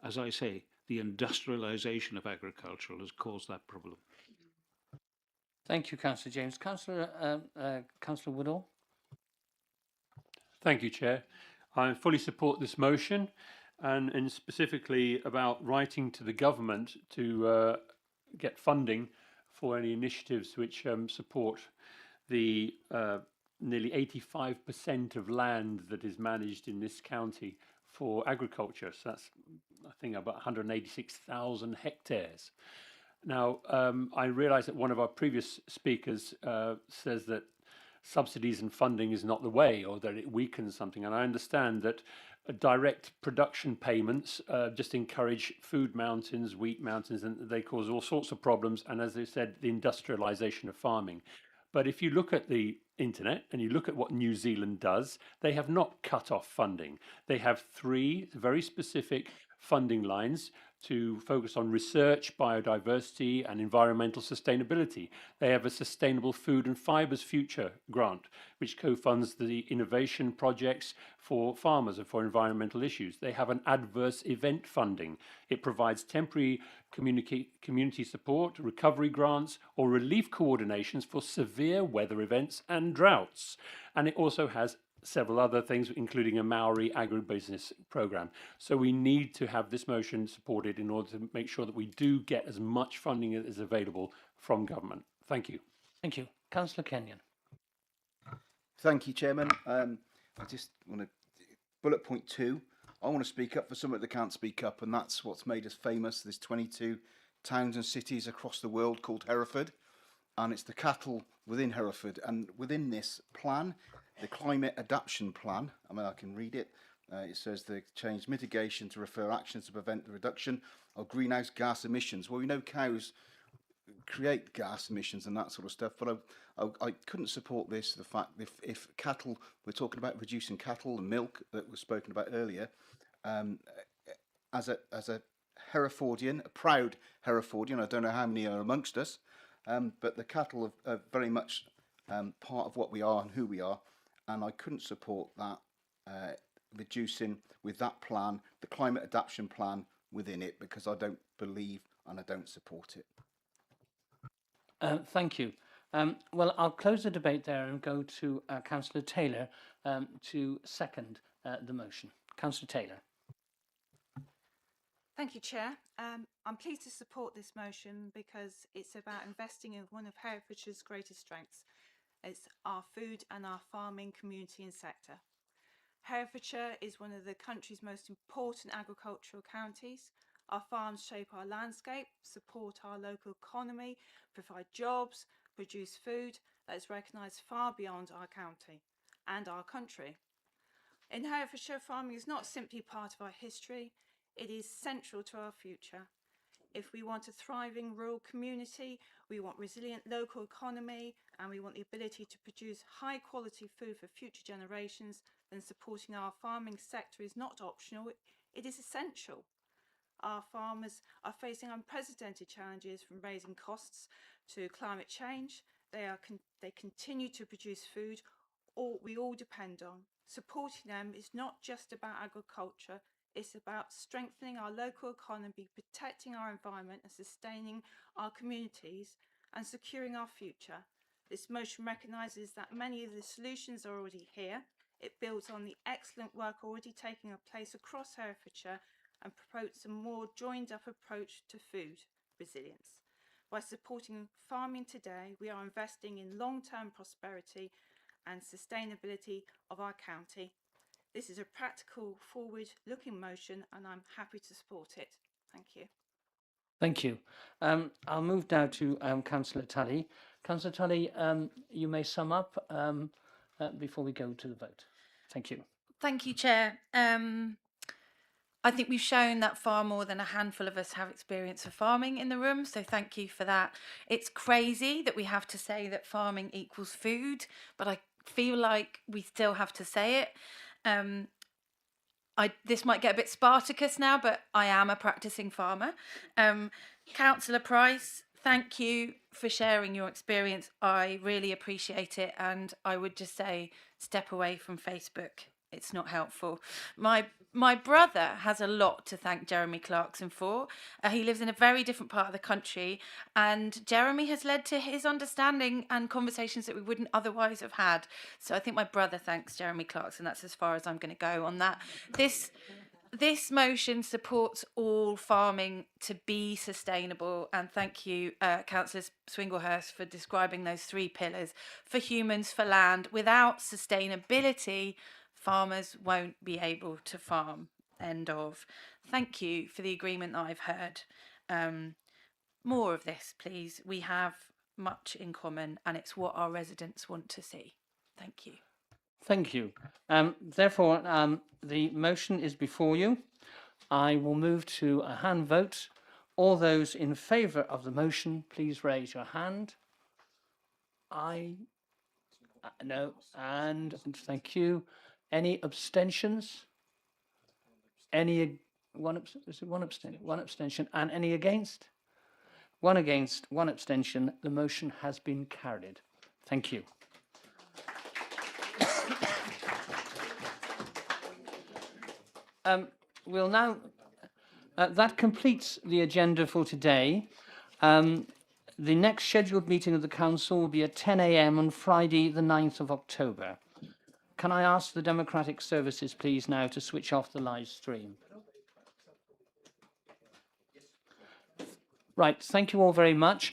As I say, the industrialization of agriculture has caused that problem. Thank you, Councillor James. Councillor Woodall. Thank you, Chair. I fully support this motion and specifically about writing to the government to get funding for any initiatives which support the nearly 85% of land that is managed in this county for agriculture. So that's, I think, about 186,000 hectares. Now, I realise that one of our previous speakers says that subsidies and funding is not the way, or that it weakens something. And I understand that direct production payments just encourage food mountains, wheat mountains, and they cause all sorts of problems. And as they said, the industrialization of farming. But if you look at the internet and you look at what New Zealand does, they have not cut off funding. They have 3 very specific funding lines to focus on research, biodiversity and environmental sustainability. They have a Sustainable Food and Fibres Future grant, which co-funds the innovation projects for farmers and for environmental issues. They have an adverse event funding. It provides temporary community support, recovery grants or relief coordinations for severe weather events and droughts. And it also has several other things, including a Maori agribusiness program. So we need to have this motion supported in order to make sure that we do get as much funding as available from government. Thank you. Thank you. Councillor Kenyon. Thank you, Chairman. I just want to, bullet point 2, I want to speak up for someone that can't speak up, and that's what's made us famous. There's 22 towns and cities across the world called Hereford, and it's the cattle within Hereford. And within this plan, the Climate Adaptation Plan, I mean, I can read it. It says the change mitigation to refer actions to prevent the reduction of greenhouse gas emissions. Well, we know cows create gas emissions and that sort of stuff, but I couldn't support this. The fact if cattle, we're talking about reducing cattle and milk that was spoken about earlier. As a Herefordian, a proud Herefordian, I don't know how many are amongst us, but the cattle are very much part of what we are and who we are. And I couldn't support that reducing with that plan, the Climate Adaptation Plan within it, because I don't believe and I don't support it. Thank you. Well, I'll close the debate there and go to Councillor Taylor to second the motion. Councillor Taylor. Thank you, Chair. I'm pleased to support this motion because it's about investing in one of Herefordshire's greatest strengths. It's our food and our farming community and sector. Herefordshire is one of the country's most important agricultural counties. Our farms shape our landscape, support our local economy, provide jobs, produce food that is recognised far beyond our county and our country. In Herefordshire, farming is not simply part of our history, it is central to our future. If we want a thriving rural community, we want resilient local economy, and we want the ability to produce high quality food for future generations, then supporting our farming sector is not optional, it is essential. Our farmers are facing unprecedented challenges from raising costs to climate change. They continue to produce food we all depend on. Supporting them is not just about agriculture, it's about strengthening our local economy, protecting our environment and sustaining our communities and securing our future. This motion recognises that many of the solutions are already here. It builds on the excellent work already taking place across Herefordshire and promotes a more joined-up approach to food resilience. By supporting farming today, we are investing in long-term prosperity and sustainability of our county. This is a practical, forward-looking motion, and I'm happy to support it. Thank you. Thank you. I'll move now to Councillor Tully. Councillor Tully, you may sum up before we go to the vote. Thank you. Thank you, Chair. I think we've shown that far more than a handful of us have experience of farming in the room, so thank you for that. It's crazy that we have to say that farming equals food, but I feel like we still have to say it. This might get a bit Spartacus now, but I am a practicing farmer. Councillor Price, thank you for sharing your experience. I really appreciate it, and I would just say step away from Facebook. It's not helpful. My brother has a lot to thank Jeremy Clarkson for. He lives in a very different part of the country, and Jeremy has led to his understanding and conversations that we wouldn't otherwise have had. So I think my brother thanks Jeremy Clarkson. That's as far as I'm going to go on that. This motion supports all farming to be sustainable, and thank you, Councillor Swinglehurst, for describing those 3 pillars. For humans, for land. Without sustainability, farmers won't be able to farm. End of. Thank you for the agreement that I've heard. More of this, please. We have much in common, and it's what our residents want to see. Thank you. Thank you. Therefore, the motion is before you. I will move to a hand vote. All those in favour of the motion, please raise your hand. No, and thank you. Any abstentions? Any Is it one abstention? One abstention. And any against? One against, one abstention. The motion has been carried. Thank you. We'll now. That completes the agenda for today. The next scheduled meeting of the Council will be at 10 a.m. on Friday, the 9th of October. Can I ask the Democratic Services, please, now to switch off the live stream? Right, thank you all very much.